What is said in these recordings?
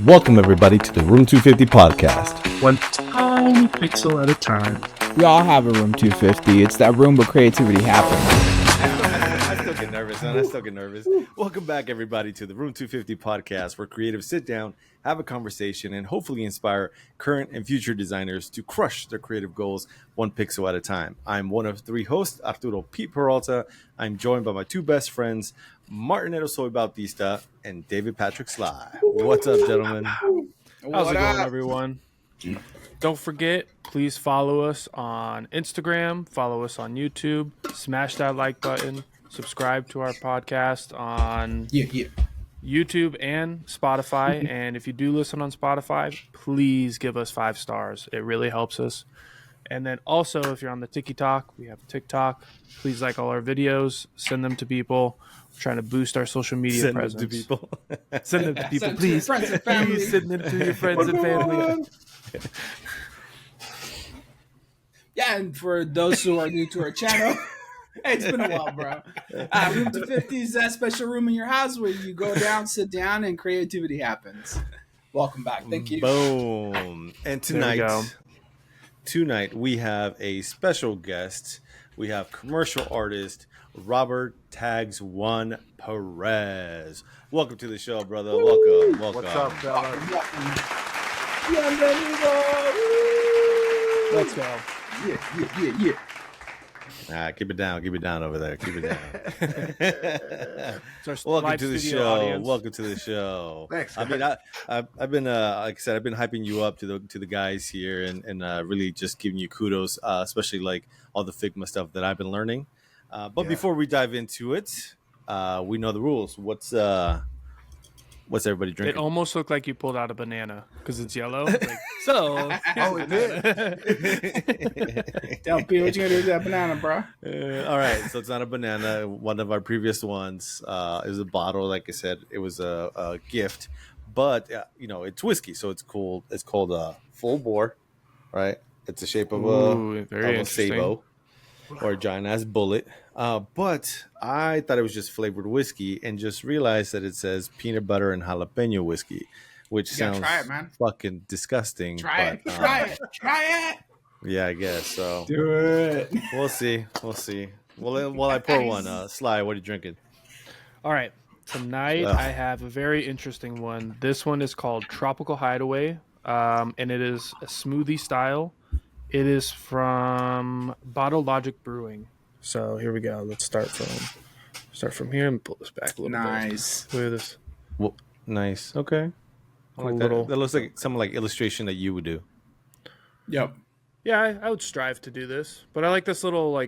Welcome everybody to the Room250 Podcast. One tiny pixel at a time. We all have a room 250. It's that room where creativity happens. I still get nervous. Welcome back everybody to the Room250 Podcast, where creatives sit down, have a conversation, and hopefully inspire current and future designers to crush their creative goals one pixel at a time. I'm one of three hosts, Arturo Peralta. I'm joined by my two best friends, Martin Erosoy Bautista and David Patrick Sly. What's up, gentlemen? How's it going, everyone? Don't forget, please follow us on Instagram, follow us on YouTube, smash that like button, subscribe to our podcast on YouTube and Spotify. And if you do listen on Spotify, please give us 5 stars. It really helps us. And then also, if you're on the TikTok, we have TikTok. Please like all our videos, send them to people. We're trying to boost our social media presence. Send them to people. Send them to people, please. Please send them to your friends and family. Yeah, and for those who are new to our channel, hey, it's been a while, bro. Room250 is that special room in your house where you go down, sit down, and creativity happens. Welcome back. Thank you. Boom. And tonight we have a special guest. We have commercial artist Robert TAGZ1 Perez. Welcome to the show, brother. Welcome. What's up, fella? Let's go. Yeah. Keep it down over there. Keep it down. Welcome to the show. Audience. Welcome to the show. Thanks. I mean, I've been like I said, I've been hyping you up to the guys here and really just giving you kudos, especially like all the Figma stuff that I've been learning. But before we dive into it, we know the rules. What's everybody drinking? It almost looked like you pulled out a banana because it's yellow. Like, so, Oh, it did. Don't be what you gonna do with that banana, bro. All right, so it's not a banana. One of our previous ones is a bottle. Like I said, it was a gift, but it's whiskey, so it's cool. It's called Full Bore, right? It's the shape of a sabo or a giant ass bullet. But I thought it was just flavored whiskey, and just realized that it says peanut butter and jalapeno whiskey, which sounds try it, man. fucking disgusting. Try it. Yeah, I guess so. Do it. We'll see. Well, I pour one. Sly, what are you drinking? all right. Tonight, I have a very interesting one. This one is called Tropical Hideaway, and it is a smoothie style. It is from Bottle Logic Brewing. So here we go. Let's start from here and pull this back a little bit. Nice. Look at this. Well, nice. Okay. I like that. That looks like some like illustration that you would do. Yep. Yeah, I would strive to do this, but I like this little the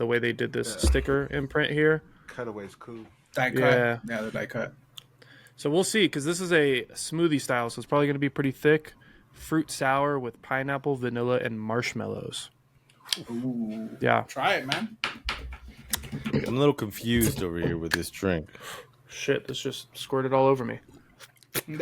way they did this sticker imprint here. Cutaway's cool. Die cut. Yeah. Yeah, the die cut. So we'll see, because this is a smoothie style, so it's probably going to be pretty thick. Fruit sour with pineapple, vanilla, and marshmallows. Ooh. Yeah. Try it, man. I'm a little confused over here with this drink. Shit, this just squirted all over me. All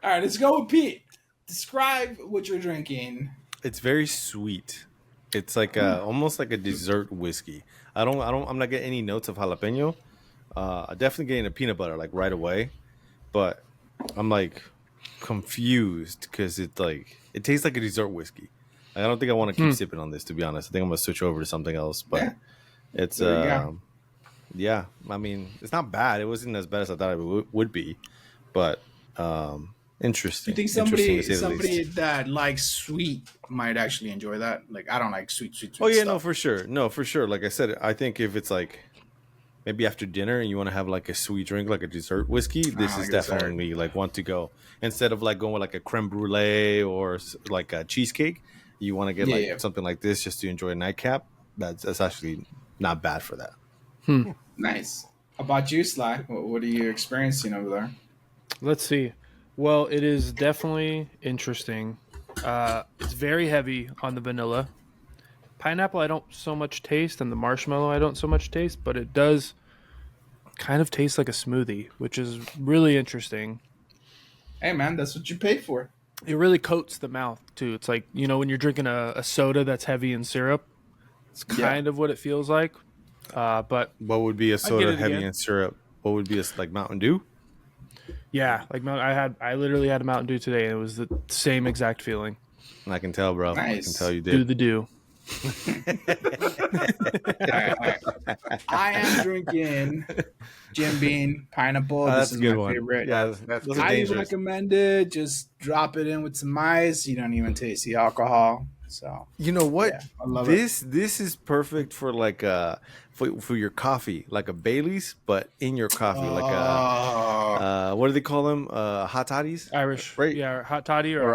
right, let's go with Pete. Describe what you're drinking. It's very sweet. It's like almost like a dessert whiskey. I'm not getting any notes of jalapeno. Definitely getting a peanut butter like right away, but I'm like confused because it tastes like a dessert whiskey. I don't think I want to keep sipping on this, to be honest. I think I'm gonna switch over to something else. But it's yeah. I mean, it's not bad. It wasn't as bad as I thought it would be, but interesting. You think somebody that likes sweet might actually enjoy that? Like, I don't like sweet Oh yeah, stuff. no, for sure. Like I said, I think if it's like maybe after dinner and you want to have like a sweet drink, like a dessert whiskey, this is definitely like want to go. Instead of like going with like a creme brulee or like a cheesecake, you want to get something like this just to enjoy a nightcap. That's actually not bad for that. Nice. How about you, Sly? What are you experiencing over there? Let's see. Well, it is definitely interesting. It's very heavy on the vanilla. Pineapple I don't so much taste, and the marshmallow I don't so much taste, but it does kind of taste like a smoothie, which is really interesting. Hey, man, that's what you paid for. It really coats the mouth, too. It's like, when you're drinking a soda that's heavy in syrup, it's kind of what it feels like. But What would be a soda it heavy again. in syrup? What would be like Mountain Dew? yeah, like I literally had a Mountain Dew today, and it was the same exact feeling. I can tell, bro. I can Nice. tell you Do did. the do. All right. I am drinking Jim Beam pineapple. That's This a is good my one. favorite. Yeah, That's those are Highly dangerous. recommended. Just drop it in with some ice. You don't even taste the alcohol. So You know what? yeah, I love it. This is perfect for like for your coffee, like a Bailey's, but in your coffee, like Oh, what do they call them? Hot toddies? Irish, Right. yeah, hot toddy or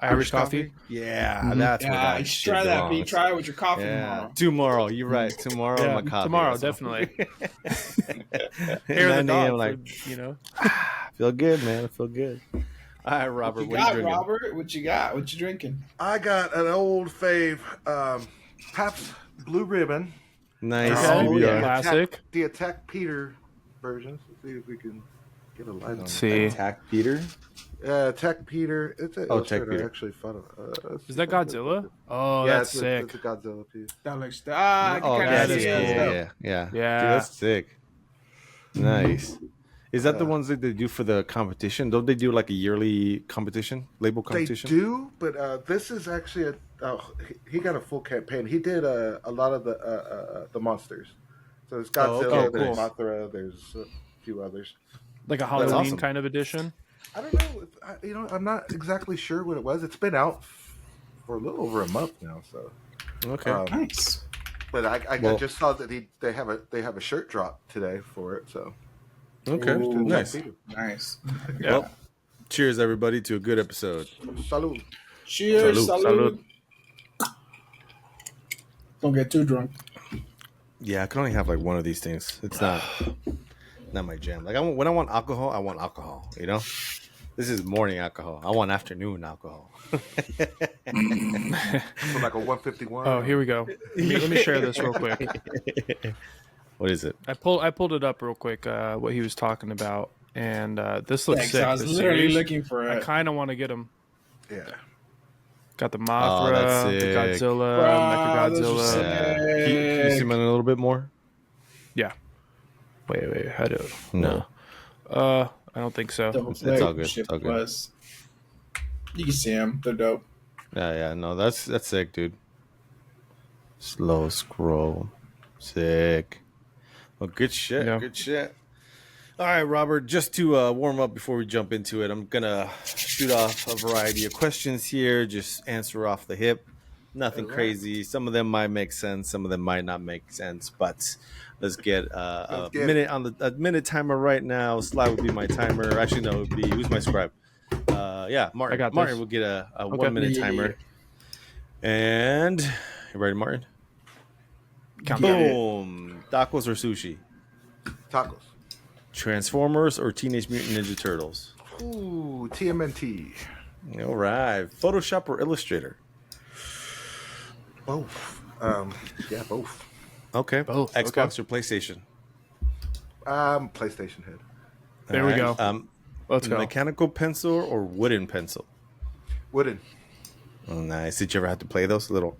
Irish coffee. Yeah, that's where yeah, that you should shit try that. B. belongs. Try it with your coffee Yeah, tomorrow. tomorrow. You're right. Tomorrow, Yeah, my coffee. tomorrow, That's all. definitely. Hair of the 9 dog, a.m., like, I feel good, man. I feel good. All right, Robert, What you what are you got, drinking? Robert? What you got? What you drinking? I got an old fave, Pabst Blue Ribbon. Nice. Okay. PBR. Yeah. Classic. The Attack Peter version. Let's see if we can get a light on Let's it. see. Attack Peter. Attack Peter. It's an Oh, Attack illustrator Peter. I actually found. Is that Godzilla? Oh, Yeah, that's sick. It's a Godzilla piece. That looks. I can Oh, kinda that yeah, is see cool. it. yeah. Yeah. Dude, that's sick. Nice. Is that the ones that they do for the competition? Don't they do like a yearly competition, label competition? They do, but this is actually he got a full campaign. He did a lot of the monsters. So there's Godzilla, okay, cool. there's Mothra, there's a few others. Like a Halloween awesome. kind of edition. I don't know. I'm not exactly sure what it was. It's been out for a little over a month now. So, Okay. Nice. but I Well- just saw that they have a shirt drop today for it. So Okay. Ooh. Nice. Nice. Yeah. Well, cheers, everybody, to a good episode. Salud. Cheers. Salud. Salud. Don't get too drunk. Yeah, I can only have like one of these things. It's not my jam. Like when I want alcohol, I want alcohol. You know, this is morning alcohol. I want afternoon alcohol. So like a 151. Oh, here we go. Let me share this real quick. What is it? I pulled it up real quick. What he was talking about, and this looks Thanks. sick. I was This literally series. looking for I it. kind of want to get them. Yeah. Got the that's Mothra, the sick. Godzilla, Bruh, those are Mechagodzilla. sick. Yeah. Can you zoom in a little bit more? Yeah. Wait. How do? No. I don't think so. Double It's click, all good. shift It's all good. plus. You can see them. They're dope. Yeah. No, that's sick, dude. Slow scroll. Sick. Well, good shit. Yeah. Good shit. All right, Robert, just to warm up before we jump into it, I'm going to shoot off a variety of questions here, just answer off the hip. Nothing crazy. Some of them might make sense. Some of them might not make sense, but let's get a minute timer right now. Sly would be my timer. Actually, no, it would be, who's my scribe? Yeah, Martin. I got Martin this. will get a Okay. 1 minute Yeah. timer. And you ready, Martin? Count down. Boom. Tacos or sushi? Tacos. Transformers or Teenage Mutant Ninja Turtles? Ooh, TMNT. All right. Photoshop or Illustrator? Both. Yeah, both. Okay. Both, Xbox or PlayStation? PlayStation head. There we go. Let's go. Mechanical pencil or wooden pencil? Wooden. Oh, nice. Did you ever have to play those little?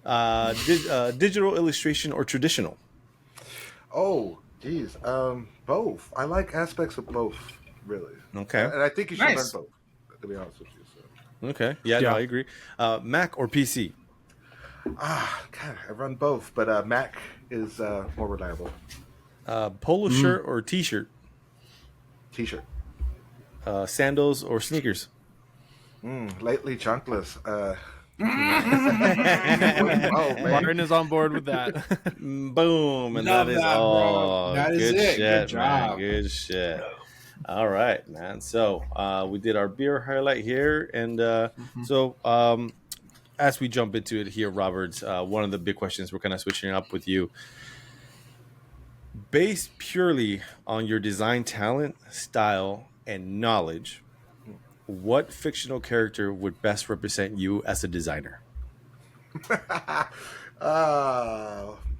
Digital illustration or traditional? Oh, geez. Both. I like aspects of both, really. Okay. And I think you should Nice. learn both, to be honest with you. So. Okay. Yeah, Yeah. no, I agree. Mac or PC? God, I run both, but Mac is more reliable. Polo shirt or T-shirt? T-shirt. Sandals or sneakers? Lately, chunkless. Oh, man. Martin is on board with that. Boom. And Love that is that, bro. all. That is good it. shit, Good man. job. Good shit. All right, man. So we did our beer highlight here. And so as we jump into it here, Roberts, one of the big questions we're kind of switching up with you. Based purely on your design talent, style, and knowledge, what fictional character would best represent you as a designer?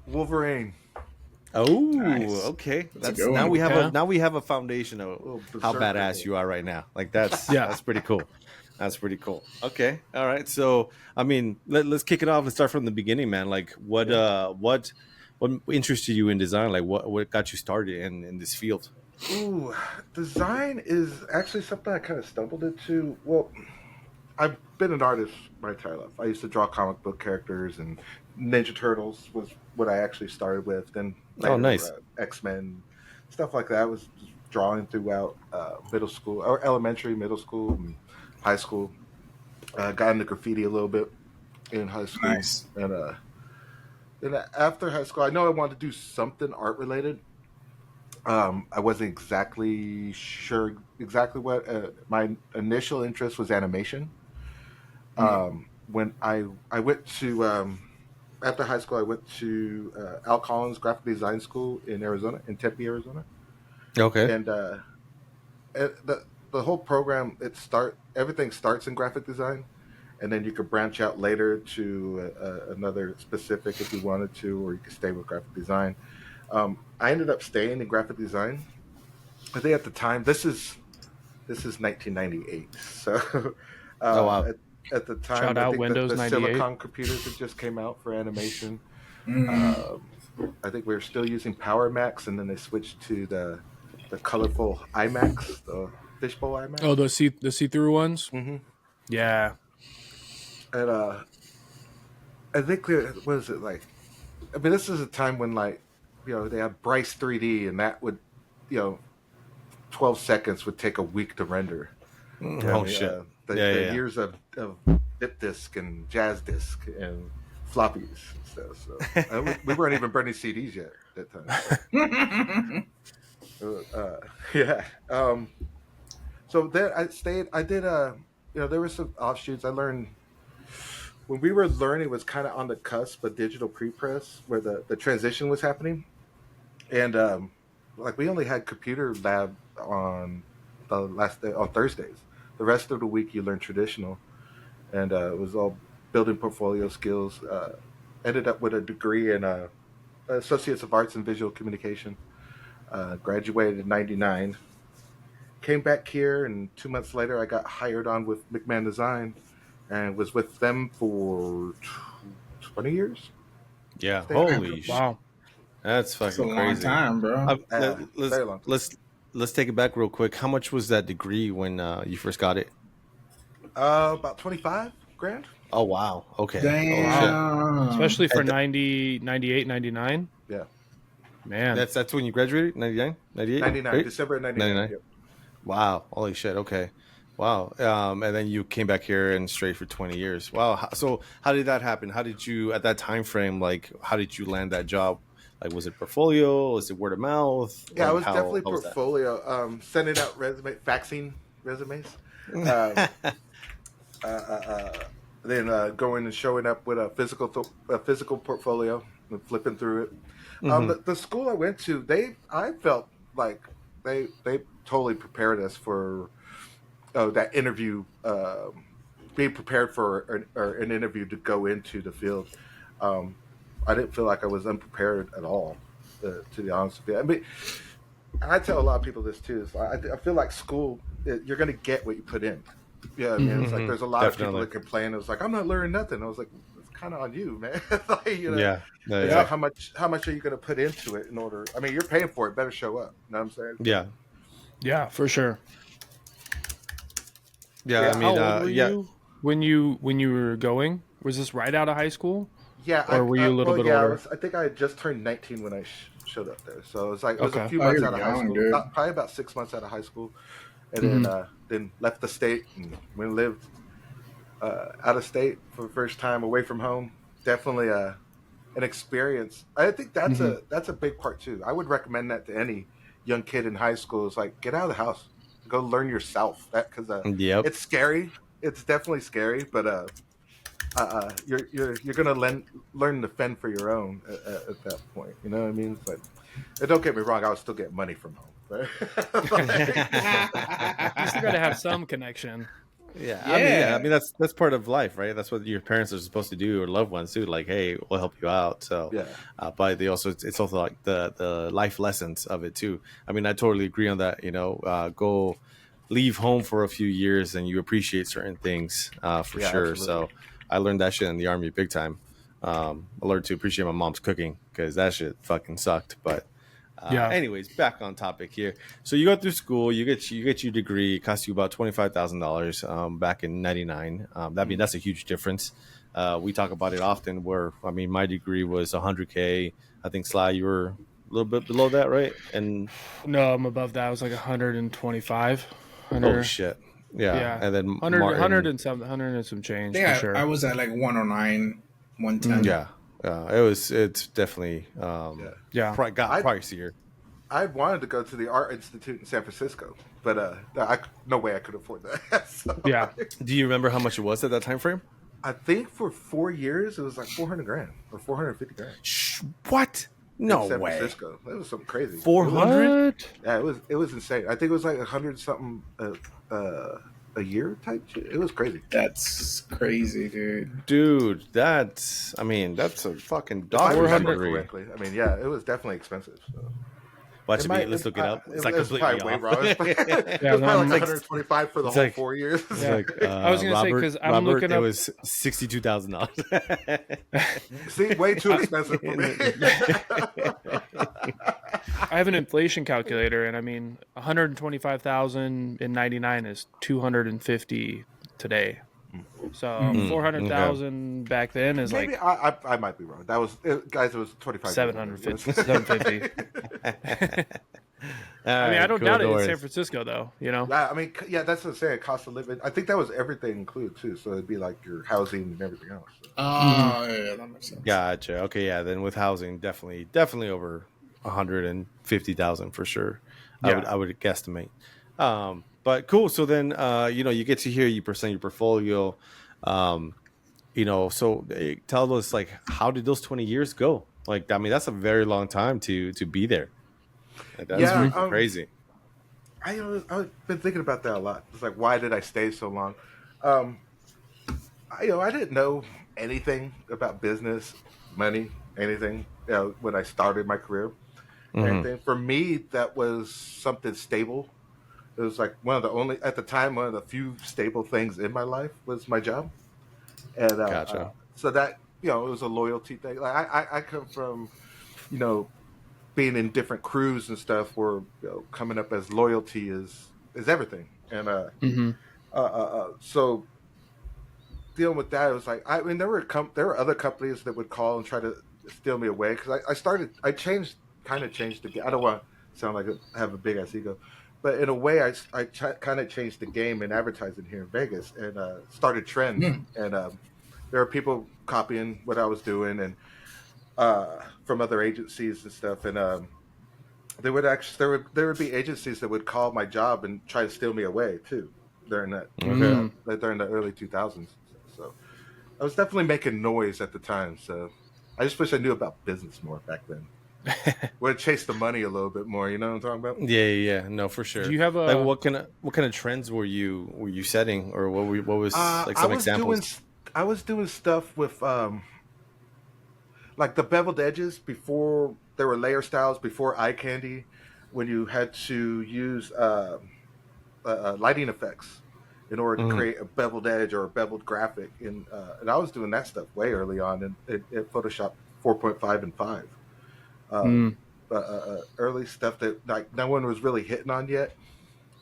Wolverine. Oh, Nice. okay. That's good now one. we have Yeah. now we have a foundation of Little how berserker. badass you are right now. Like that's Yeah. that's pretty cool. That's pretty cool. Okay, all right. So I mean, let's kick it off. Let's start from the beginning, man. Like what interested you in design? Like what got you started in this field? Ooh, design is actually something I kind of stumbled into. Well, I've been an artist my entire life. I used to draw comic book characters, and Ninja Turtles was what I actually started with. Then later, Nice. X-Men, stuff like that. I was drawing throughout middle school, or elementary, middle school, and high school. Got into graffiti a little bit in high school. Nice. And then after high school, I know I wanted to do something art related. I wasn't exactly sure what. My initial interest was animation. When I went to after high school, I went to Al Collins Graphic Design School in Arizona, in Tempe, Arizona. Okay. And the whole program, everything starts in graphic design, and then you could branch out later to another specific if you wanted to, or you could stay with graphic design. I ended up staying in graphic design. I think at the time, this is 1998, so Oh wow. at the time, Shout I out think Windows the 98. Silicon computers that just came out for animation. Mm-hmm. I think we were still using Power Max, and then they switched to the colorful IMAX, the fishbowl IMAX. Oh, the see-through ones. Mm-hmm. Yeah. And I think what is it like? I mean, this is a time when they had Bryce 3D, and that would, 12 seconds would take a week to render. Oh shit. The Yeah. years of dip disc and jazz disc and floppies and stuff. So we weren't even burning CDs yet at that time. Yeah. So then I stayed. I did. There were some offshoots. I learned when we were learning, it was kind of on the cusp of digital pre-press, where the transition was happening, and we only had computer lab on the last day on Thursdays. The rest of the week you learned traditional, and it was all building portfolio skills. Ended up with a degree in Associates of Arts in Visual Communication. Graduated in '99. Came back here, and 2 months later I got hired on with McMahon Design, and was with them for 20 years. Yeah. Stay Holy Wow. That's It's a fucking long crazy. time, bro. Very long time. Let's take it back real quick. How much was that degree when you first got it? About 25 grand. Oh wow. Okay. Damn. Especially for And 90, 98, 99. Yeah. Man. That's when you graduated? 99? 98? 99, Right? December of 99. 99. Yep. Wow. Holy shit. Okay. Wow. And then you came back here and straight for 20 years. Wow. So how did that happen? How did you, at that time frame, how did you land that job? Like, was it portfolio? Was it word of mouth? Yeah, it was How definitely was that? portfolio. Sending out faxing resumes. Then going and showing up with a physical portfolio and flipping through it. The school I went to, I felt like they totally prepared us for that interview, being prepared for an interview to go into the field. I didn't feel like I was unprepared at all, to be honest with you. I mean, I tell a lot of people this too. I feel like school, you're going to get what you put in. Yeah, I mean, it's like there's a lot of people that complain. It was like, I'm not learning nothing. I was like, it's kind of on you, man. Yeah. Like, how much are you going to put into it in order? I mean, you're paying for it. Better show up. You know what I'm saying? Yeah. Yeah, for sure. Yeah. I mean, How old were you when you were going? Was this right out of high school? Yeah. Or were you a little bit older? I think I had just turned 19 when I showed up there. So it was like, it was Okay. a few months you're out of high young, school. dude. Probably about 6 months out of high school. And then left the state and went and lived out of state for the first time, away from home. Definitely an experience. I think that's a big part too. I would recommend that to any young kid in high school. Is like, get out of the house, go learn yourself. Because it's scary. It's definitely scary, but you're gonna learn to fend for your own at that point. You know what I mean? But don't get me wrong, I was still getting money from home. But You still got to have some connection. Yeah. I mean, that's part of life, right? That's what your parents are supposed to do, or loved ones too. Like, hey, we'll help you out. So, yeah. But it's also like the life lessons of it too. I mean, I totally agree on that. Go leave home for a few years and you appreciate certain things for sure. Absolutely. So I learned that shit in the Army big time. I learned to appreciate my mom's cooking. because that shit fucking sucked. But Yeah. anyways, back on topic here. So you go through school, you get your degree. It costs you about $25,000 back in '99. That's a huge difference. We talk about it often. Where my degree was $100K. I think Sly, you were a little bit below that, right? And No, I'm above that. I was like 125. oh shit, yeah. And then 100 and some change for sure. I was at like 109, 110. Yeah, it's definitely got pricier. I wanted to go to the Art Institute in San Francisco, but no way I could afford that. So, yeah. Do you remember how much it was at that time frame? I think for 4 years it was like $400,000 or $450,000. What? No San way. Francisco. It was something crazy. 400? Yeah, it was insane. I think it was like 100 something a year type shit. It was crazy. That's crazy, dude. Dude, that's a fucking If I dog. remember correctly. I mean, yeah, it was definitely expensive. So. Let's look it up. It's like completely probably way off. wrong. It was probably like 125 for the whole 4 years. It's like, I was gonna say because I'm looking up. It was $62,000. See, way too expensive for me. I have an inflation calculator, and 125,000 in '99 is 250 today. So 400,000 back then is Maybe like I might be wrong. That was guys. It was 25. 750. I don't doubt it in San Francisco, though. Yeah, that's what I'm saying. Cost of living. I think that was everything included too. So it'd be like your housing and everything else. So. Yeah, that makes sense. Gotcha. Okay, yeah. Then with housing, definitely over 150,000 for sure. Yeah. I would guesstimate. But cool. So then, you get to here, you present your portfolio. So tell us, like, how did those 20 years go? Like, that's a very long time to be there. That's really crazy. I've been thinking about that a lot. It's like, why did I stay so long? I didn't know anything about business, money, anything. When I started my career, anything for me that was something stable. It was like one of the few stable things in my life was my job, and gotcha. So that it was a loyalty thing. Like I come from, being in different crews and stuff, where coming up as loyalty is everything, and so dealing with that, it was like there were other companies that would call and try to steal me away because I changed the game. I don't want to sound like I have a big ass ego. But in a way, I kind of changed the game in advertising here in Vegas and started trends. And there are people copying what I was doing and from other agencies and stuff. And there would be agencies that would call my job and try to steal me away too during that during the early 2000s. So I was definitely making noise at the time. So I just wish I knew about business more back then. Would chase the money a little bit more, you know what I'm talking about? Yeah, no, for sure. Do you have what kind of trends were you setting, or what was like some examples? I was doing stuff with like the beveled edges before there were layer styles, before eye candy, when you had to use lighting effects in order to create a beveled edge or a beveled graphic, and I was doing that stuff way early on in Photoshop 4.5 and 5. Early stuff that like no one was really hitting on yet,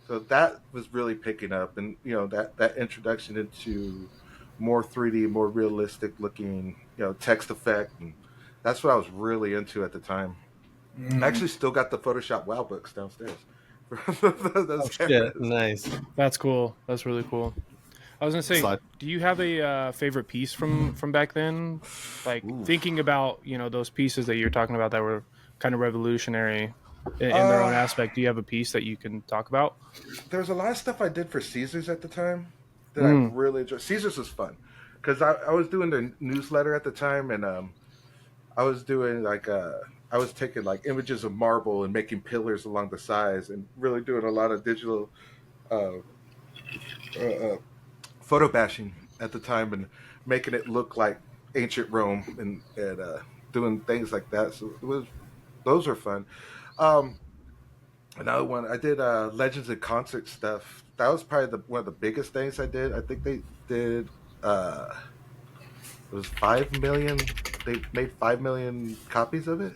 so that was really picking up, and that introduction into more 3D, more realistic looking, text effect, and that's what I was really into at the time. I actually still got the Photoshop Wow books downstairs. Shit, nice. That's cool. That's really cool. I was gonna say, do you have a favorite piece from back then? Like thinking about those pieces that you're talking about that were kind of revolutionary in their own aspect. Do you have a piece that you can talk about? There's a lot of stuff I did for Caesars at the time that I really enjoyed. Caesars was fun because I was doing their newsletter at the time, and I was doing I was taking like images of marble and making pillars along the sides, and really doing a lot of digital photo bashing at the time, and making it look like ancient Rome, and doing things like that. So those were fun. Another one I did Legends and concert stuff. That was probably one of the biggest things I did. I think they did it was 5 million they made 5 million copies of it.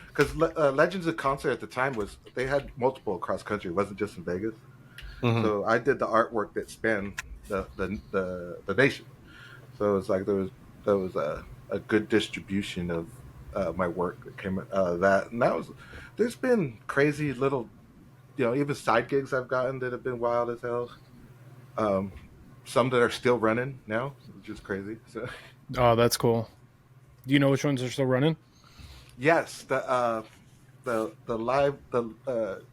Because Legends of Concert at the time they had multiple across country. It wasn't just in Vegas. Mhm. So I did the artwork that spanned the nation. So it's like there was a good distribution of my work that came that, and that was. There's been crazy little, even side gigs I've gotten that have been wild as hell. Some that are still running now, which is crazy. So. Oh, that's cool. Do you know which ones are still running? Yes, the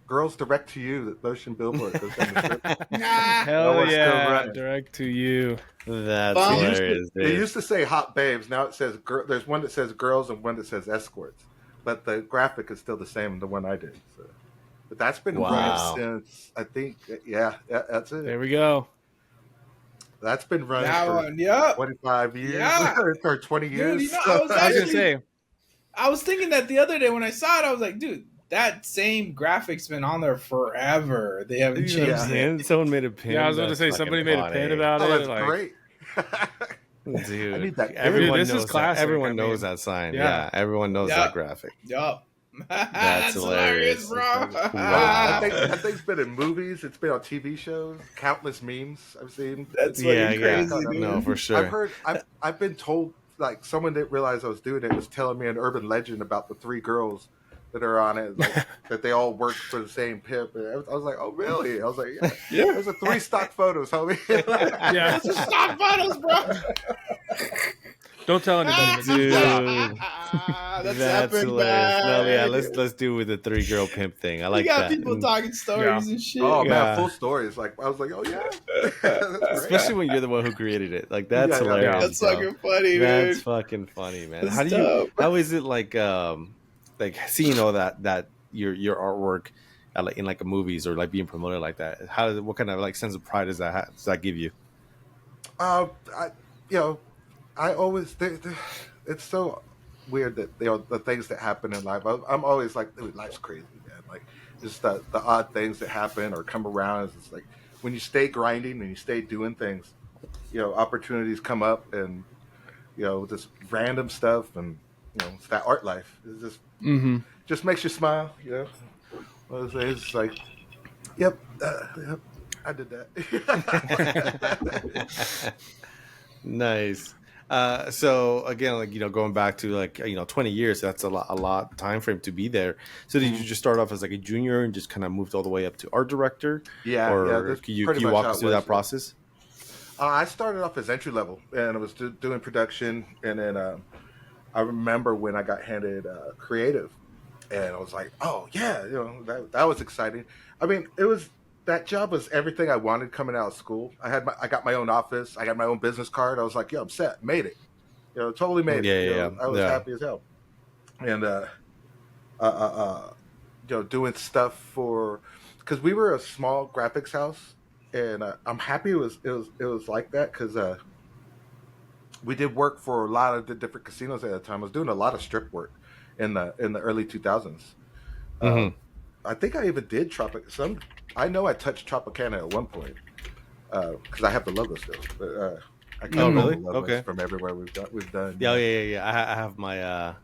Girls Direct to You, the motion billboard goes down the strip. Hell one's still yeah! running. Direct to you. That's Well, hilarious. It used to say Hot Babes. Now it says there's one that says girls and one that says escorts, but the graphic is still the same. The one I did. So. But that's been Wow. running since I think. Yeah, that's it. There we go. That's been running That for one, yep. 25 years Yeah. or 20 years. Dude, I was gonna say. I was thinking that the other day when I saw it, I was like, dude, that same graphic's been on there forever. They haven't changed Yeah. it. Pin? Someone made a pin. Yeah, I was going to That's say fucking somebody made a funny. pin about Oh, it. that's like, great. Dude, I need that. everyone Dude, this is knows that. classic, Everyone I knows mean, that sign. yeah. Yeah, everyone knows Yeah. that graphic. Yup. That's hilarious. bro. Wow. That thing's been in movies. It's been on TV shows. Countless memes I've seen. That's Yeah, fucking yeah. crazy, dude. No, for sure. I've heard. I've been told, like, someone didn't realize I was doing it was telling me an urban legend about the 3 girls that are on it, like, that they all work for the same pimp. And I was like, oh really? I was like, yeah. Those are 3 stock photos, homie. yeah. Those are stock photos, bro. Don't tell anybody. Dude. That's That's epic, hilarious. No, yeah, man. let's do with the 3 girl pimp thing. I like you got that. people talking stories and shit. Oh Yeah. man, full stories. Like I was like, oh yeah. Especially when you're the one who created it. Like that's Yeah, yeah. hilarious. That's bro. fucking funny, That's dude. fucking funny, man. That's How do you? dope. How is it like seeing all that your artwork in like movies or like being promoted like that? What kind of like sense of pride does that give you? I always it's so weird that the things that happen in life. I'm always like, dude, life's crazy, man. Like just the odd things that happen or come around. It's like when you stay grinding and you stay doing things, opportunities come up and just random stuff, and it's that art life. It's just just makes you smile. It's like, yep, I did that. Nice. So again, like going back to like 20 years, that's a lot time frame to be there. So did you just start off as like a junior and just kind of moved all the way up to art director? Or that's can you pretty much walk how us it through was. that process? I started off as entry level, and I was doing production, and then I remember when I got handed creative, and I was like, oh yeah, that was exciting. I mean, that job was everything I wanted coming out of school. I got my own office, I got my own business card. I was like, I'm set, made it, totally made it. Yeah. I was happy as hell, and doing stuff because we were a small graphics house. And I'm happy it was like that because we did work for a lot of the different casinos at the time. I was doing a lot of strip work in the early 2000s. I think I even did I know I touched Tropicana at one point because I have the logo still. But, I got all really? the logos Okay. from everywhere we've done. Yeah. I have my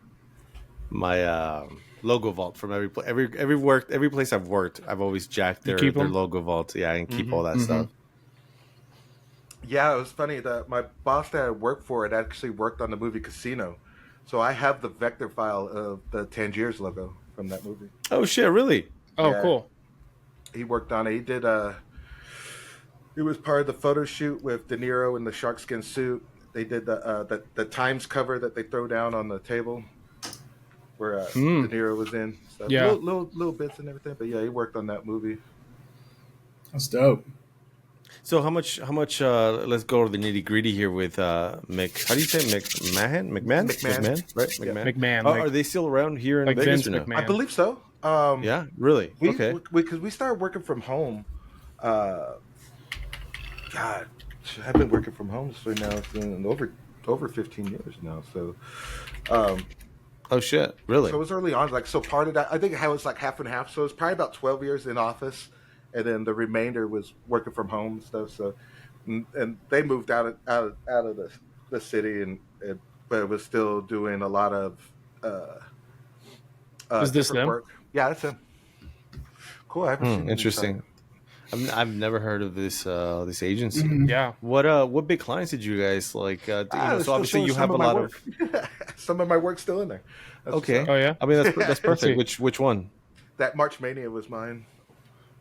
logo vault from every place I've worked. I've always jacked their keep 'em? logo vault. Yeah, and keep all that stuff. Yeah, it was funny that my boss that I worked for had actually worked on the movie Casino, so I have the vector file of the Tangiers logo from that movie. Oh shit, really? Oh, Yeah. cool. He worked on it. He did it was part of the photo shoot with De Niro in the sharkskin suit. They did the Times cover that they throw down on the table where De Niro was in. So Yeah. little bits and everything. But yeah, he worked on that movie. That's dope. So how much let's go to the nitty gritty here with Mick. How do you say McMahon? McMahon. Right? Yeah. McMahon. McMahon, Oh, like- are they still around here in like Vegas Vince or no? McMahon. I believe so. Yeah, really? Okay. Because we started working from home. God, I've been working from home for now. It's been over 15 years now. So, Oh shit, really? so it was early on. Like, so part of that, I think it was like half and half. So it was probably about 12 years in office, and then the remainder was working from home and stuff. So, and they moved out of the city, and but was still doing a lot of Is this different them? work. Yeah, that's him. Cool. I haven't seen him Interesting. I've never heard of this agency. Yeah. What big clients did you guys like? they're So still obviously showing you some have a my lot work. of. Some of my work's still in there. That's what's Okay. up. Oh yeah. I mean that's perfect. see. Which one? That March Mania was mine.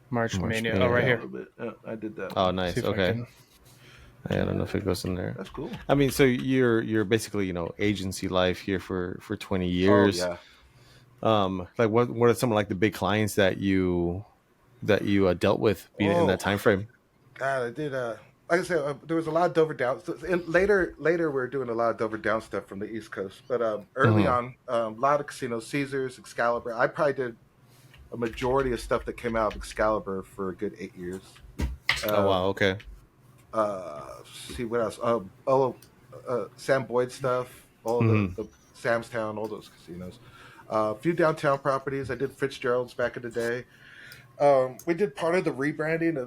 March March Mania. Mania. Oh, right A here. little bit. I did that. Oh, nice. See if I Okay. can- I don't know if it goes in there. That's cool. I mean, so you're basically agency life here for 20 years. Oh, yeah. Like what are some of like the big clients that you dealt with in that time frame? God, I did. Like I said, there was a lot of Dover Down. And later, we're doing a lot of Dover Down stuff from the East Coast. But early on, a lot of casinos, Caesars, Excalibur. I probably did a majority of stuff that came out of Excalibur for a good 8 years. Oh wow, okay. See what else? Sam Boyd stuff. All the Sam's Town, all those casinos. A few downtown properties. I did Fitzgerald's back in the day. We did part of the rebranding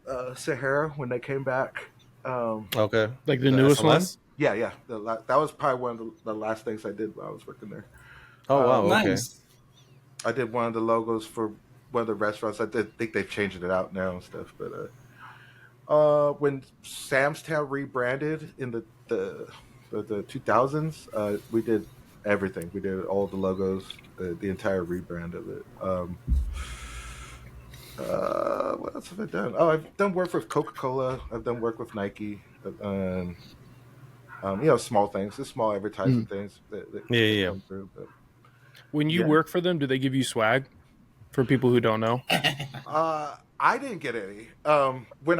of Sahara when they came back. Okay. Like the newest one? SLS? Yeah. That was probably one of the last things I did while I was working there. Oh wow, okay. Nice. I did one of the logos for one of the restaurants. I think they've changed it out now and stuff. But when Sam's Town rebranded in the 2000s, we did everything. We did all the logos, the entire rebrand of it. What else have I done? Oh, I've done work with Coca-Cola. I've done work with Nike. Small things, just small advertising things. That Yeah. come through, but. When you work for them, do they give you swag? For people who don't know, I didn't get any. When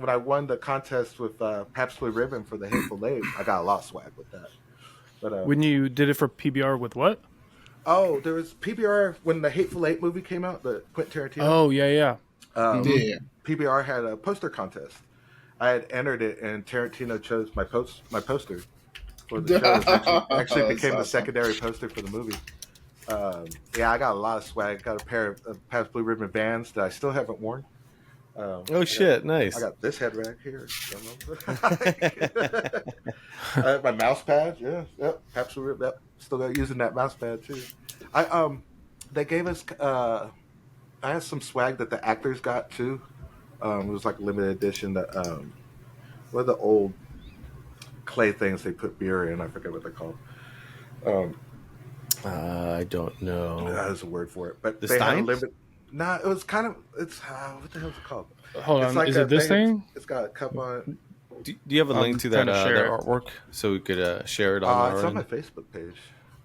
I won the contest with Pabst Blue Ribbon for the Hateful Eight, I got a lot of swag with that. But when you did it for PBR with what? oh, there was PBR when the Hateful Eight movie came out, the Quentin Tarantino. Oh yeah. Yeah. PBR had a poster contest. I had entered it, and Tarantino chose my poster for the show. It actually became the secondary poster for the movie. I got a lot of swag. Got a pair of Pabst Blue Ribbon Vans that I still haven't worn. Shit, nice. I got this head right here. I have my mouse pad. Yeah, yep. Pabst Blue Ribbon. Yep. Still got using that mouse pad too. They gave us. I had some swag that the actors got too. It was like limited edition. That what are the old clay things they put beer in? I forget what they're called. I don't know. There's a word for it, but The they had a Steins? limit. Nah, it was kind of. It's what the hell is it called? Hold It's on, like is a it this thing? It's got a cup on it. Do you have a link to that, trying to share that it. artwork so we could share it on It's our on my end? Facebook page.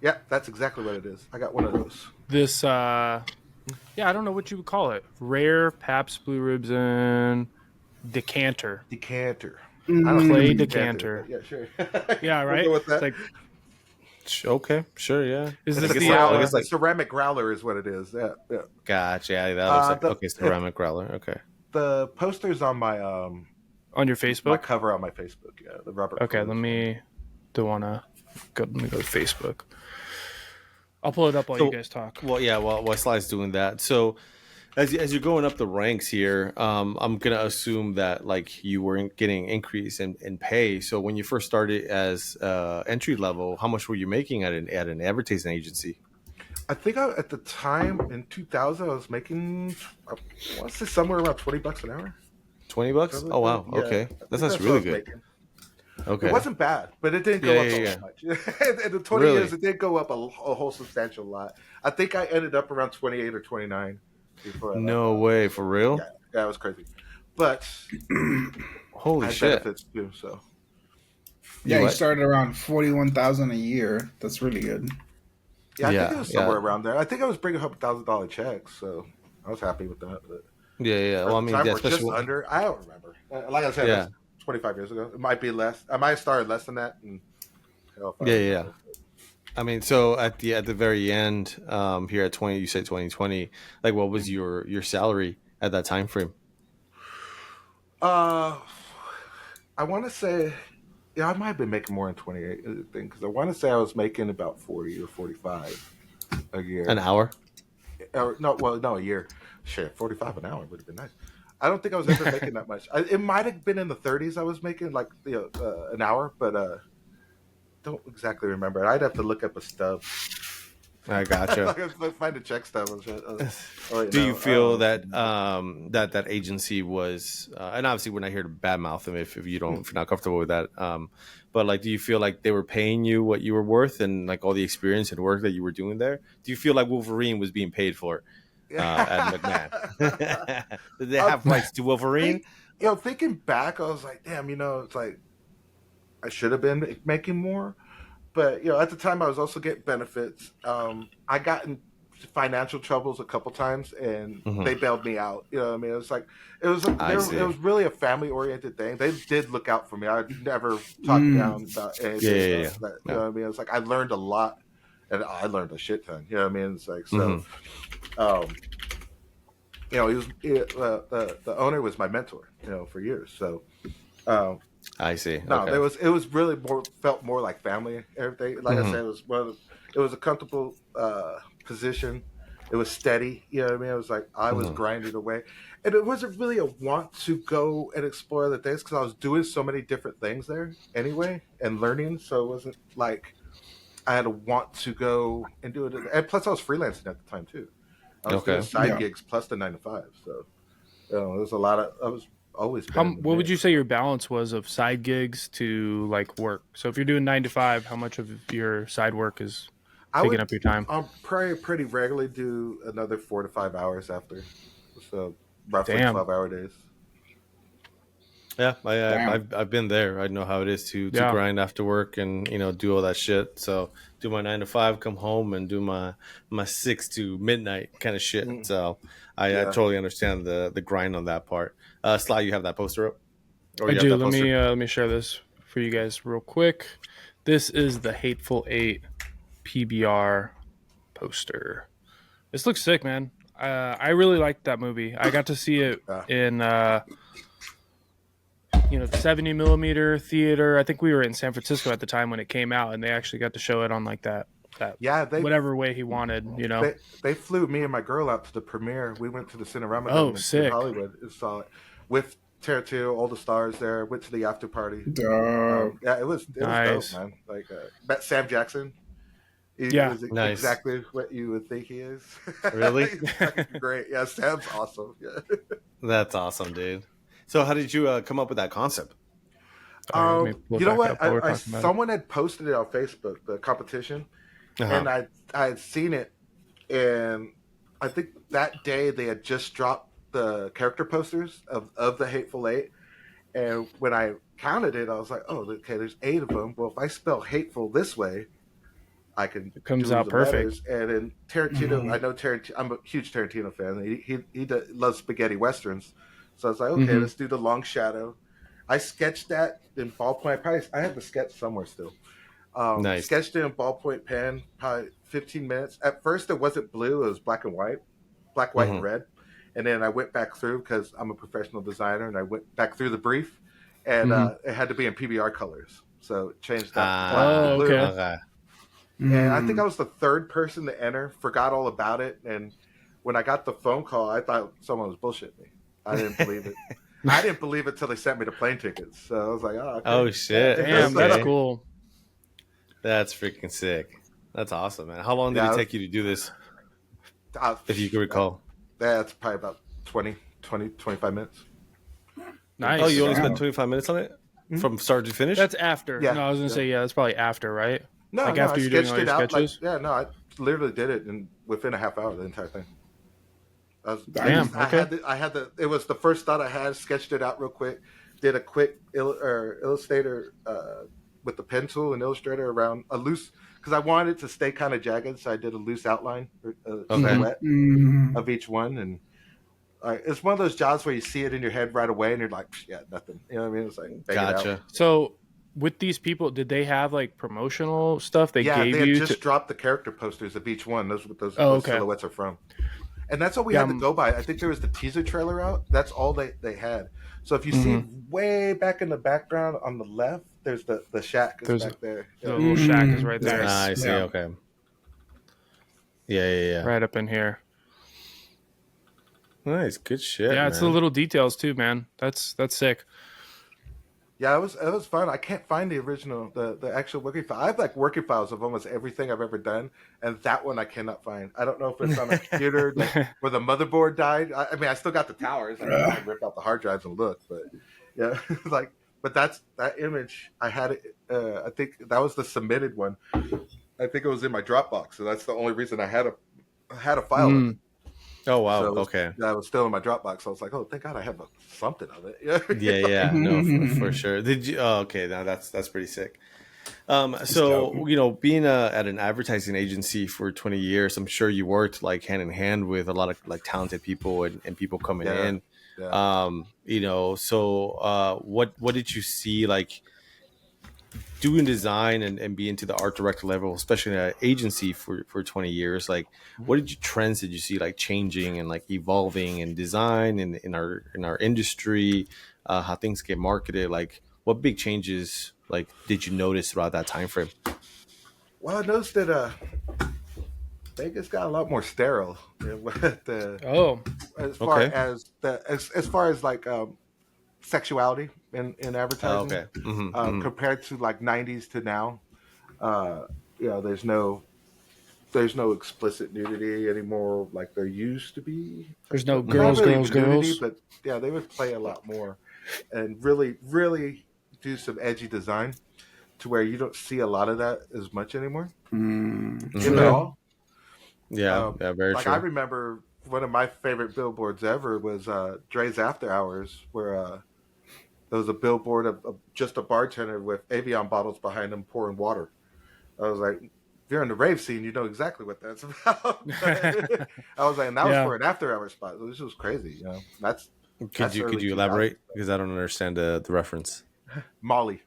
Yeah, that's exactly what it is. I got one of those. This I don't know what you would call it. Rare Pabst Blue Ribbon decanter. Decanter. Clay know decanter. Yeah, sure. Yeah, right. We'll go with that. It's like, Okay, sure, yeah. is It's this a the growler. it's like- ceramic growler is what it is. Yeah. Gotcha. Yeah, that looks like the- okay, ceramic growler. Okay. The poster's on my on your my Facebook? cover on my Facebook. Yeah, the Robert. Okay, Close. let me go to Facebook. I'll pull it up while you guys talk. Well, yeah. While Sly's doing that, so as you're going up the ranks here, I'm gonna assume that like you were getting increase in pay. So when you first started as entry level, how much were you making at an advertising agency? I think at the time in 2000, I was making I want to say somewhere around $20 an hour. $20? Oh wow. Yeah, Okay, I think that's what I really was good. making. Okay. It wasn't bad, but it didn't go Yeah, up yeah, so much. In the 20 Really? years, it did go up a whole substantial lot. I think I ended up around 28 or 29. Before No way, for real? Yeah, that was crazy. But I Holy had shit! benefits too, so. Yeah, you what? started around 41,000 a year. That's really good. Yeah, I Yeah, think it was yeah. somewhere around there. I think I was bringing home $1,000 checks, so I was happy with that. But Yeah. Well, I mean, yeah, we're just especially under. I don't remember. Like I said, Yeah. that's 25 years ago. It might be less. I might have started less than that. And, hell, if I Yeah. remember. I mean, so at the very end, here at 20, you said 2020. Like, what was your salary at that time frame? I want to say, I might have been making more in 28 because I want to say I was making about 40 or 45 a year. An hour? No, a year. Shit, 45 an hour would have been nice. I don't think I was ever making that much. It might have been in the 30s I was making, like an hour, but don't exactly remember. I'd have to look up a stub. I gotcha. Find a check stub. Do you feel that that agency was, and obviously we're not here to badmouth them if you're not comfortable with that, but like, do you feel like they were paying you what you were worth and like all the experience and work that you were doing there? Do you feel like Wolverine was being paid for at McMahon? Did they have rights to Wolverine? Thinking back, I was like, damn, it's like I should have been making more. But at the time, I was also getting benefits. I got in financial troubles a couple times, and they bailed me out. You know what I mean? It was like it was really a family oriented thing. They did look out for me. I never talked down about anything. You know what I mean? It was like I learned a lot, and I learned a shit ton. You know what I mean? It's like so. The owner was my mentor. For years. So. I see. No, okay. It was really felt more like family. Everything, like I said, it was a comfortable position. It was steady. You know what I mean? It was like I was grinding away, and it wasn't really a want to go and explore other things because I was doing so many different things there anyway and learning. So it wasn't like I had to want to go and do it. And plus, I was freelancing at the time too. I was doing side gigs plus the 9 to 5. So there was a lot of I was. Always. What would you say your balance was of side gigs to like work? So if you're doing 9 to 5, how much of your side work is taking up your time? I'll probably pretty regularly do another 4 to 5 hours after, so roughly 12-hour days. Yeah, I've been there. I know how it is to grind after work and do all that shit. So do my 9 to 5, come home and do my 6 to midnight kind of shit. So I totally understand the grind on that part. Sly, you have that poster up? I do. Let me share this for you guys real quick. This is the Hateful Eight PBR poster. This looks sick, man. I really liked that movie. I got to see it in the 70 millimeter theater. I think we were in San Francisco at the time when it came out, and they actually got to show it on like that whatever way he wanted. They flew me and my girl out to the premiere. We went to the Cinerama in Hollywood and saw it with Tarantino, all the stars there. Went to the after party. It was nice. Dope, man. Like met Sam Jackson. He was exactly what you would think he is. Really? Great. Yeah, Sam's awesome. Yeah. That's awesome, dude. So how did you come up with that concept? You know what? Someone had posted it on Facebook, the competition, and I had seen it, and I think that day they had just dropped the character posters of the Hateful Eight, and when I counted it, I was like, oh, okay, there's 8 of them. Well, if I spell hateful this way, I can it comes out perfect. Letters. And in Tarantino, I know Tarantino. I'm a huge Tarantino fan. He loves spaghetti westerns. So I was like, okay, let's do the long shadow. I sketched that in ballpoint. I have the sketch somewhere still. Nice. Sketched it in ballpoint pen, probably 15 minutes. At first, it wasn't blue. It was black and white, and red. And then I went back through because I'm a professional designer, and I went back through the brief, and it had to be in PBR colors. So it changed that to black and blue. Okay. And I think I was the third person to enter, forgot all about it. And when I got the phone call, I thought someone was bullshitting me. I didn't believe it. I didn't believe it till they sent me the plane tickets. So I was like, oh, okay. Oh, shit. Damn, that's cool. That's freaking sick. That's awesome, man. How long did it take you to do this, if you can recall? That's probably about 25 minutes. Nice. Oh, you only spent 25 minutes on it? From start to finish? That's after. Yeah. No, I was going to say, that's probably after, right? No, after you're doing all your sketches? I literally did it within a half hour, the entire thing. It was the first thought I had, sketched it out real quick, did a quick Illustrator with the pencil and Illustrator around a loose, because I wanted it to stay kind of jagged, so I did a loose outline, silhouette of each one, and it's one of those jobs where you see it in your head right away, and you're like, yeah, nothing. You know what I mean? It's like, gotcha. So with these people, did they have like promotional stuff they gave you? Yeah, they had just dropped the character posters of each one. Those what those silhouettes are from. And that's all we had to go by. I think there was the teaser trailer out. That's all they had. So if you see way back in the background on the left, there's the shack is back there. The little shack is right there. I see. Yeah. Okay. Yeah. Right up in here. Nice, good shit. Yeah, it's the man. little details too, man. That's sick. Yeah, it was fun. I can't find the original, the actual working file. I have like working files of almost everything I've ever done, and that one I cannot find. I don't know if it's on a computer where the motherboard died. I mean, I still got the towers. I can rip out the hard drives and look, but yeah, like, but that image I had it. I think that was the submitted one. I think it was in my Dropbox, so that's the only reason I had a file of it. Oh wow, So okay. That was still in my Dropbox. So I was like, oh, thank God I have something of it. Yeah, no, for sure. Did you? Oh, okay, now that's pretty sick. So being at an advertising agency for 20 years, I'm sure you worked like hand in hand with a lot of like talented people and people coming in. Yeah. So what did you see like doing design and being to the art director level, especially in an agency for 20 years? Like, what trends did you see like changing and like evolving in design and in our industry, how things get marketed? Like, what big changes like did you notice throughout that time frame? Well, I noticed that Vegas got a lot more sterile. As far as like sexuality in advertising. Okay. Mm-hmm. Compared to like 90s to now, there's no explicit nudity anymore like there used to be. There's no Not girls, really girls, nudity, girls. but yeah, they would play a lot more and really, really do some edgy design to where you don't see a lot of that as much anymore. If at all. Yeah, very like true. I remember one of my favorite billboards ever was Dre's After Hours, where there was a billboard of just a bartender with Evian bottles behind him pouring water. I was like, if you're in the rave scene, you know exactly what that's about. I was like, and that was for an after hour spot. This was crazy. Could you elaborate? Because I don't understand the reference. Molly.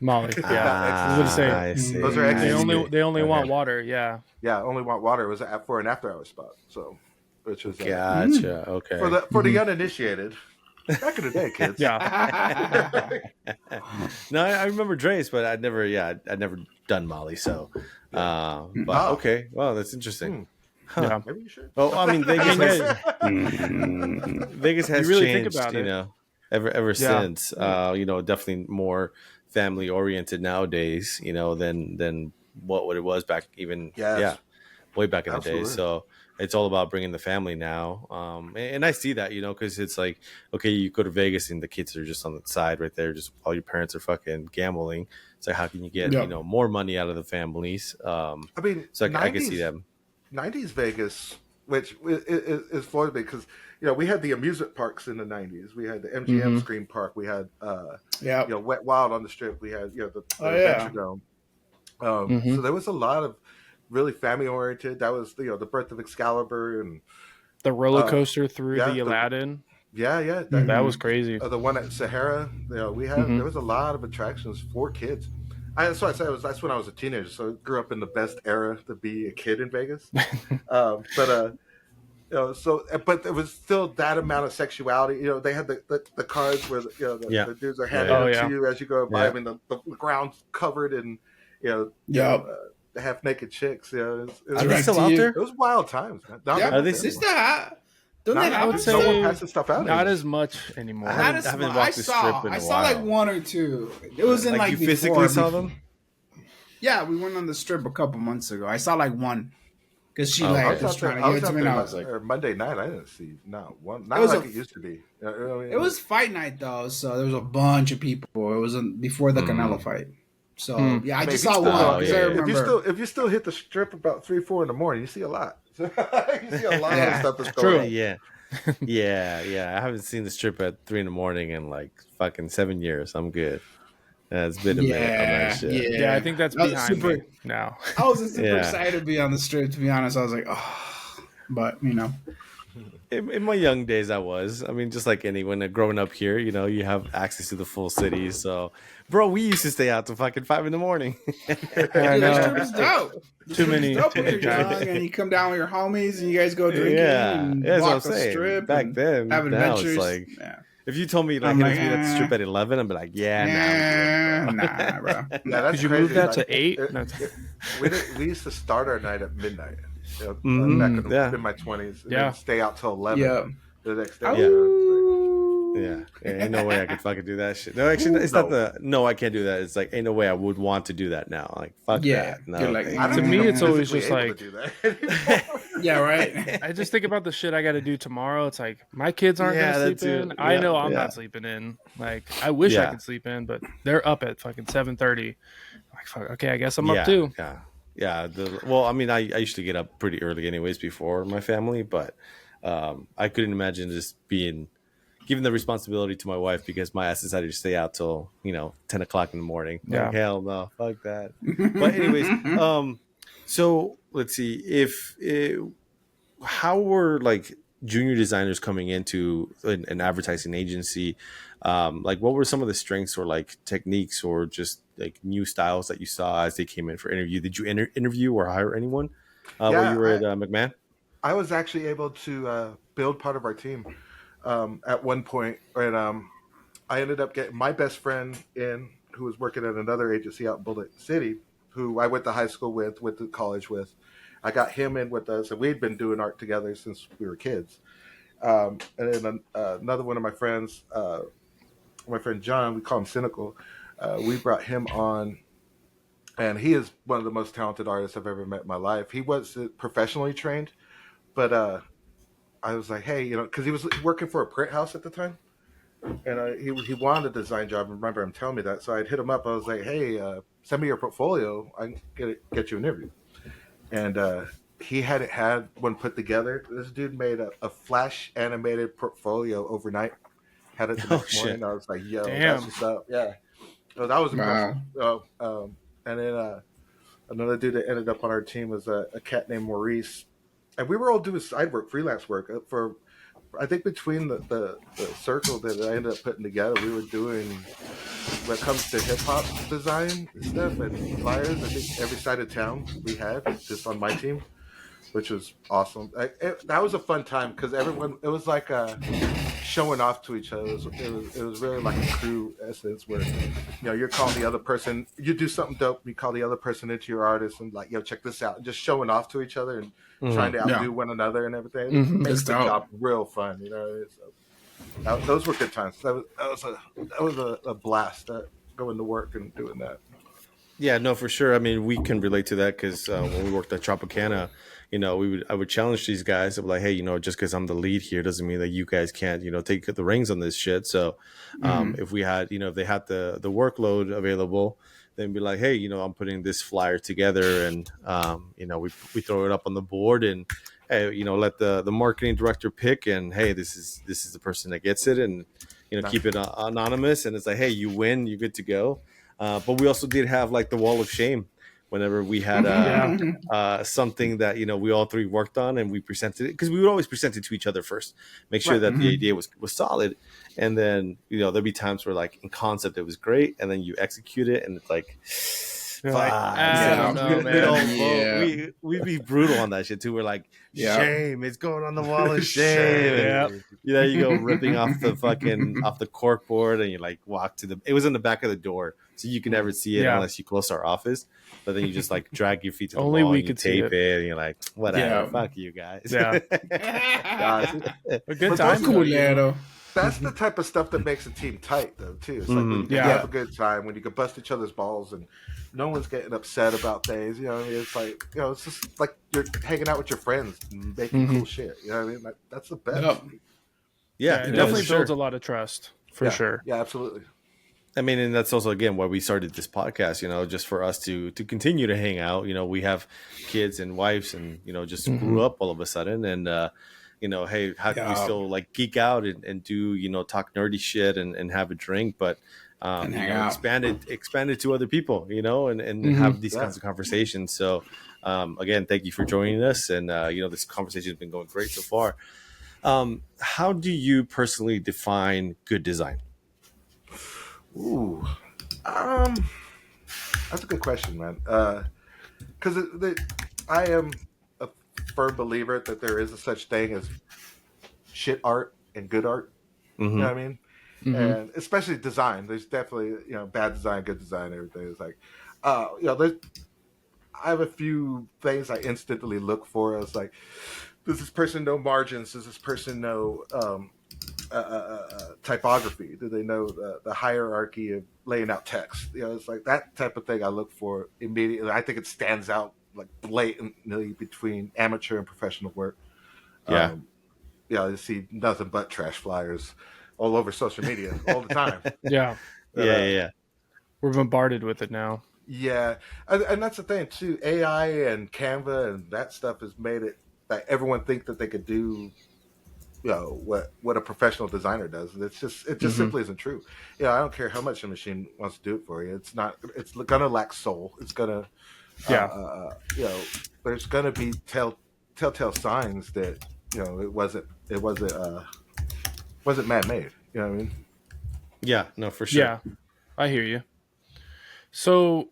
I see. Those are they only want water. Yeah. Yeah, only want water. It was for an after hour spot. So, which was gotcha. Okay. For the uninitiated. Back in the day, kids. Yeah. No, I remember Dre's, but I'd never done Molly. So, okay. Well, that's interesting. Yeah. Maybe you should. Well, I mean, Vegas has really changed, think about ever since. Definitely more family oriented nowadays, than what it was back way back in the day. So it's all about bringing the family now. And I see that, because it's like, okay, you go to Vegas and the kids are just on the side right there. Just all your parents are fucking gambling. It's like, how can you get, more money out of the families? I can see them. 90s Vegas, which is Florida, because, we had the amusement parks in the 90s. We had the MGM Scream Park. We had, Wet Wild on the Strip. We had, the Adventure Dome. So there was a lot of really family oriented. That was the birth of Excalibur and the roller coaster through the Aladdin. That was crazy. The one at Sahara, we had there was a lot of attractions for kids. That's why I said that's when I was a teenager. So I grew up in the best era to be a kid in Vegas. But there was still that amount of sexuality. They had the cards where the dudes are handing it to you as you go by. I mean, the ground's covered in half naked chicks. Are they still out there? It was wild times, man. Are they still hot? I would say someone passes stuff out. Not as much anymore. I haven't walked the strip in a I while. saw like one or two. It was in you physically saw them? Yeah, we went on the strip a couple months ago. I saw like one because she was trying to I give it to me. And I was like, Monday night, I didn't see not one. Not like it used to be. It was fight night though, so there was a bunch of people. It was before the Canelo fight. So I just saw one. I remember. If you still hit the strip about 3-4 in the morning, you see a lot. You see a lot of stuff that's going on. Yeah. I haven't seen the strip at 3 a.m. in like fucking 7 years. I'm good. It's been a minute on that shit. Yeah, I think that's behind me now. I was super excited to be on the strip. To be honest, I was like, oh, but In my young days, I was. I mean, just like anyone growing up here, you have access to the full city. So, bro, we used to stay out till fucking 5 a.m. I The know. strip is dope. Too many guys. And you come down with your homies and you guys go drinking and walk the strip. Back then, have adventures. Now it's like, if you told me like hit me at the strip at 11, I'd be like, nah, bro. Did you move that to 8? We used to start our night at midnight. Back in my 20s. And then stay out till 11. the next day. Oh. Yeah, ain't no way I could fucking do that shit. No, actually, it's not I can't do that. It's like, ain't no way I would want to do that now. Like, fuck that. No, you're like, I don't To think me, I'm it's always physically just able like- to do that anymore. yeah, right. I just think about the shit I got to do tomorrow. It's like my kids aren't Yeah, gonna that sleep in. too. I Yeah, know I'm yeah. not sleeping in. Like I wish I Yeah. could sleep in, but they're up at fucking 7:30. Like fuck. Okay, I guess I'm up too. Yeah. Well, I mean, I used to get up pretty early, anyways, before my family, but I couldn't imagine just giving the responsibility to my wife because my ass decided to stay out till 10 o'clock in the morning. Yeah. Like, hell no, fuck that. But anyways, so let's see how were like junior designers coming into an advertising agency? Like, what were some of the strengths or like techniques or just like new styles that you saw as they came in for interview? Did you interview or hire anyone while you were at McMahon? I was actually able to build part of our team at one point, and I ended up getting my best friend who was working at another agency out in Bullet City, who I went to high school with, went to college with. I got him in with us, and we'd been doing art together since we were kids. And then another one of my friends, my friend John, we call him Cynical. We brought him on, and he is one of the most talented artists I've ever met in my life. He wasn't professionally trained, but I was like, hey, because he was working for a print house at the time, and he wanted a design job. I remember him telling me that, so I'd hit him up. I was like, hey, send me your portfolio. I can get you an interview. And he hadn't had one put together. This dude made a flash animated portfolio overnight. Had it the next morning. I was like, yo, that's what's up. Yeah. So that was impressive. And then another dude that ended up on our team was a cat named Maurice. And we were all doing side work, freelance work for, I think between the circle that I ended up putting together, we were doing, when it comes to hip hop design stuff and flyers, I think every side of town we had just on my team, which was awesome. That was a fun time because everyone, it was like showing off to each other. It was really like a crew essence where, you're calling the other person, you do something dope, you call the other person into your artist and like, yo, check this out, and just showing off to each other and trying to outdo one another and everything. It makes the job real fun, So those were good times. That was a blast. Going to work and doing that. Yeah, no, for sure. I mean, we can relate to that because when we worked at Tropicana, I would challenge these guys. I'd be like, hey, just because I'm the lead here doesn't mean that you guys can't, take the reins on this shit. So if we had, if they had the workload available, then be like, hey, I'm putting this flyer together and, we throw it up on the board and, hey, let the marketing director pick and, hey, this is the person that gets it and, keep it anonymous. And it's like, hey, you win, you're good to go. But we also did have like the wall of shame whenever we had something that, we all three worked on and we presented it because we would always present it to each other first, make sure that the idea was solid. And then, there'd be times where like in concept, it was great. And then you execute it and it's like, we'd be brutal on that shit too. We're like, shame, it's going on the wall of shame. You go ripping off the cork board and you like walk it was in the back of the door. So you can never see it unless you close our office. But then you just like drag your feet to the Only wall we and you could see tape it and you're like, whatever, fuck you guys. Yeah. A good time. That's the type of stuff that makes a team tight, though, too. It's like when you have a good time, when you can bust each other's balls and no one's getting upset about things. It's like, it's just like you're hanging out with your friends and making cool shit. You know what I mean? Like, that's the best. Yeah, it definitely builds a lot of trust, for sure. Yeah, absolutely. I mean, and that's also, again, why we started this podcast, just for us to continue to hang out. We have kids and wives and, just grew up all of a sudden. And, hey, how can we still like geek out and do, talk nerdy shit and have a drink, but expand it to other people, and have these kinds of conversations. So, again, thank you for joining us. And, this conversation has been going great so far. How do you personally define good design? Ooh, that's a good question, man. Because I am a firm believer that there is a such thing as shit art and good art. You know what I mean? And especially design. There's definitely bad design, good design, everything. It's like I have a few things I instantly look for. It's like does this person know margins? Does this person know typography? Do they know the hierarchy of laying out text? It's like that type of thing I look for immediately. I think it stands out like blatantly between amateur and professional work. Yeah. You see nothing but trash flyers all over social media all the time. Yeah. Yeah. We're bombarded with it now. Yeah. And that's the thing too. AI and Canva and that stuff has made it that everyone think that they could do what a professional designer does. It just simply isn't true. I don't care how much a machine wants to do it for you. It's gonna lack soul. It's gonna there's gonna be telltale signs that it wasn't man-made. You know what I mean? Yeah, no, for sure. Yeah, I hear you. So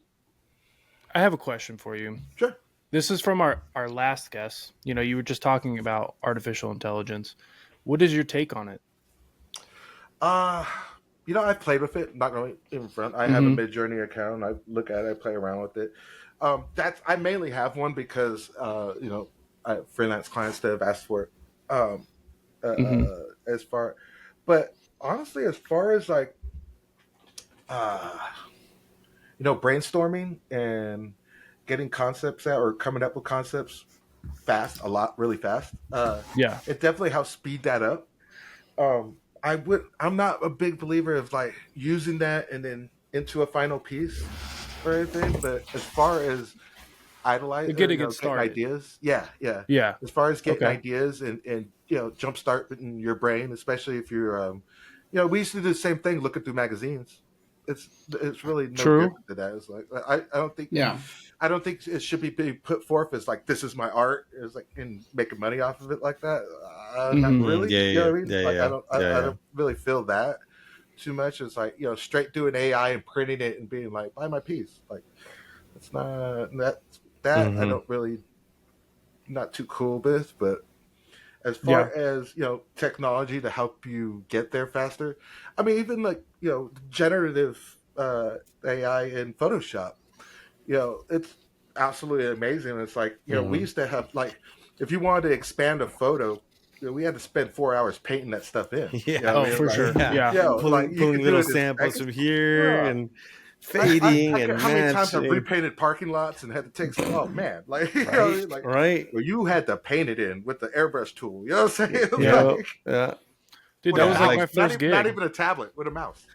I have a question for you. Sure. This is from our last guest. You were just talking about artificial intelligence. What is your take on it? I've played with it. Not going in front. I have a Midjourney account. I look at it. I play around with it. I mainly have one because I have freelance clients that have asked for it. But honestly, as far as like brainstorming and getting concepts out or coming up with concepts really fast. It definitely helps speed that up. I'm not a big believer of like using that and then into a final piece or anything, but as far as getting ideas, yeah. As far as getting ideas and jumpstart in your brain, especially if you're we used to do the same thing looking through magazines. It's really no different to that. It's like I don't think I don't think it should be being put forth as like this is my art. It's like and making money off of it like that. Not really. You know what I mean? I don't really feel that too much. It's like straight doing AI and printing it and being like buy my piece. Like it's not that I don't really not too cool with. But as far as technology to help you get there faster, I mean even like generative AI in Photoshop. It's absolutely amazing. It's like, we used to have like, if you wanted to expand a photo, we had to spend 4 hours painting that stuff in. Yeah, for sure. Yeah. Pulling little samples from here and fading and how many times I've repainted parking lots and had to take some, oh man, like, right. Well, you had to paint it in with the airbrush tool. You know what I'm saying? Yeah. Dude, that was like my first gig. Not even a tablet with a mouse.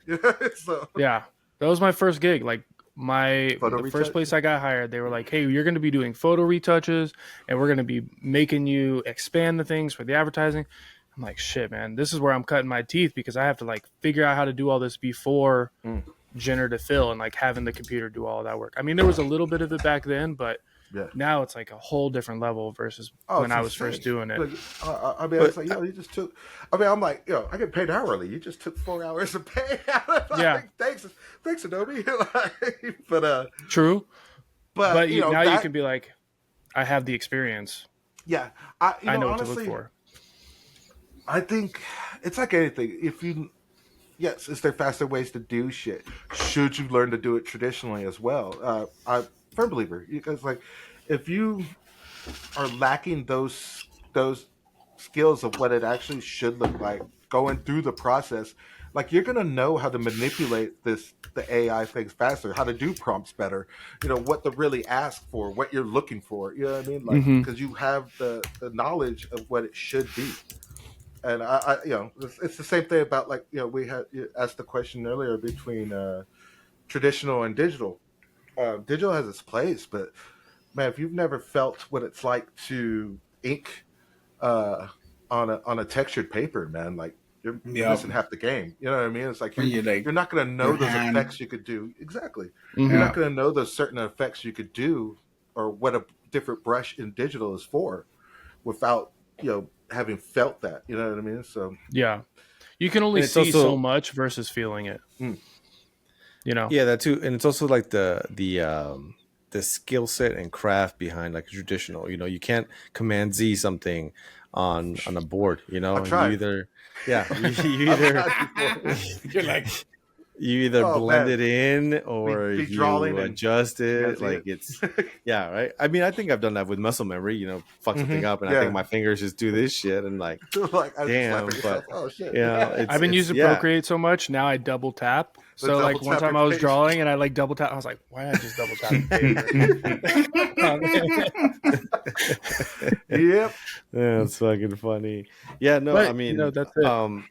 So. Yeah. That was my first gig. Like the first place I got hired, they were like, hey, you're going to be doing photo retouches and we're going to be making you expand the things for the advertising. I'm like, shit, man, this is where I'm cutting my teeth because I have to like figure out how to do all this before generative fill and like having the computer do all that work. I mean, there was a little bit of it back then, but now it's like a whole different level versus when I was first doing it. I mean, it's like, you just took. I mean, I'm like, I get paid hourly. You just took 4 hours to pay. Like, thanks, Adobe. But true. But now you can be like, I have the experience. Yeah, I know honestly, what to look for. I think it's like anything. Yes, is there faster ways to do shit? Should you learn to do it traditionally as well? I'm a firm believer because, like, if you are lacking those skills of what it actually should look like, going through the process, like you're gonna know how to manipulate the AI things faster, how to do prompts better, what to really ask for, what you're looking for. You know what I mean? Like because you have the knowledge of what it should be. And I it's the same thing about like we had asked the question earlier between traditional and digital. Digital has its place, but man, if you've never felt what it's like to ink on a textured paper, man, like you're missing half the game. You know what I mean? It's like you're not going to know those effects you could do. Exactly. You're not going to know those certain effects you could do, or what a different brush in digital is for, without having felt that. You know what I mean? So yeah, you can only see so much versus feeling it. Yeah, that too. And it's also like the skill set and craft behind like traditional. You can't Command Z something on a board. I tried. You either you're like You either blend it in or be you drawing and adjust it. see Like it's yeah, right. I mean, I think I've done that with muscle memory. Fuck something up, and I think my fingers just do this shit, and like damn. But oh shit. I've been using Procreate so much now. I double tap. So like one time I was drawing and I like double tap. I was like, why did I just double tap the paper? Yep. Yeah, it's fucking funny. Yeah, no, But, I mean, that's it.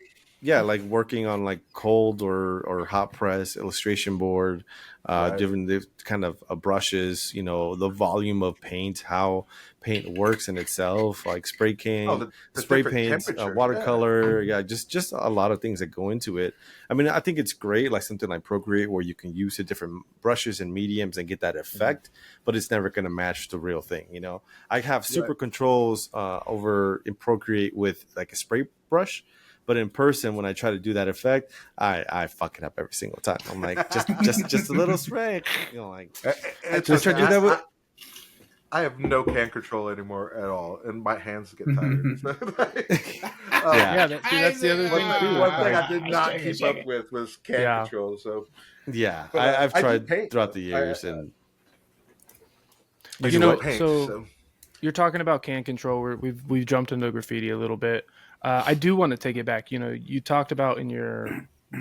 Yeah, like working on like cold or hot press illustration board, different kind of brushes, the volume of paint, how paint works in itself, like spray paint, spray paint, watercolor, just a lot of things that go into it. I mean, I think it's great, like something like Procreate where you can use the different brushes and mediums and get that effect, but it's never going to match the real thing. I have super controls over in Procreate with like a spray brush. But in person, when I try to do that effect, I fuck it up every single time. I'm like, just a little spray. I try to do that with. I have no can control anymore at all, and my hands get tired. That's the other thing too. One thing I did not keep up with was can control. So yeah, I've tried throughout the years, and so you're talking about can control. We've jumped into graffiti a little bit. I do want to take it back. You talked about when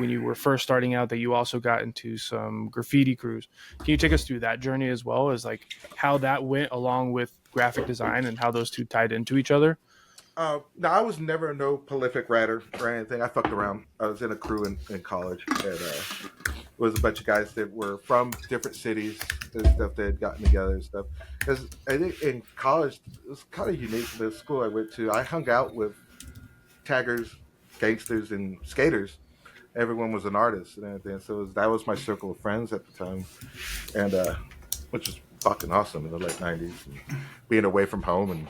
you were first starting out that you also got into some graffiti crews. Can you take us through that journey as well as like how that went along with graphic design and how those two tied into each other? Now, I was never no prolific writer or anything. I fucked around. I was in a crew in college. And, it was a bunch of guys that were from different cities and stuff that had gotten together and stuff. Because I think in college, it was kind of unique. The school I went to, I hung out with taggers, gangsters, and skaters. Everyone was an artist and everything. So that was my circle of friends at the time, and which was fucking awesome in the late 90s. And being away from home and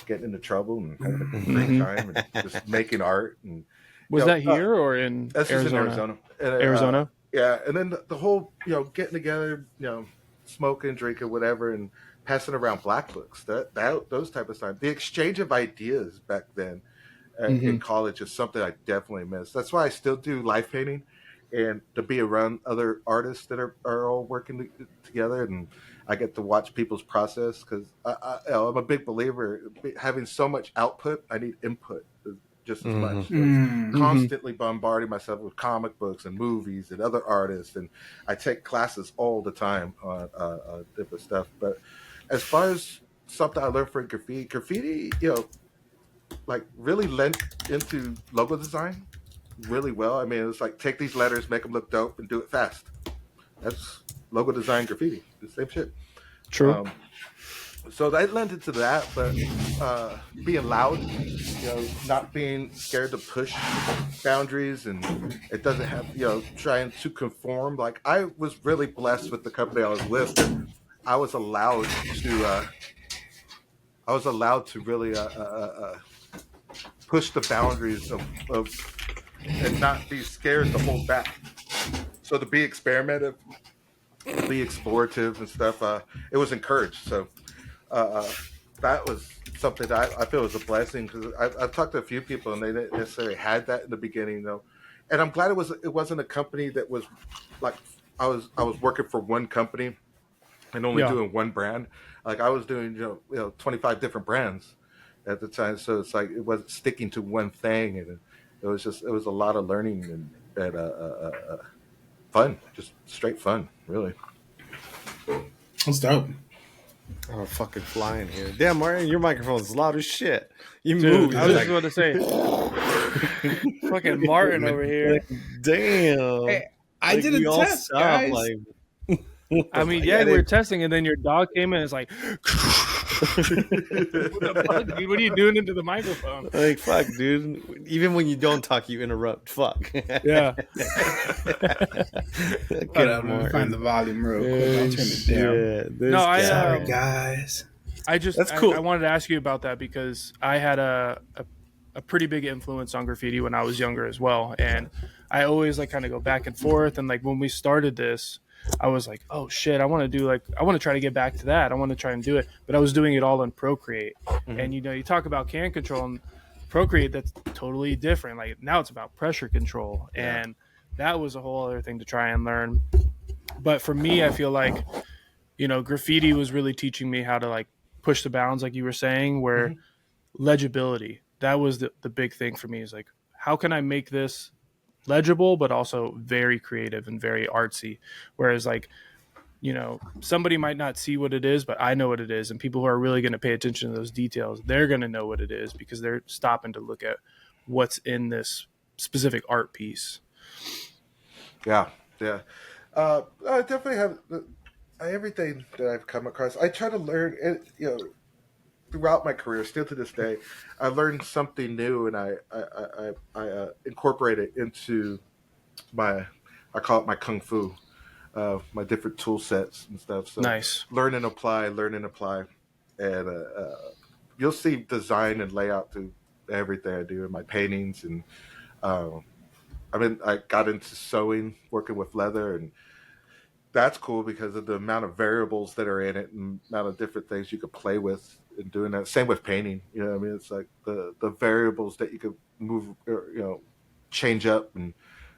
getting into trouble and having a great time and just making art. And was that here or in Arizona? Arizona. Yeah, and then the whole getting together, smoking, drinking, whatever, and passing around black books. That those type of stuff. The exchange of ideas back then. In college is something I definitely miss. That's why I still do live painting, and to be around other artists that are all working together, and I get to watch people's process because I'm a big believer. Having so much output, I need input just as much. Constantly bombarding myself with comic books and movies and other artists, and I take classes all the time on different stuff. But as far as something I learned from graffiti, like really lent into logo design really well. I mean, it's like take these letters, make them look dope, and do it fast. That's logo design graffiti. The same shit. True. So that lent into that, but being loud, not being scared to push boundaries, and it doesn't have, trying to conform. Like I was really blessed with the company I was with. I was allowed to really push the boundaries of and not be scared to hold back. So to be experimentative, to be explorative and stuff, it was encouraged. So that was something that I feel was a blessing because I've talked to a few people and they didn't necessarily had that in the beginning though. And I'm glad it wasn't a company that was like I was working for one company and only doing one brand. Like I was doing 25 different brands at the time, so it's like it wasn't sticking to one thing, and it was a lot of learning and fun, just straight fun, really. That's dope. I'm fucking flying here. Damn, Martin, your microphone's loud as shit. You Dude, moved. I was just about to say, fucking Martin over here. Damn. Hey, I did a test, guys. I mean, we were testing, and then your dog came in. It's like, what the fuck, dude? What are you doing into the microphone? Like, fuck, dude. Even when you don't talk, you interrupt. Fuck. Yeah. I'm gonna find the volume real quick. I'll turn it down. Sorry, guys. That's cool. I wanted to ask you about that because I had a pretty big influence on graffiti when I was younger as well, and I always like kind of go back and forth. And like when we started this, I was like, oh shit, I want to try to get back to that. I want to try and do it. But I was doing it all in Procreate. And you talk about can control and Procreate, that's totally different. Like now it's about pressure control. And that was a whole other thing to try and learn. But for me, I feel like, graffiti was really teaching me how to like push the bounds, like you were saying, where legibility, that was the big thing for me, is like, how can I make this legible, but also very creative and very artsy? Whereas like, somebody might not see what it is, but I know what it is. And people who are really going to pay attention to those details, they're going to know what it is because they're stopping to look at what's in this specific art piece. Yeah. I definitely have everything that I've come across. I try to learn it, throughout my career, still to this day. I learned something new, and I incorporate it into I call it my kung fu, my different tool sets and stuff. So Nice. learn and apply, and you'll see design and layout through everything I do in my paintings. And I got into sewing, working with leather, and that's cool because of the amount of variables that are in it and amount of different things you could play with in doing that. Same with painting. It's like the variables that you could move, or, change up and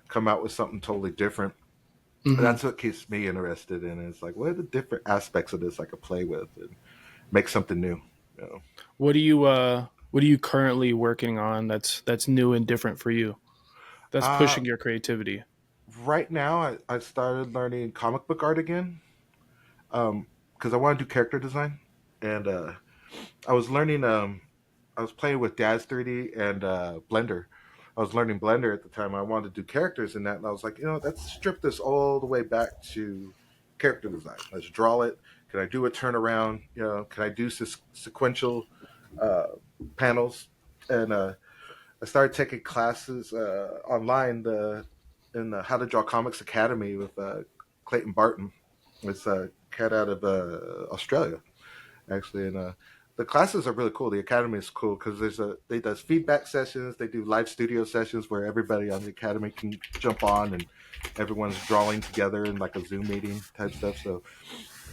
come out with something totally different. Mm-hmm. That's what keeps me interested in. It's like, what are the different aspects of this I could play with and make something new? What are you currently working on that's new and different for you? That's pushing your creativity. Right now, I started learning comic book art again because I want to do character design. And I was learning, I was playing with TAGZ1 and Blender. I was learning Blender at the time. I wanted to do characters in that. And I was like, let's strip this all the way back to character design. Let's draw it. Can I do a turnaround? Can I do sequential panels? And I started taking classes online in the How to Draw Comics Academy with Clayton Barton. It's a cat out of Australia, actually. And the classes are really cool. The academy is cool because they does feedback sessions. They do live studio sessions where everybody on the academy can jump on and everyone's drawing together in like a Zoom meeting type stuff. So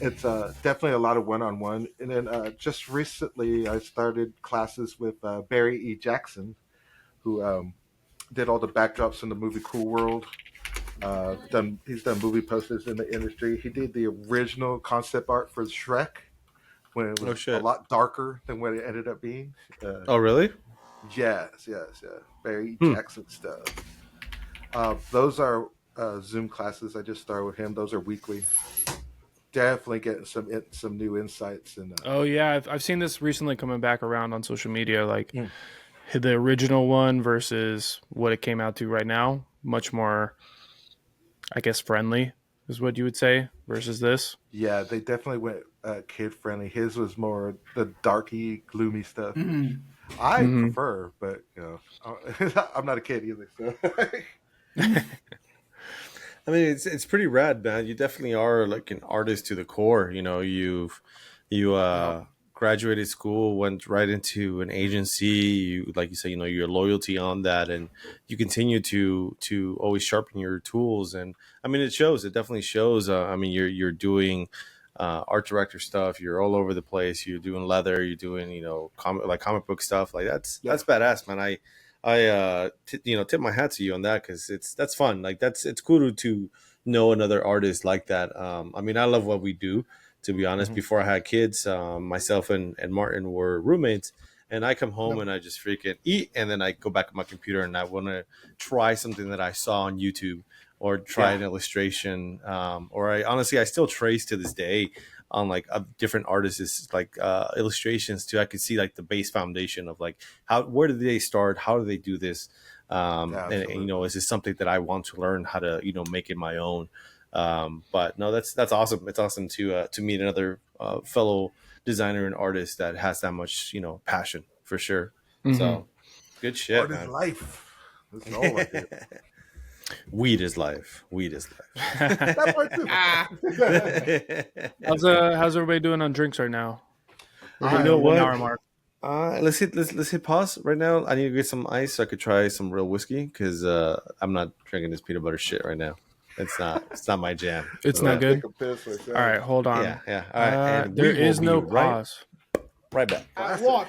it's definitely a lot of one-on-one. And then just recently I started classes with Barry E. Jackson, who did all the backdrops in the movie Cool World. He's done movie posters in the industry. He did the original concept art for Shrek when it was a lot darker than what it ended up being. Oh, really? Yes. Barry Jackson stuff. Those are Zoom classes I just started with him. Those are weekly. Definitely getting some new insights. Oh yeah, I've seen this recently coming back around on social media, like the original one versus what it came out to right now. Much more, I guess, friendly is what you would say versus this. Yeah, they definitely went kid friendly. His was more the darky, gloomy stuff. Mm-hmm. I prefer, but I'm not a kid either. So. I mean, it's pretty rad, man. You definitely are like an artist to the core. You graduated school, went right into an agency. You, like you said, your loyalty on that, and you continue to always sharpen your tools. And I mean, it shows. It definitely shows. I mean, you're doing art director stuff. You're all over the place. You're doing leather. You're doing comic book stuff. Like that's badass, man. I tip my hat to you on that because that's fun. Like it's cool to know another artist like that. I mean, I love what we do. To be honest, before I had kids, myself and Martin were roommates, and I come home and I just freaking eat, and then I go back on my computer and I want to try something that I saw on YouTube or try an illustration. Or I still trace to this day on like different artists' like illustrations too. I could see like the base foundation of like where did they start? How do they do this? And is this something that I want to learn how to make it my own? But no, that's awesome. It's awesome to meet another fellow designer and artist that has that much passion for sure. Mm-hmm. So good shit. Art is life. That's all I do. Weed is life. That part too. How's everybody doing on drinks right now? You know what? 1 hour mark. Let's hit pause right now. I need to get some ice so I could try some real whiskey because I'm not drinking this peanut butter shit right now. It's not my jam. It's not good. All right, hold on. Yeah. All right. And there is no pause. Right back.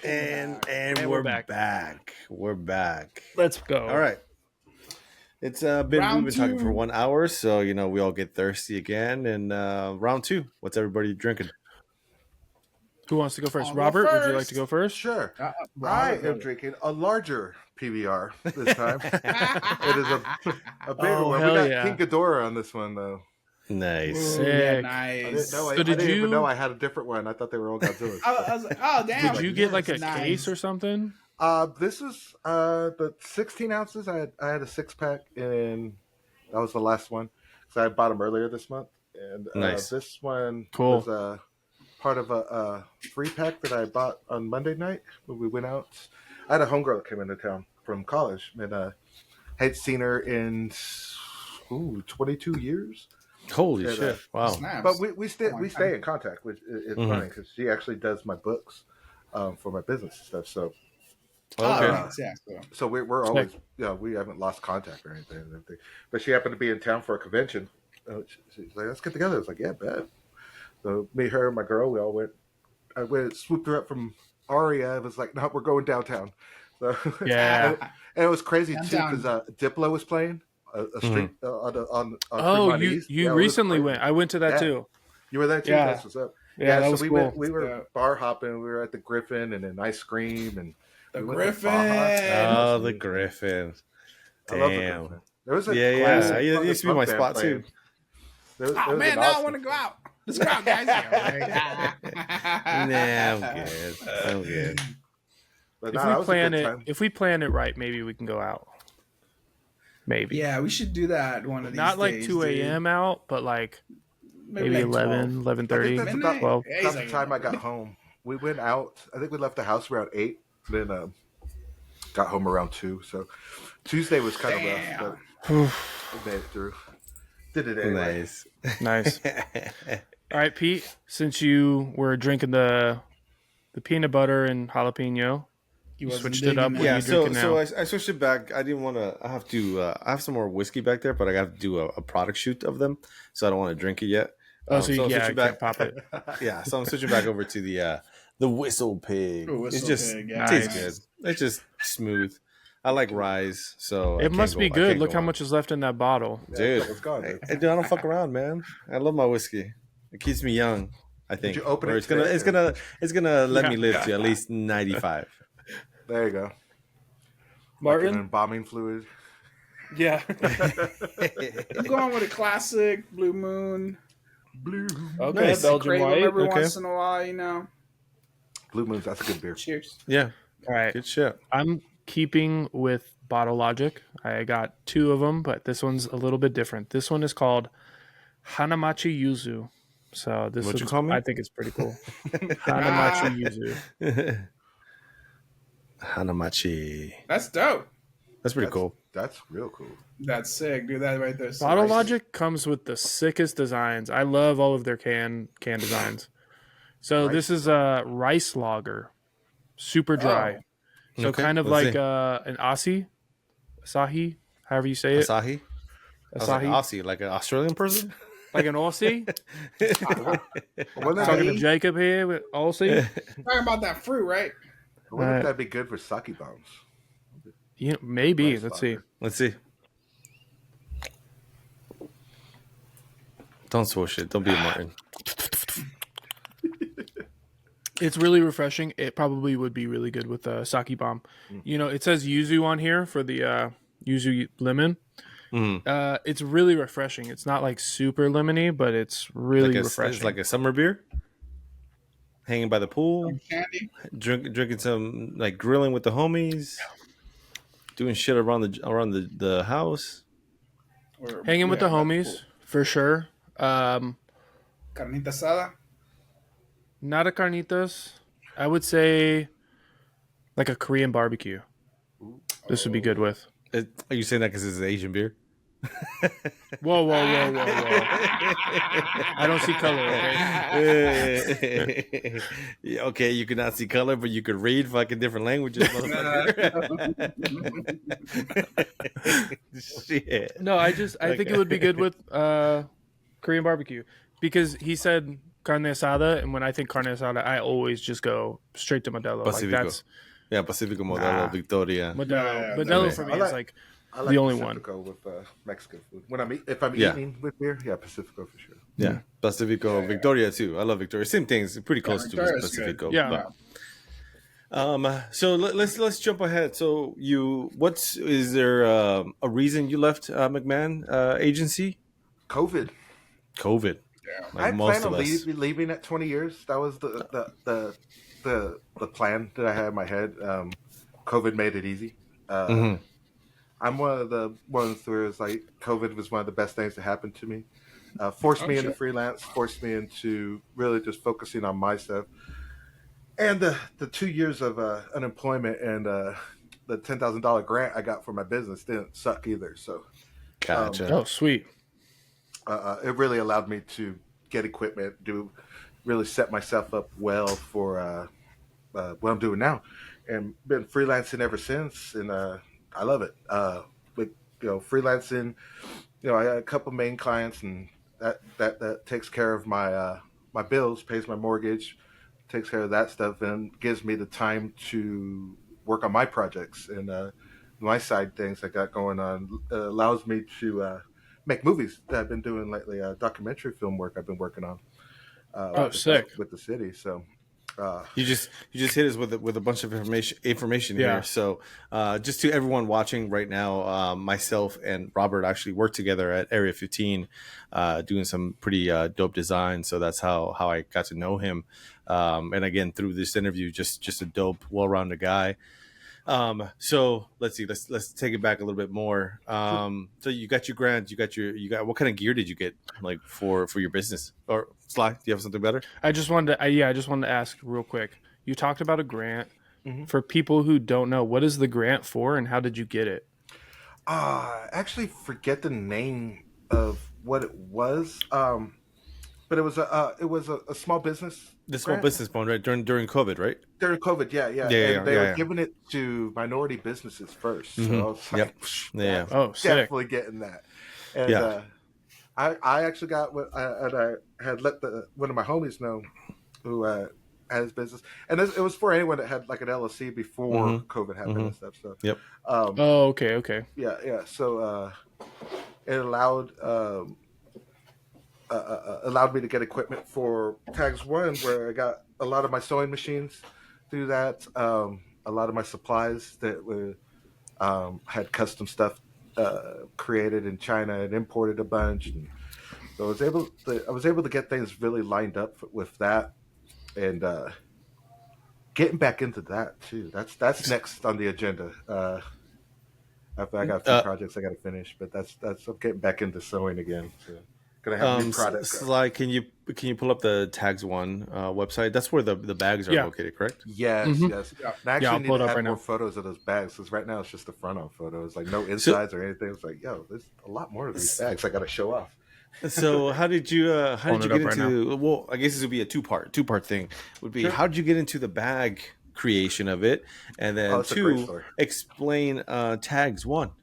And we're back. We're back. Let's go. All right. It's we've Round been talking for two. 1 hour, so we all get thirsty again. And round 2, what's everybody drinking? Who wants to go first? I'll go Robert, would you like first. to go first? Sure. I Robert, am drinking a larger PBR this time. It is a bigger Oh, one. We hell got yeah. Pink Ghidorah on this one, though. Nice. Ooh, yeah, Sick. nice. I So didn't did even you- know I had a different one. I thought they were all Godzillas. I was like, oh damn! Did you get like a Nice. case or something? This is the 16 ounces. I had a 6-pack, and that was the last one. So I bought them earlier this month, and Nice. this one Cool. was part of a free pack that I bought on Monday night when we went out. I had a homegirl that came into town from college, and I had seen her in 22 years. Holy Yeah, shit! Wow. Snaps. But we stay in contact, which is funny because she actually does my books for my business and stuff. So Okay. nice, yeah, so we're always we haven't lost contact or anything. But she happened to be in town for a convention. She's like, let's get together. I was like, yeah, bet. So me, her, and my girl, we all went. I went swooped her up from Aria. It was like, no, we're going downtown. So Yeah. and it was crazy Downtown. too because Diplo was playing a street on Oh, Fremont you East. Yeah, it was recently crazy. went. I went to that Yeah. too. You were there too. Yeah. That's what's up. Yeah, that so was we cool. we were Yeah. bar hopping. We were at the Griffin and then ice cream and The we went to Griffin. Baja. Oh, the Griffin. I love the Damn. Griffin. There was a Yeah. classic It fucking used to be my punk spot band too. playing. There Oh was man, an now I awesome- want to go out. Let's go out, guys. Nah, I'm good. I'm good. But If nah, we that was a plan good it, time. if we plan it right, maybe we can go out. Maybe. Yeah, we should do that one of these Not like days, 2 dude. a.m. out, but like maybe like 11, 12. 11:30. I think that's Midnight? about, 12. Yeah, he's about the like- time I got home. We went out. I think we left the house around 8. Then got home around 2. So Tuesday was kind of rough, but we made it through. Did it anyway. Nice. Nice. All right, Pete. Since you were drinking the peanut butter and jalapeno, He you wasn't switched it up. digging What Yeah, are you so drinking now? I switched it back. I didn't want to. I have to. I have some more whiskey back there, but I have to do a product shoot of them, so I don't want to drink it yet. Oh, so you I'm can't switching pop it. Yeah, so I'm switching back over to the Whistle Pig. Ooh, It's Whistle just Pig, it yeah. tastes Nice. good. It's just smooth. I like Rise, so I It can't must be I good. can't Look go how wrong. much is left in that bottle. Dude. It's gone, dude. Dude, I don't fuck around, man. I love my whiskey. It keeps me young. I think. you open Or it it's gonna today, it's gonna let Yeah. me live to at least 95. There you go. Like an Martin? embalming fluid. Yeah. I'm going with a classic Blue Moon. Blue. Okay, Nice. Belgian Crave 'em white. every Okay. once in a while, you know. Blue Moons, that's a good beer. Cheers. Yeah, All right. good shit. I'm keeping with Bottle Logic. I got 2 of them, but this one's a little bit different. This one is called Hanamachi Yuzu. So this What'd you is, call me? I think it's pretty cool. Hanamachi Yuzu. Hanamachi. That's dope. That's pretty cool. That's real cool. That's sick, dude. That right there. Bottle Logic comes with the sickest designs. I love all of their can designs. So this is a rice lager, super dry. So Okay, kind of let's like see. an Asahi, however you say it. Asahi. I was like Asahi, Aussie, like an Australian person. like an Aussie. Wouldn't Talking that, to Jacob here with Aussie. Talking about that fruit, right? I wonder if that'd be good for sake bombs. Yeah, maybe. Rice Let's see. lager. Let's see. Don't swoosh it. Don't be a Martin. It's really refreshing. It probably would be really good with a sake bomb. You know, it says yuzu on here for the yuzu lemon. Mm. It's really refreshing. It's not like super lemony, but it's really refreshing. It's like a summer beer. Hanging by the pool, Candy. drinking some, like grilling with the homies, doing shit around the house. Or, Hanging with the yeah, homies for sure. Carnita asada. Not a carnitas. I would say like a Korean barbecue. This would be good with. Are you saying that because it's an Asian beer? Whoa, whoa, whoa, whoa, whoa! I don't see color. Okay. Yeah, okay, you could not see color, but you could read fucking different languages, motherfucker. Shit. No, I think it would be good with Korean barbecue because he said carne asada, and when I think carne asada, I always just go straight to Modelo. Pacifico. Like that's Yeah, Pacifico Modelo, Nah. Victoria. Modelo. Yeah, Modelo yeah, for me I is like- like I like The only one. Pacifico with Mexican food. If I'm Yeah. eating with beer, yeah, Pacifico for sure. Yeah, Pacifico, Victoria too. I love Victoria. Same thing. It's pretty close to Victoria's Pacifico. good. Yeah. But, so let's jump ahead. So is there a reason you left McMahon agency? COVID. Like I most plan of on us. leaving at 20 years. That was the plan that I had in my head. COVID made it easy. I'm one of the ones where it's like COVID was one of the best things that happened to me. Forced me into freelance, forced me into really just focusing on my stuff. And the 2 years of unemployment and the $10,000 grant I got for my business didn't suck either. So Gotcha. Oh, sweet. it really allowed me to get equipment, really set myself up well for what I'm doing now, and been freelancing ever since. And I love it. Freelancing, I got a couple main clients, and that takes care of my my bills, pays my mortgage, takes care of that stuff, and gives me the time to work on my projects and my side things I got going on. Allows me to make movies that I've been doing lately. Documentary film work I've been working on. Sick. With the city. So You just hit us with a bunch of information here. So just to everyone watching right now, myself and Robert actually worked together at Area 15, doing some pretty dope design. So that's how I got to know him. And again, through this interview, just a dope, well-rounded guy. So let's see, let's take it back a little bit more. So you got your grant, you got what kind of gear did you get like for your business? Or Sly, do you have something better? I just wanted to ask real quick. You talked about a grant. For people who don't know, what is the grant for and how did you get it? I actually forget the name of what it was. But it was a small business. The small business fund, right? During COVID, right? During COVID, yeah. And they were giving it to minority businesses first. So I was like, yeah. Oh, sick. definitely getting that. And I actually got I had let one of my homies know who had his business, and it was for anyone that had like an LLC before COVID happened and stuff. So okay. yeah. So it allowed me to get equipment for TAGZ1, where I got a lot of my sewing machines through that. A lot of my supplies that were had custom stuff created in China and imported a bunch, and so I was able to get things really lined up with that, and getting back into that too. That's next on the agenda. I got a few projects I got to finish, but that's I'm getting back into sewing again. So. Gonna have new products. Sly, can you pull up the TAGZ1 website? That's where the bags are located, correct? Yes. And I actually I'll need pull it to up have right more now. photos of those bags, because right now it's just the front on photos, like no insides or anything. It's like, yo, there's a lot more of these bags I got to show off. So how did you get right into? Well, I guess this would be a two part thing. Would be how did you get into the bag creation of it, and then two, explain TAGZ1.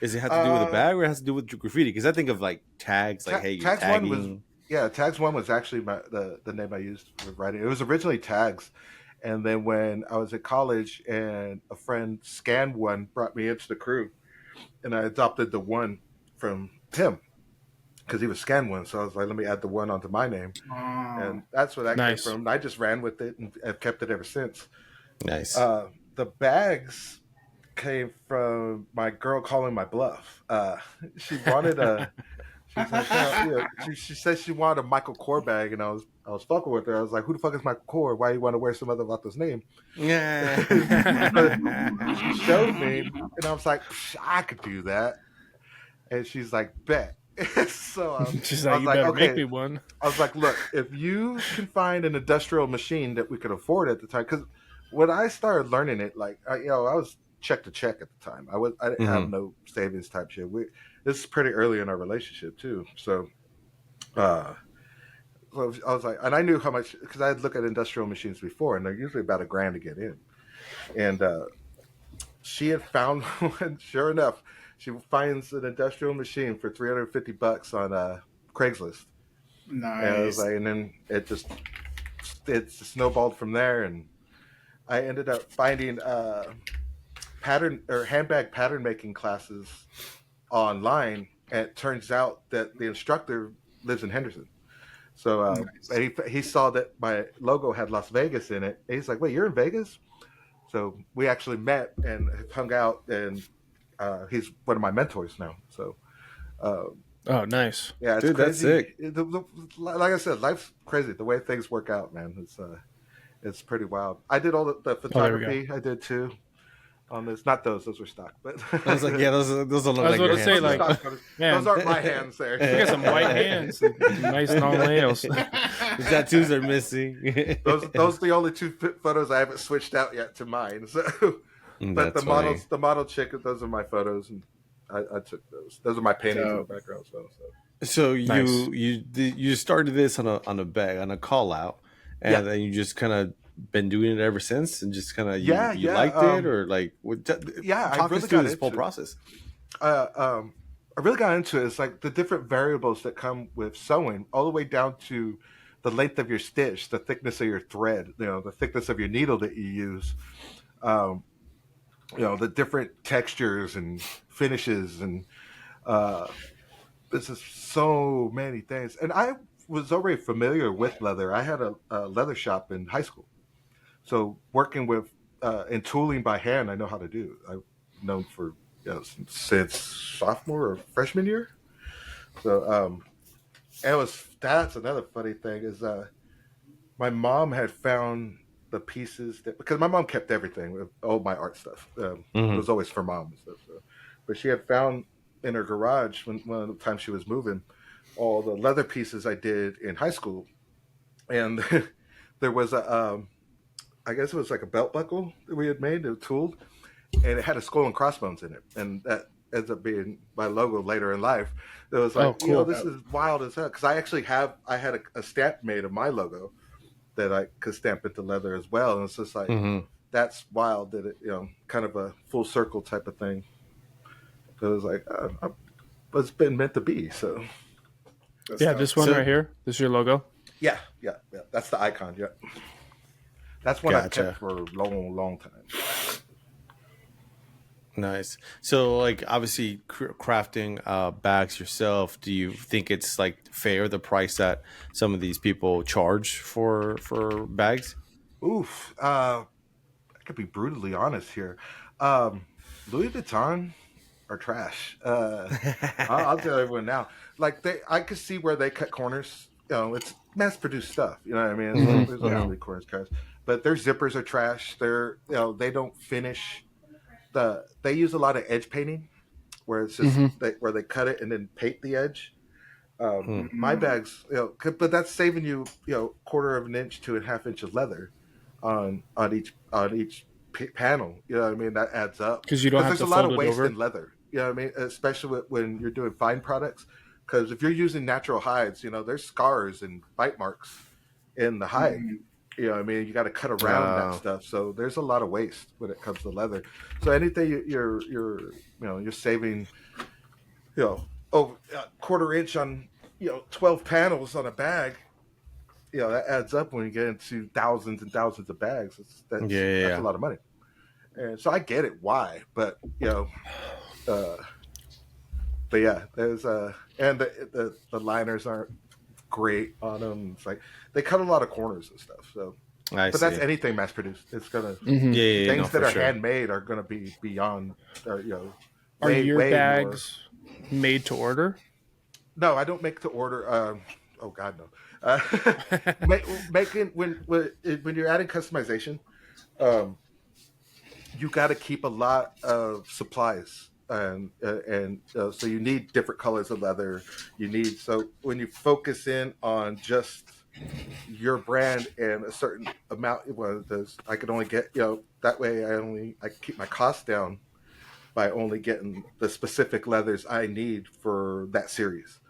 Does it have to do with a bag, or it has to do with graffiti? Because I think of like tags, like hey, you're tagging. TAGZ1 was actually the name I used for writing. It was originally Tags, and then when I was at college and a friend scanned one, brought me into the crew, and I adopted the one from him because he was scan one. So I was like, let me add the one onto my name, and that's where that came from. And I just ran with it and I've kept it ever since. Nice. The bags came from my girl calling my bluff. She wanted a. She's like, she said she wanted a Michael Kors bag, and I was fucking with her. I was like, "Who the fuck is Michael Kors? Why you want to wear some other vato's name?" Yeah. She showed me, and I was like, "I could do that." And she's like, "Bet." So she's like, "You better make me one." I was like, "Look, if you can find an industrial machine that we could afford at the time, because when I started learning it, like I was check to check at the time. I didn't have no savings type shit. This is pretty early in our relationship too. So, I was like, and I knew how much, because I had looked at industrial machines before, and they're usually about $1,000 to get in. And she had found one. Sure enough, she finds an industrial machine for $350 on Craigslist. Nice. And I was like, and then it just snowballed from there, and I ended up finding pattern or handbag pattern making classes online, and it turns out that the instructor lives in Henderson. So and he saw that my logo had Las Vegas in it. And he's like, "Wait, you're in Vegas?" So we actually met and hung out, and he's one of my mentors now. So, Oh, nice. yeah, it's Dude, that's crazy. sick. Like I said, life's crazy. The way things work out, man, it's pretty wild. I did all the photography. I did too on this. Not those were stock, but I was like, yeah, those don't look I was like about your to say, hands. like, stock photos. man. Those aren't my hands there. You got some white hands, nice long nails. The tattoos are missing. Those are the only two photos I haven't switched out yet to mine. So, but That's the model chick, those are my photos, and I took those. Those are my paintings in the background. So Nice. you started this on a call out, and then you just kind of been doing it ever since, and just kind of you liked it, or like I really us through got this whole into it. process. I really got into it. It's like the different variables that come with sewing, all the way down to the length of your stitch, the thickness of your thread, the thickness of your needle that you use, the different textures and finishes, and this is so many things. And I was already familiar with leather. I had a leather shop in high school, so working with and tooling by hand, I know how to do. I've known for since sophomore or freshman year. So that's another funny thing is my mom had found the pieces because my mom kept everything, all my art stuff. It was always for mom and stuff. So. But she had found in her garage one of the times she was moving all the leather pieces I did in high school, and there was I guess it was like a belt buckle that we had made, it was tooled, and it had a skull and crossbones in it, and that ends up being my logo later in life. It was like, cool. This is wild as hell, because I had a stamp made of my logo that I could stamp into leather as well, and it's just like that's wild that it kind of a full circle type of thing. So it was like it's been meant to be. So This one right here. This is your logo. yeah, that's the icon. Yeah, that's one I've Gotcha. kept for a long time. Nice. So, like, obviously, crafting bags yourself. Do you think it's like fair the price that some of these people charge for bags? Oof. I could be brutally honest here. Louis Vuitton are trash. I'll tell everyone now. Like I could see where they cut corners. It's mass-produced stuff. You know what I mean? There's obviously corners, guys. But their zippers are trash. They don't finish. They use a lot of edge painting, where it's just where they cut it and then paint the edge. My bags, but that's saving you, quarter of an inch to a half inch of leather on each panel. You know what I mean? That adds up Because you don't have there's to a lot fold of it waste over. in leather. You know what I mean? Especially when you're doing fine products, because if you're using natural hides, there's scars and bite marks in the hide. You know what I mean? You got to cut around that stuff. So there's a lot of waste when it comes to leather. So anything you're saving, over a quarter inch on, 12 panels on a bag, that adds up when you get into thousands and thousands of bags. That's a lot of money. And so I get it why, but there's and the liners aren't great on them. It's like they cut a lot of corners and stuff. So, that's anything mass produced. It's gonna things that are handmade are gonna be beyond. Are way, your way bags made to order? No, I don't make to order. Oh God, no. Making when you're adding customization, you got to keep a lot of supplies. And so you need different colors of leather. So when you focus in on just your brand and a certain amount, I could only get that way. I keep my costs down by only getting the specific leathers I need for that series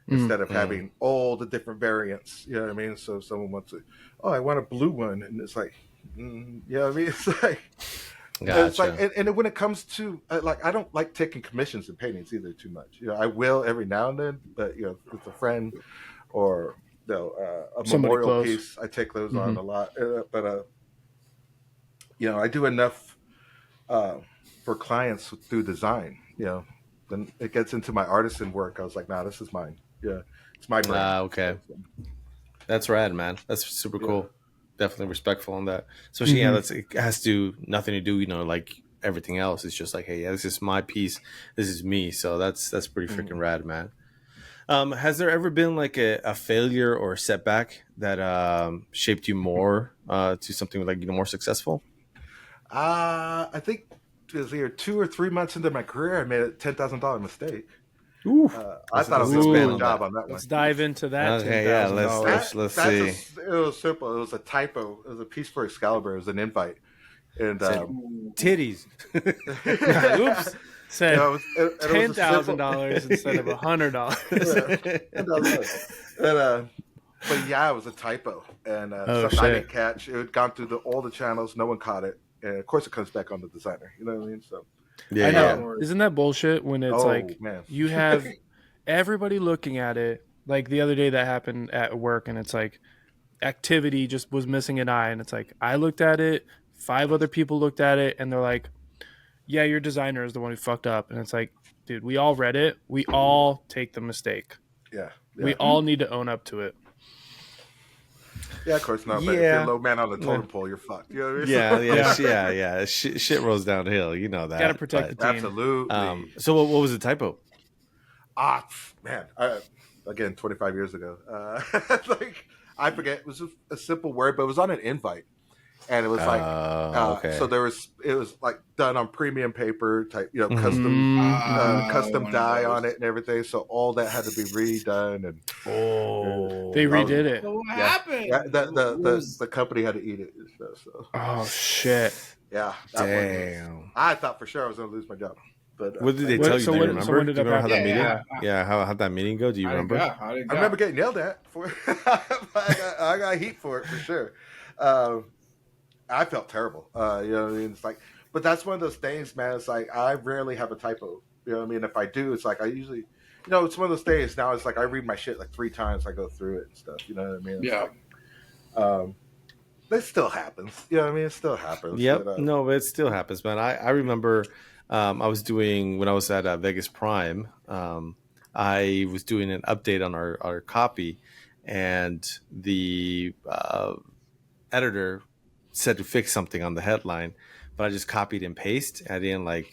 instead of having all the different variants. You know what I mean? So if someone wants I want a blue one, and it's like, you know what I mean? It's like. Gotcha. It's like, and when it comes to I don't like taking commissions and paintings either too much. I will every now and then, but if it's a friend or a memorial piece, I take those on a lot. But I do enough for for clients through design. Then it gets into my artisan work. I was like, nah, this is mine. Yeah, it's my brand. Okay. That's rad, man. That's super cool. Definitely respectful on that. Especially, it has nothing to do, like everything else. It's just like, hey, this is my piece. This is me. So that's pretty freaking rad, man. Has there ever been like a failure or a setback that shaped you more to something like more successful? I think it was either 2 or 3 months into my career, I made a $10,000 mistake. I thought I was going to spend a job on that one. Let's dive into that. Okay, yeah, let's see. It was simple. It was a typo. It was a piece for Excalibur. It was an invite. And titties. Oops. Said $10,000 instead of $100. But yeah, it was a typo, and something I didn't catch. It had gone through all the channels. No one caught it, and of course, it comes back on the designer. You know what I mean? So I know. Isn't that bullshit when it's man. You have everybody looking at it? Like the other day that happened at work, and it's like activity just was missing an eye, and it's like I looked at it, 5 other people looked at it, and they're like, yeah, your designer is the one who fucked up. And it's like, dude, we all read it. We all take the mistake. Yeah. We all need to own up to it. Yeah, of course not. But if you're a low man on the totem pole, you're fucked. You know what I mean? Yeah. Shit rolls downhill. You know that. Gotta protect the team. Absolutely. So what was the typo? Man. Again, 25 years ago. I forget. It was a simple word, but it was on an invite. And it was so it was like done on premium paper type, custom dye on it and everything. So all that had to be redone, and they redid it. So what happened? Yeah, the company had to eat it. So. Oh shit! Yeah, damn. I thought for sure I was going to lose my job. But what did they tell you? Do you remember? So when did do you remember how that meeting? Yeah. How'd that meeting go? Do you remember? I remember getting yelled at for. I got heat for it for sure. I felt terrible. You know what I mean? It's like, but that's one of those things, man. It's like I rarely have a typo. You know what I mean? If I do, it's like I usually, it's one of those days now. It's like I read my shit like 3 times. I go through it and stuff. You know what I mean? It's like, it still happens. You know what I mean? It still happens. Yep. But, no, it still happens, man. I remember I was doing when I was at Vegas Prime. I was doing an update on our copy, and the editor said to fix something on the headline, but I just copied and paste. I didn't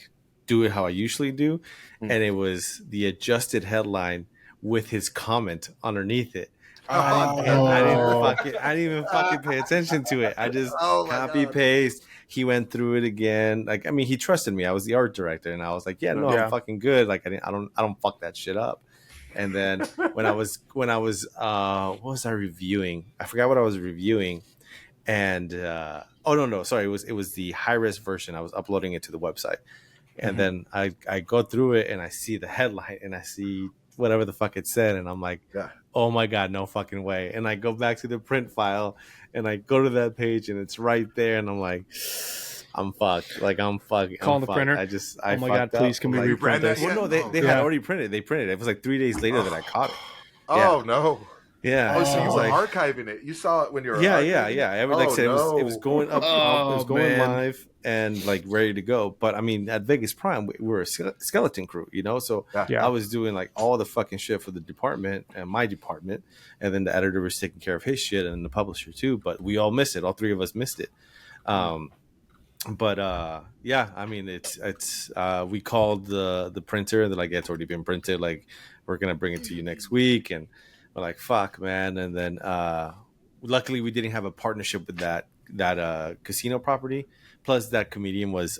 do it how I usually do. And it was the adjusted headline with his comment underneath it. I didn't even fucking pay attention to it. I just copy paste. He went through it again. He trusted me. I was the art director, and I was like, I'm fucking good. I don't fuck that shit up. And then when I was what was I reviewing? I forgot what I was reviewing. And sorry, it was the high-res version. I was uploading it to the website, and then I go through it and I see the headline and I see whatever the fuck it said, and I'm like, oh my god, no fucking way. And I go back to the print file and I go to that page and it's right there, and I'm like, I'm fucked. I'm fucking calling the printer. Oh my god, please can we reprint this? Well, no, they had already printed. They printed it. It was like 3 days later that I caught it. Oh no. Yeah. Oh, so you were archiving it. You saw it when you were archiving it. It was going up. It was going live and ready to go. But at Vegas Prime, we were a skeleton crew, So I was doing all the fucking shit for the department and my department, and then the editor was taking care of his shit and the publisher too. But we all missed it. All 3 of us missed it. It's we called the printer, and they're like, it's already been printed. We're gonna bring it to you next week, and we're like, fuck, man. And then luckily we didn't have a partnership with that casino property. Plus that comedian was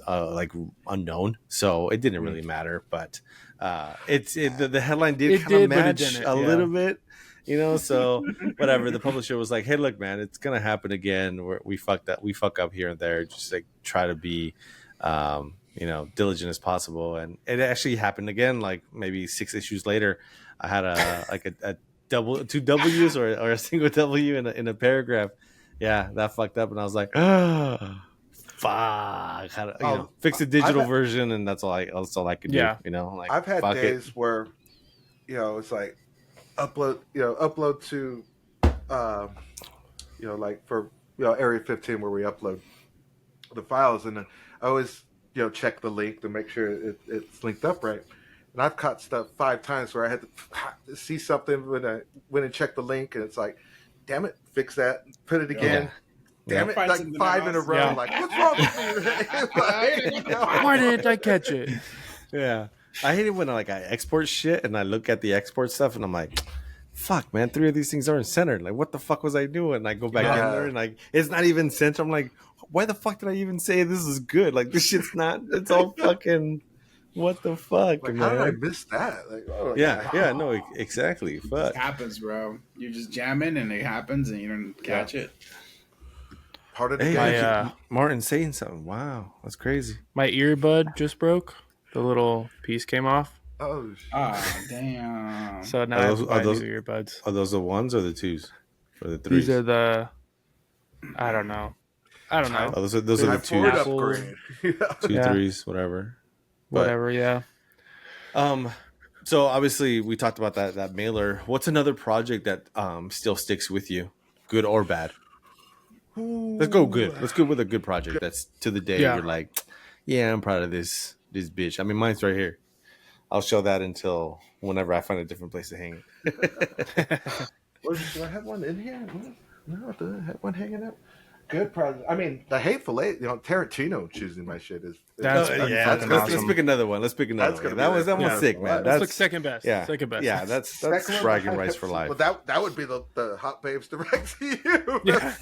unknown, so it didn't really matter. But the headline did kind of match a little bit, So whatever. The publisher was like, hey, look, man, it's gonna happen again. We fuck up here and there. Just try to be diligent as possible. And it actually happened again. Maybe 6 issues later, I had a 2 W's or a single W in a paragraph. Yeah, that fucked up, and I was like, fuck. Fix the digital version, and that's all I could do. I've had days where, it's upload to, for Area 15 where we upload the files, and I always check the link to make sure it's linked up right. And I've caught stuff 5 times where I had to see something when I went and checked the link, and it's like, damn it, fix that, put it again. Damn it, like 5 in a row. Like, what's wrong with me? Why didn't I catch it? Yeah. I hate it when I export shit and I look at the export stuff and I'm like, fuck, man, 3 of these things aren't centered. Like, what the fuck was I doing? And I go back in there and it's not even centered. I'm like, why the fuck did I even say this is good? Like, this shit's not, it's all fucking, what the fuck, like, man? how did I miss that? Like, no, exactly. Fuck. It happens, bro. You're just jamming and it happens and you don't catch it. Part of the game. Martin saying something. Wow, that's crazy. My earbud just broke. The little piece came off. Oh, damn. So now I have to buy these earbuds. Are those the 1s or the 2s? Or the 3s? These are the... I don't know. Oh, those are the 2s. Upgrade. 2, 3s, whatever. Whatever, yeah. So obviously we talked about that mailer. What's another project that still sticks with you, good or bad? Let's go good. Let's go with a good project that's to the day you're like, yeah, I'm proud of this bitch. I mean, mine's right here. I'll show that until whenever I find a different place to hang it. Do I have one in here? No, do I have one hanging up? Good project. I mean, the Hateful Eight, Tarantino choosing my shit is. That's awesome. Let's pick another one. That one's sick, man. That's like second best. Yeah, second best. Yeah, that's bragging rights for life. Well, that would be the Hot Babes direct to you. Yeah.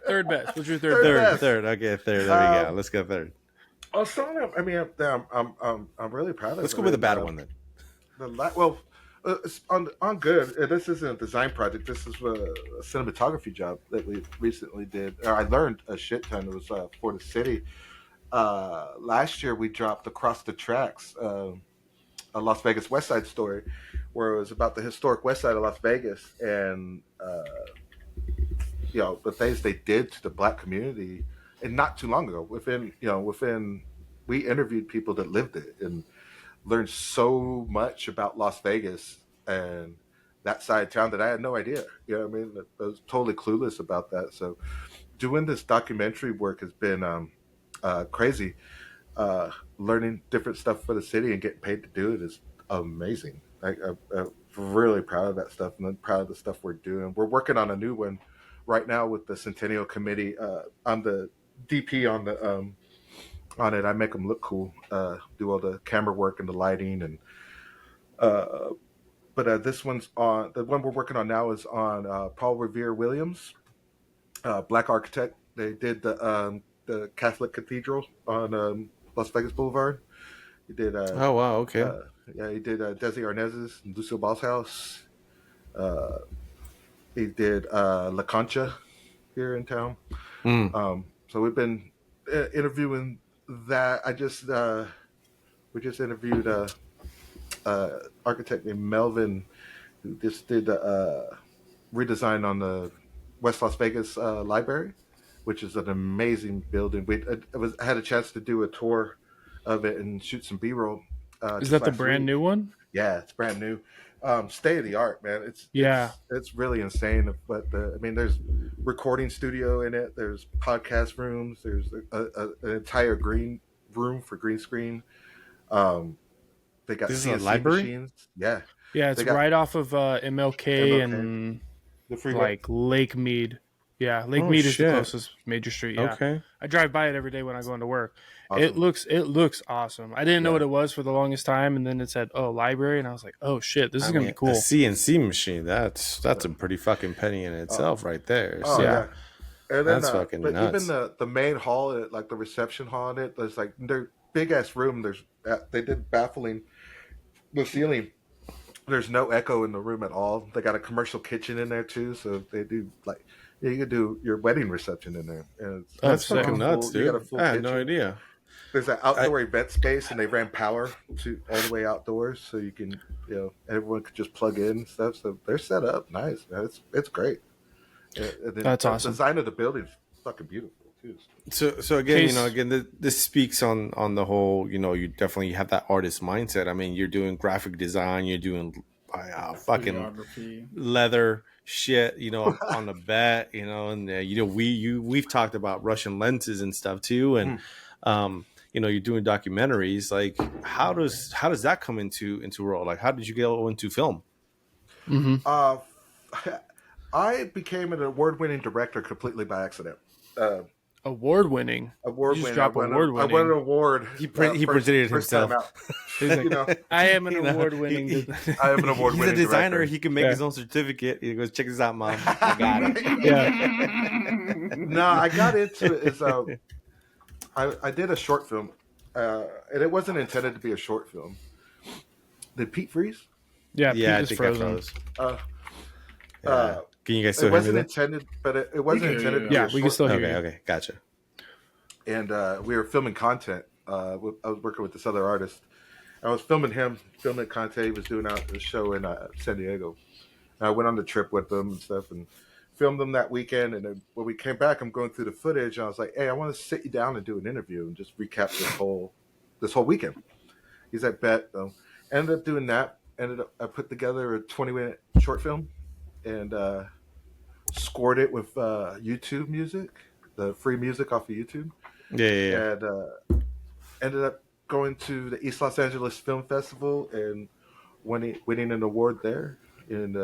third best. What's your third? Third. Okay, third. There we go. Let's go third. Oh, I mean, I'm really proud of it. Let's go with the bad one then. On good. This isn't a design project. This is a cinematography job that we recently did. I learned a shit ton. It was for the city. Last year we dropped Across the Tracks, a Las Vegas West Side story, where it was about the historic West Side of Las Vegas and the things they did to the Black community, and not too long ago. We interviewed people that lived it and learned so much about Las Vegas and that side of town that I had no idea. You know what I mean? I was totally clueless about that. So doing this documentary work has been crazy. Learning different stuff for the city and getting paid to do it is amazing. I'm really proud of that stuff, and I'm proud of the stuff we're doing. We're working on a new one right now with the Centennial Committee. I'm the DP on it. I make them look cool, do all the camera work and the lighting, and but this one's on, the one we're working on now is on Paul Revere Williams, Black architect. They did the Catholic Cathedral on Las Vegas Boulevard. He did oh wow, okay. He did Desi Arnaz's and Lucille Ball's house. He did La Concha here in town. So we've been interviewing that. We just interviewed architect named Melvin, who just did redesign on the West Las Vegas Library, which is an amazing building. I had a chance to do a tour of it and shoot some B-roll. Is that the brand new one? Yeah, it's brand new. State of the art, man. It's really insane. But there's recording studio in it. There's podcast rooms. There's an entire green room for green screen. They got this CNC is a library machines. Yeah, it's right off of MLK and the freeway, like Lake Mead. Yeah, Lake Mead is the closest major street. Yeah. Okay, I drive by it every day when I go into work. Awesome. It looks awesome. I didn't know what it was for the longest time, and then it said, library, and I was like, oh shit, this is gonna be cool. A CNC machine, that's a pretty fucking penny in itself right there. Oh, so, yeah. And then, that's fucking but nuts. Even the main hall, like the reception hall in it, there's like their big ass room. They did baffling the ceiling. There's no echo in the room at all. They got a commercial kitchen in there too, so they do like you could do your wedding reception in there. And that's fucking nuts, dude. You got a full I had kitchen. no idea. There's an outdoor event space, and they ran power to all the way outdoors, so you can, everyone could just plug in and stuff. So they're set up nice, man. It's great. And then that's awesome. The design of the building is fucking beautiful too. So again, this speaks on the whole. You definitely have that artist mindset. I mean, you're doing graphic design, you're doing fucking leather shit, on the bat, and we've talked about Russian lenses and stuff too, and you're doing documentaries. Like, how does that come into role? Like, how did you get into film? Mm-hmm. I became an award-winning director completely by accident. Award-winning. Award-winning. Drop award-winning. I won an award. He presented it first himself. time out. He's like, I am an You know, award-winning. I am an award-winning He's a designer. director. He can make his own certificate. He goes, check this out, Mom. I got it. Yeah. No, I got into it. I did a short film, and it wasn't intended to be a short film. Did Pete freeze? Yeah, Yeah, I Pete is think frozen. I froze. Can you guys still It hear me? wasn't There? intended, but it wasn't intended to be Yeah, a we can short still hear you. Okay, gotcha. and we were filming content. I was working with this other artist. I was filming content. He was doing out a show in San Diego. And I went on the trip with them and stuff and filmed them that weekend. And then when we came back, I'm going through the footage. And I was like, hey, I want to sit you down and do an interview and just recap this whole weekend. He's like, bet. Ended up doing that. I put together a 20-minute short film and scored it with YouTube music, the free music off of YouTube. Yeah. And ended up going to the East Los Angeles Film Festival and winning an award there. And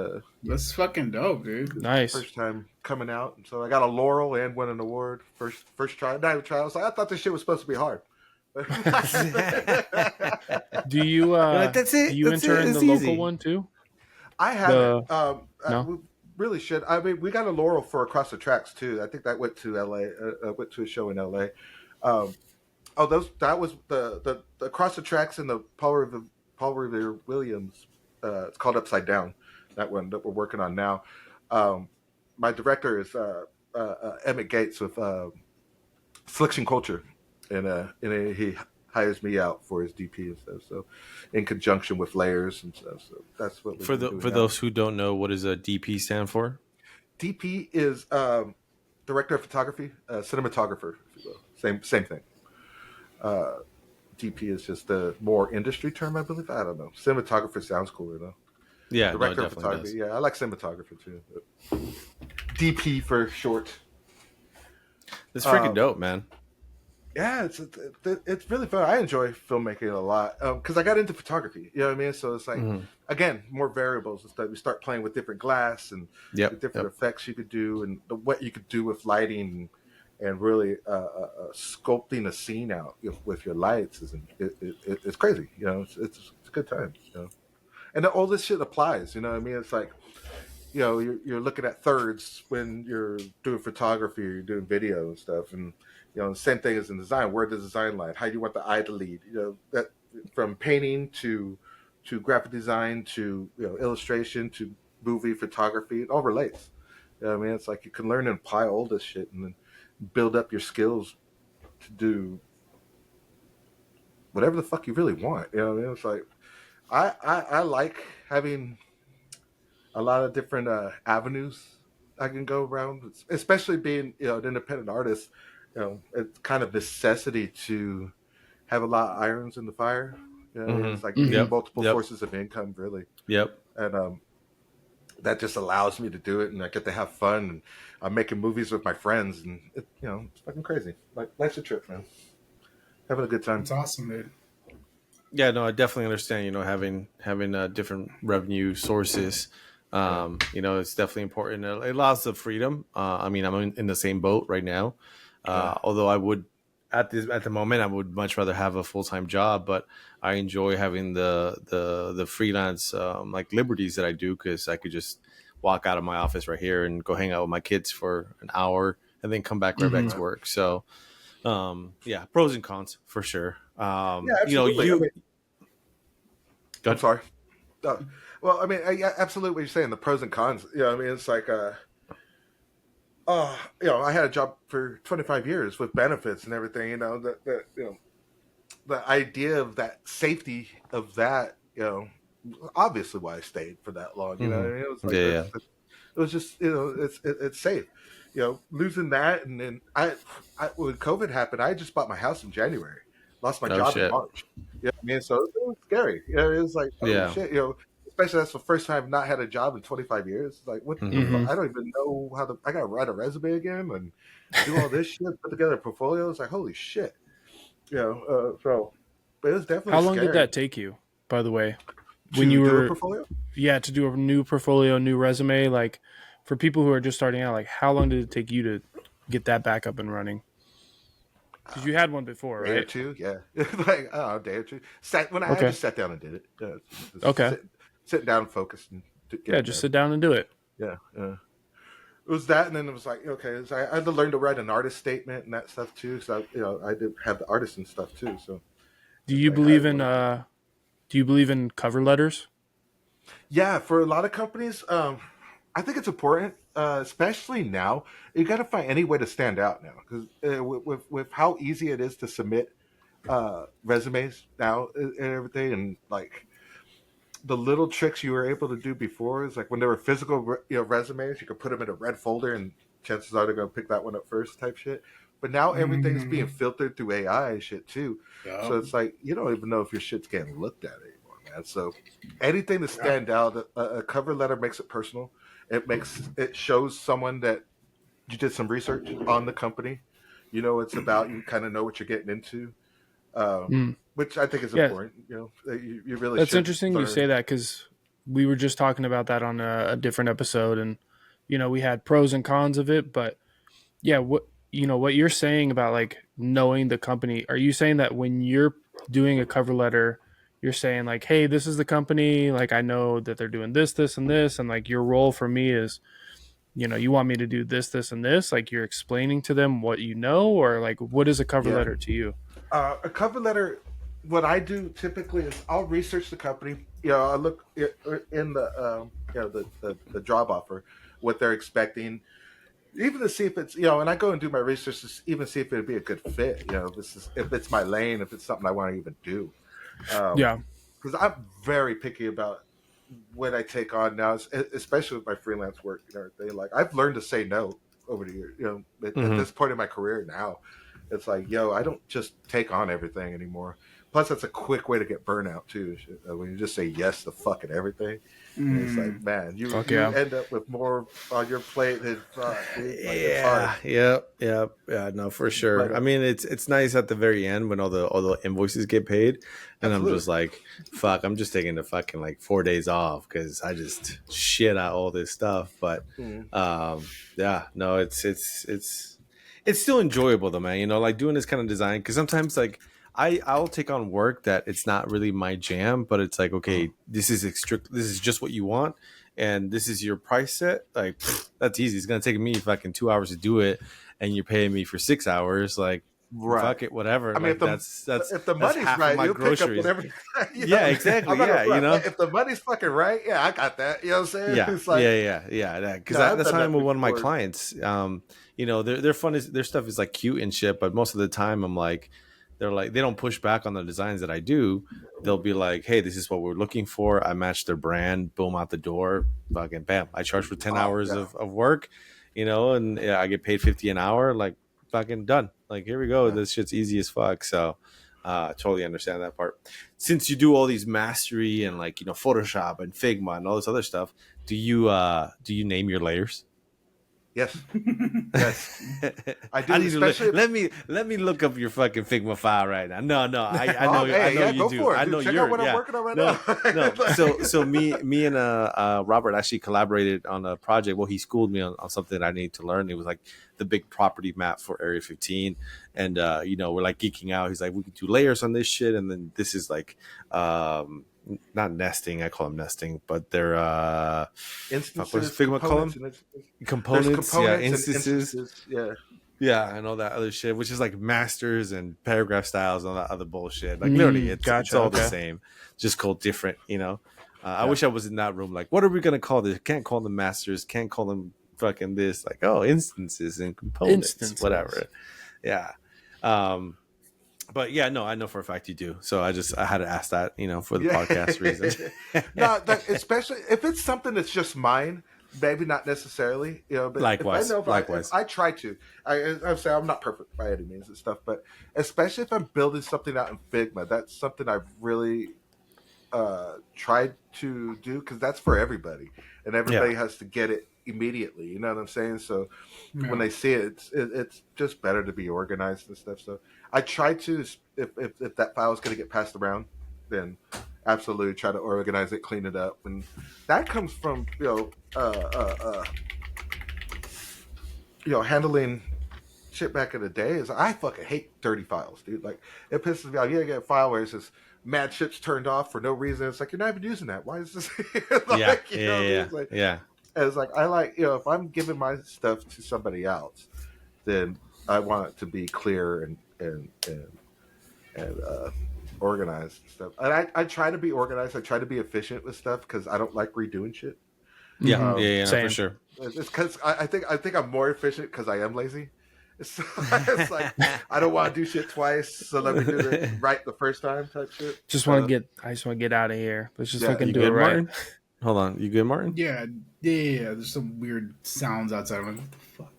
That's fucking dope, dude. Nice. first time coming out, and so I got a laurel and won an award first try. Not even try. I was like, I thought this shit was supposed to be hard. Do you that's it. do you That's enter it. in It's the easy. local one too? I haven't. No? We really should. I mean, we got a laurel for Across the Tracks too. I think that went to L.A. Went to a show in L.A. That was the Across the Tracks and the Paul Revere Williams. It's called Upside Down. That one that we're working on now. My director is Emmett Gates with Selection Culture, and he hires me out for his DP and stuff. So, in conjunction with layers and stuff. So that's what For those who don't know, what does a DP stand for? DP is director of photography, cinematographer, if you will. Same thing. DP is just a more industry term, I believe. I don't know. Cinematographer sounds cooler though. Yeah, Director no, of it definitely photography. does. Yeah, I like cinematographer too. But DP for short. It's freaking dope, man. Yeah, it's really fun. I enjoy filmmaking a lot because I got into photography. You know what I mean? So it's like again more variables and stuff. You start playing with different glass and different effects you could do, and what you could do with lighting, and really sculpting a scene out with your lights it's crazy. You know, it's a good time. You know, and all this shit applies. You know what I mean? It's like, you know, you're looking at thirds when you're doing photography or you're doing video and stuff, and you know, the same thing as in design. Where does design lie? How do you want the eye to lead? You know, that from painting to graphic design to illustration to movie photography, it all relates. You know what I mean? It's like you can learn and apply all this shit and then build up your skills to do whatever the fuck you really want. You know what I mean? It's like I like having a lot of different avenues I can go around, especially being an independent artist. You know, it's kind of necessity to have a lot of irons in the fire. You know, it's like you need multiple sources of income, really. Yep. And that just allows me to do it, and I get to have fun. And I'm making movies with my friends, and it's fucking crazy. Like, life's a trip, man. Having a good time. It's awesome, dude. Yeah, no, I definitely understand. You know, having different revenue sources. It's definitely important. It allows the freedom. I mean, I'm in the same boat right now. Although I would, at the moment, I would much rather have a full-time job, but I enjoy having the freelance like liberties that I do, because I could just walk out of my office right here and go hang out with my kids for an hour and then come back right back to work. So, pros and cons for sure. Absolutely. I'm sorry. Well, I mean, absolutely what you're saying, the pros and cons. You know, I mean, it's like, I had a job for 25 years with benefits and everything. You know, the idea of that safety of that, obviously why I stayed for that long. You know what I mean? It was like, it was just, it's safe. You know, losing that, and then I when COVID happened, I just bought my house in January, lost my job in March. You know what I mean? So it was scary. You know, it was like, oh shit, especially that's the first time I've not had a job in 25 years. Like, what the fuck? I don't even know I got to write a resume again and do all this shit, put together a portfolio. It's like, holy shit. So, but it was definitely. How long scary. did that take you, by the way? When you were do a portfolio? Yeah, to do a new portfolio, new resume. Like for people who are just starting out, like how long did it take you to get that back up and running? Because you had one before, right? Day or two, yeah. Like, I don't know, a day or two. I just sat down and did it. Okay. Sit down and focus. And just sit down and do it. Yeah. It was that, and then it was like, okay, so I had to learn to write an artist statement and that stuff too. So I did have the artist and stuff too. So, do you believe in cover letters? Yeah, for a lot of companies, I think it's important, especially now. You got to find any way to stand out now, because with how easy it is to submit resumes now and everything, and like the little tricks you were able to do before is like when there were physical resumes, you could put them in a red folder, and chances are they're going to pick that one up first, type shit. But now everything's being filtered through AI and shit too. Yeah. So it's like you don't even know if your shit's getting looked at anymore, man. So anything to stand out, a cover letter makes it personal. It shows someone that you did some research on the company. You know it's about. You kind of know what you're getting into, which I think is important. You really. That's interesting you say that, because we were just talking about that on a different episode, and we had pros and cons of it. But yeah, what you're saying about like knowing the company. Are you saying that when you're doing a cover letter, you're saying like, hey, this is the company, like I know that they're doing this, this, and this, and like your role for me is, you want me to do this, this, and this, like you're explaining to them what you know, or like what is a cover letter to you? A cover letter, what I do typically is I'll research the company. I look in the the job offer, what they're expecting, even to see if it's and I go and do my research to even see if it'd be a good fit. If it's my lane, if it's something I want to even do. Because I'm very picky about what I take on now, especially with my freelance work and everything. Like I've learned to say no over the years. At this point in my career now, it's like, I don't just take on everything anymore. Plus, that's a quick way to get burnout too. When you just say yes to fucking everything, it's like, man, you end up with more on your plate than no, for sure. I mean, it's nice at the very end when all the invoices get paid, and I'm just like, fuck, I'm just taking the fucking like 4 days off because I just shit out all this stuff. But it's still enjoyable though, man. Like doing this kind of design, because sometimes like I'll take on work that it's not really my jam, but it's like, okay, this is just what you want, and this is your price set. Like that's easy. It's gonna take me fucking 2 hours to do it, and you're paying me for 6 hours. Like fuck it, whatever. I mean, like, if the money's right, you'll pick up whatever. Yeah, exactly. If the money's fucking right, I got that. You know what I'm saying? Yeah, it's like, Because that's how I'm with one of my clients. Their stuff is like cute and shit, but most of the time I'm like, they're like, they don't push back on the designs that I do. They'll be like, hey, this is what we're looking for. I match their brand, boom, out the door, fucking bam. I charge for 10 hours of work, and I get paid $50 an hour, like fucking done. Like, here we go. This shit's easy as fuck. So totally understand that part. Since you do all these mastery and like, Photoshop and Figma and all this other stuff, do you name your layers? Yes. I do. I need to let me look up your fucking Figma file right now. No, I know you do. I know you're. What I'm working on right now. No. So me and Robert actually collaborated on a project. Well, he schooled me on something I need to learn. It was like the big property map for Area 15, and we're like geeking out. He's like, we could do layers on this shit, and then this is like not nesting, I call them nesting, but they're instances. What does Figma call them? Components, instances. And all that other shit, which is like masters and paragraph styles and all that other bullshit. Like literally, it's all the same, just called different. I wish I was in that room. Like, what are we gonna call this? Can't call them masters. Can't call them fucking this. Like, instances and components, whatever. Yeah. But yeah, no, I know for a fact you do. So I had to ask that, for the podcast reasons. No, especially if it's something that's just mine, maybe not necessarily, But likewise. I try to. I'm saying I'm not perfect by any means and stuff, but especially if I'm building something out in Figma, that's something I've really tried to do, because that's for everybody, and everybody has to get it, immediately. You know what I'm saying? So when they see it, it's just better to be organized and stuff. So I try to, if that file is going to get passed around, then absolutely try to organize it, clean it up, and that comes from handling shit back in the day. Is I fucking hate dirty files, dude. Like it pisses me off. You get a file where it's just mad shit's turned off for no reason. It's like you're not even using that. Why is this? Like, yeah. And it's like I like if I'm giving my stuff to somebody else, then I want it to be clear and organized and stuff. And I try to be organized. I try to be efficient with stuff because I don't like redoing shit. Yeah, no, for sure. It's because I think I'm more efficient because I am lazy. It's like I don't want to do shit twice, so let me do it right the first time type shit. I just want to get out of here. Let's just fucking do it right. Martin? Hold on, you good, Martin? Yeah. There's some weird sounds outside. I'm like, what the fuck?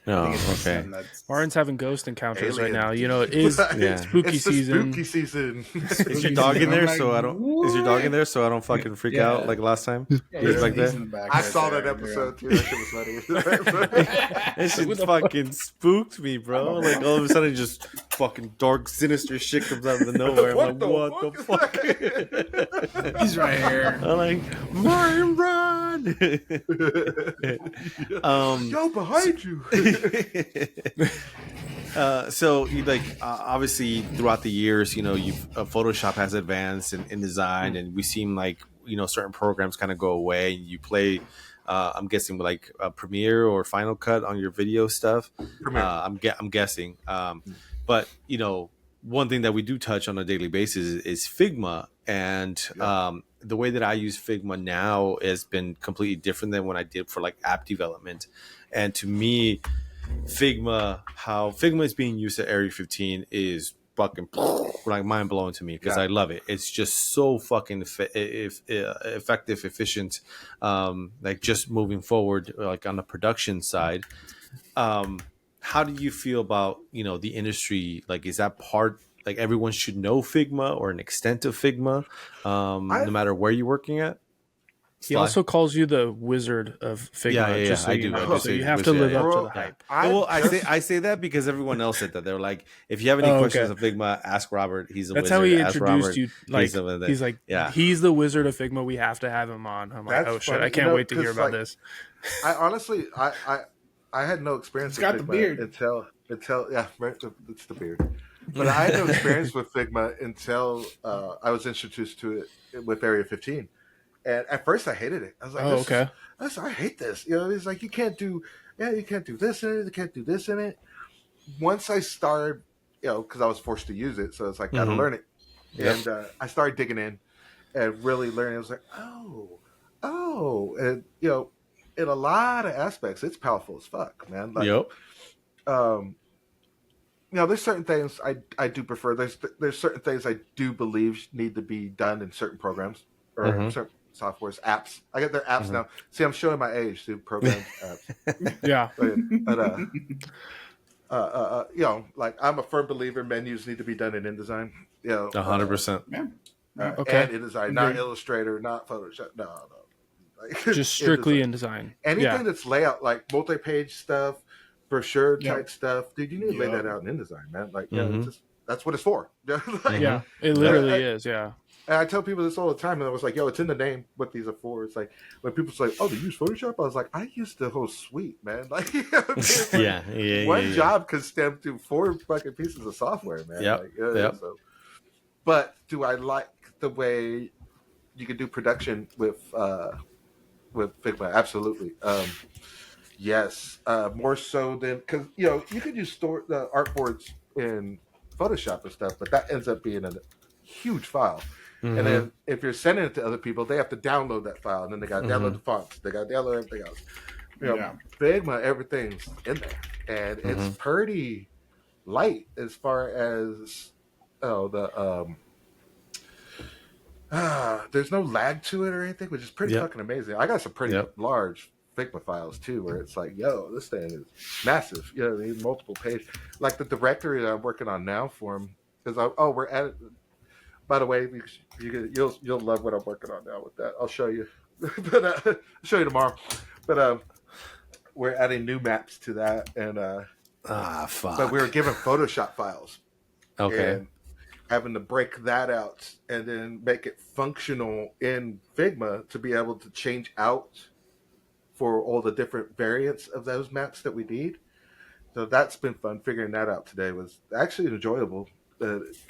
Oh, okay. Martin's having ghost encounters right now. You know, it is spooky season. Spooky season. Is your dog in there so I don't? Is your dog in there so I don't fucking freak out like last time? He's like that. I saw that episode too. That shit was funny. That shit fucking spooked me, bro. Like all of a sudden, just fucking dark, sinister shit comes out of the nowhere. I'm like, what the fuck? He's right here. I'm like, Martin, run! Yo, behind you. So you obviously throughout the years, Photoshop has advanced in design, and we seem like certain programs kind of go away. You play, I'm guessing like Premiere or Final Cut on your video stuff. I'm guessing, but one thing that we do touch on a daily basis is Figma, and the way that I use Figma now has been completely different than when I did for like app development. And to me, how Figma is being used at Area 15 is fucking like mind blowing to me because I love it. It's just so fucking effective, efficient. Like just moving forward, like on the production side. How do you feel about the industry? Like, is that part? Like everyone should know Figma or an extent of Figma, no matter where you're working at. He also calls you the wizard of Figma. Yeah, I do. So you have to live up to the hype. I say that because everyone else said that. They're like, if you have any questions of Figma, ask Robert. He's a wizard. That's how he ask introduced Robert. you. Like, he's like, he's the wizard of Figma. We have to have him on. I'm like, oh shit, I can't wait to hear about this. I honestly, I had no experience. It's got the beard until right, it's the beard. But I had no experience with Figma until I was introduced to it with Area 15. And at first I hated it. I was like, I hate this. It's like you can't do this in it, you can't do this in it. Once I started, because I was forced to use it, so it's like gotta learn it. Yep. And I started digging in and really learning. I was like, and in a lot of aspects, it's powerful as fuck, man. Like, there's certain things I do prefer. There's certain things I do believe need to be done in certain programs or certain softwares, apps. I got their apps now. See, I'm showing my age to programs, apps. Yeah. But like I'm a firm believer menus need to be done in InDesign. 100%. Okay. And InDesign, not Illustrator, not Photoshop. No. Like, just strictly InDesign. Anything that's layout, like multi-page stuff, brochure type stuff, dude, you need to lay that out in InDesign, man. Like, that's what it's for. Yeah, it literally is. Yeah. And I tell people this all the time, and I was like, it's in the name what these are for. It's like, when people say, oh, they use Photoshop? I was like, I use the whole suite, man. Like, one job could stem to 4 fucking pieces of software, man. Yep. So. But do I like the way you can do production with Figma? Absolutely. Yes. More so than, because, you could use the artboards in Photoshop and stuff, but that ends up being a huge file. And then if you're sending it to other people, they have to download that file, and then they got to download the fonts, they got to download everything else. Figma, everything's in there, and it's pretty light as far as there's no lag to it or anything, which is pretty fucking amazing. I got some pretty large Figma files too, where it's like, this thing is massive. Multiple page, like the directory that I'm working on now for them. Because we're at it. By the way, you'll love what I'm working on now with that. I'll show you, but I'll show you tomorrow. But we're adding new maps to that, and fuck. but we were given Photoshop files. Okay. And having to break that out and then make it functional in Figma to be able to change out for all the different variants of those maps that we need. So that's been fun. Figuring that out today was actually enjoyable. It's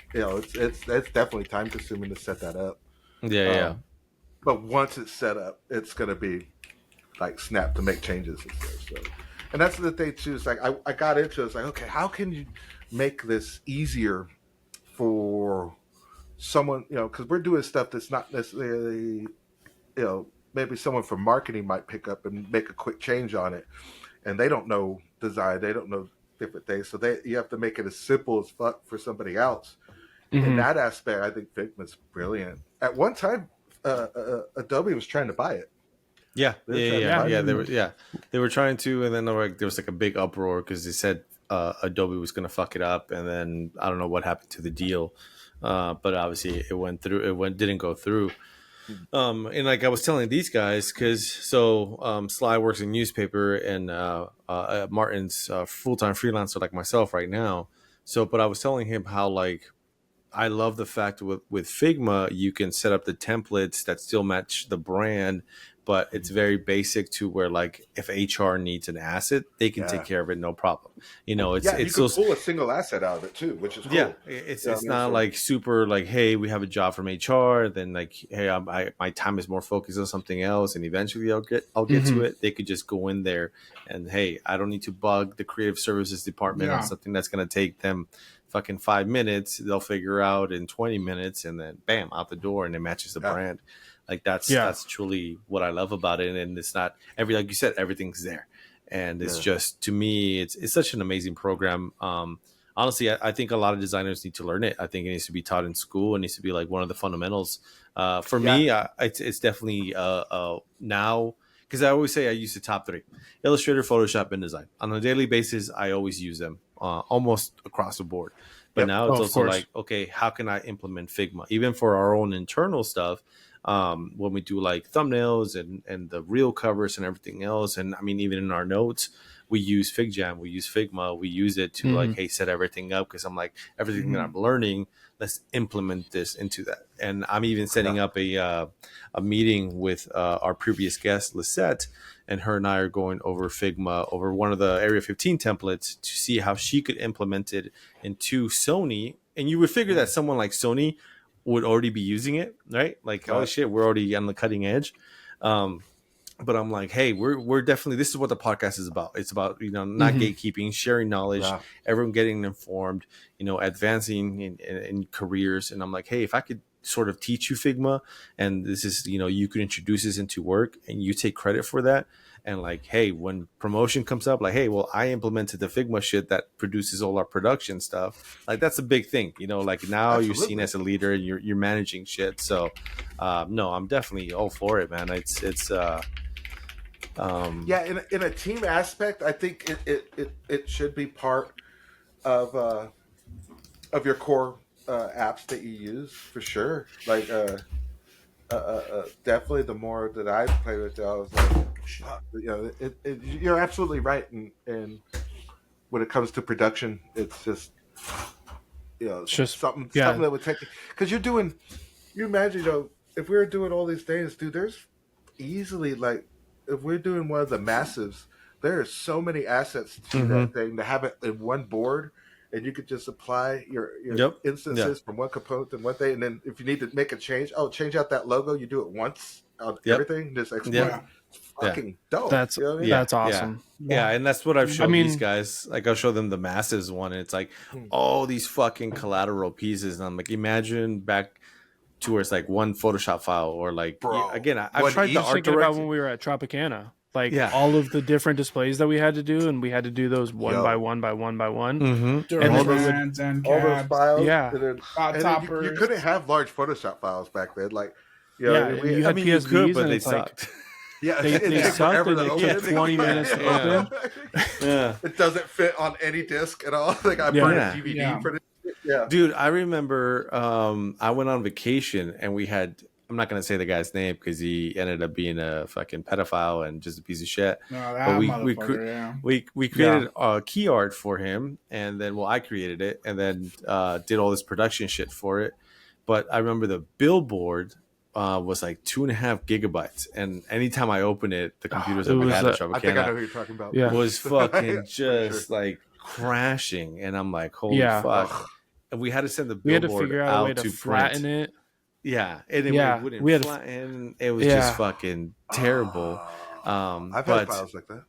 definitely time consuming to set that up. Yeah. But once it's set up, it's going to be like snap to make changes and stuff. So, and that's the thing too. It's like I got into it. It's like, okay, how can you make this easier for someone, because we're doing stuff that's not necessarily, maybe someone from marketing might pick up and make a quick change on it, and they don't know design, they don't know different things, so you have to make it as simple as fuck for somebody else. In that aspect, I think Figma's brilliant. At one time, Adobe was trying to buy it. Yeah. They were trying to, and then there was like a big uproar because they said Adobe was going to fuck it up, and then I don't know what happened to the deal, but obviously it went through. Didn't go through. And like I was telling these guys, because Sly works in newspaper, and Martin's full-time freelancer like myself right now. So, but I was telling him how like I love the fact with Figma you can set up the templates that still match the brand, but it's very basic to where like if HR needs an asset, they can take care of it, no problem. You can pull a single asset out of it too, which is cool. Yeah, it's not like super like, hey, we have a job from HR, then like, hey, my time is more focused on something else, and eventually I'll get to it. They could just go in there and, hey, I don't need to bug the creative services department on something that's going to take them fucking 5 minutes. They'll figure out in 20 minutes, and then bam, out the door, and it matches the brand. Like that's truly what I love about it, and it's not like you said, everything's there, and it's just, to me, it's such an amazing program. Honestly, I think a lot of designers need to learn it. I think it needs to be taught in school. It needs to be like one of the fundamentals. For me, it's definitely now, because I always say I use the top three: Illustrator, Photoshop, and Design. On a daily basis, I always use them almost across the board. But now it's also like, okay, how can I implement Figma even for our own internal stuff? When we do like thumbnails and the reel covers and everything else. And I mean, even in our notes, we use FigJam, we use Figma, we use it to like, hey, set everything up. Cause I'm like, everything that I'm learning, let's implement this into that. And I'm even setting up a meeting with our previous guest, Lisette, and her and I are going over Figma, over one of the Area 15 templates to see how she could implement it into Sony. And you would figure that someone like Sony would already be using it, right? Like, oh shit, we're already on the cutting edge. But I'm like, hey, we're definitely, this is what the podcast is about. It's about, not gatekeeping, sharing knowledge, everyone getting informed, advancing in careers. And I'm like, hey, if I could sort of teach you Figma, and this is, you could introduce this into work and you take credit for that. And like, hey, when promotion comes up, like, hey, well, I implemented the Figma shit that produces all our production stuff. Like, that's a big thing, like now you're seen as a leader and you're managing shit. So, no, I'm definitely all for it, man. It's in a team aspect, I think it should be part of your core apps that you use for sure. Like, definitely the more that I play with it, I was like, you're absolutely right. And when it comes to production, it's just, it's just something that would take, because you imagine, if we were doing all these things, dude, there's easily like, if we're doing one of the massives, there are so many assets to that thing to have it in one board. And you could just apply your instances from one component to one thing. And then if you need to make a change, change out that logo. You do it once on everything. Just export. Fucking dope. That's awesome. Yeah, and that's what I've shown these guys. Like, I'll show them the Masses one, and it's like, all these fucking collateral pieces. And I'm like, imagine back to where it's like one Photoshop file, or like, again, I've tried the art directing about when we were at Tropicana. Like, all of the different displays that we had to do, and we had to do those one by one by one by one. And all those files. Toppers. You couldn't have large Photoshop files back then. Like, you had PSVs, could, but and they it's like, sucked. They sucked, and they took 20 minutes to open. It doesn't fit on any disc at all. Like, I burned a DVD for this. Yeah, dude, I remember I went on vacation and we had I'm not gonna say the guy's name because he ended up being a fucking pedophile and just a piece of shit. No, that But motherfucker, yeah. we created key art for him, and then I created it, and then did all this production shit for it. But I remember the billboard was like 2.5 gigabytes, and anytime I open it, the computers that we had to I think I know who you're talking about. Yeah. was fucking just like crashing, and I'm like, holy fuck! And we had to send the We had to billboard figure out a way out to to flatten print. it. Yeah, and it wouldn't we had to- flatten. It was just fucking terrible. I've had But files like that.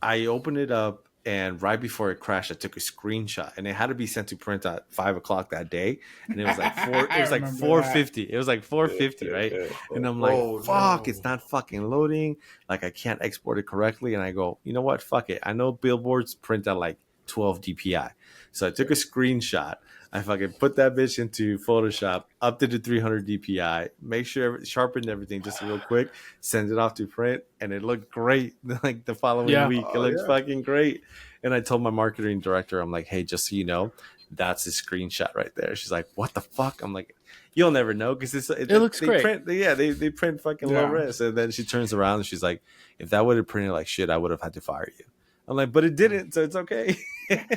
I opened it up, and right before it crashed, I took a screenshot, and it had to be sent to print at 5:00 that day, and it was like It was like remember 4:50. It was like 4:50, right? And I'm like, fuck, no. it's not fucking loading. Like I can't export it correctly, and I go, you know what? Fuck it. I know billboards print at like 12 DPI, so I took a screenshot. I fucking put that bitch into Photoshop, upped it to 300 DPI, make sure sharpened everything just real quick, send it off to print, and it looked great. Like the following week, it looked fucking great. And I told my marketing director, I'm like, hey, just so you know, that's a screenshot right there. She's like, what the fuck? I'm like, you'll never know because it looks they great. Print, they print fucking low res. And then she turns around and she's like, if that would have printed like shit, I would have had to fire you. I'm like, but it didn't, so it's okay.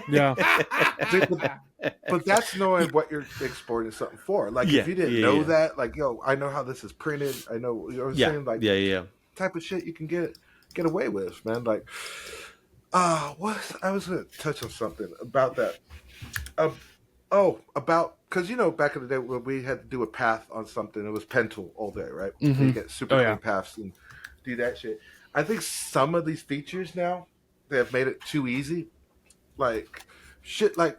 Yeah. But that's knowing what you're exporting something for. Like if you didn't know that, like, yo, I know how this is printed. I know, you know what I'm saying? Like, type of shit you can get away with, man. Like, what I was gonna touch on something about that. Because back in the day when we had to do a path on something, it was pen tool all day, right? So you get super clean paths and do that shit. I think some of these features now, they have made it too easy. Like shit, like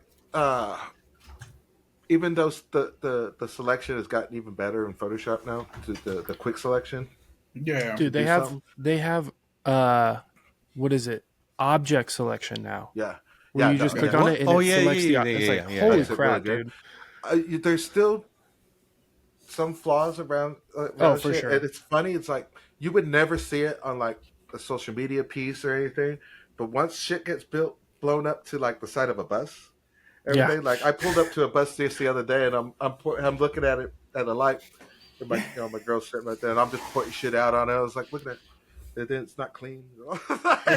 even though the selection has gotten even better in Photoshop now, the quick selection. Yeah, Dude, they have what is it? Object selection now. Yeah. Where you just click on it and it selects the object. It's like, holy crap, really dude. There's still some flaws around for shit. sure. And it's funny. It's like you would never see it on like a social media piece or anything. But once shit gets blown up to like the side of a bus, everything. Like I pulled up to a bus just the other day, and I'm looking at it at a light. And my girl's sitting right there, and I'm just pointing shit out on it. I was like, look at that. And then it's not clean.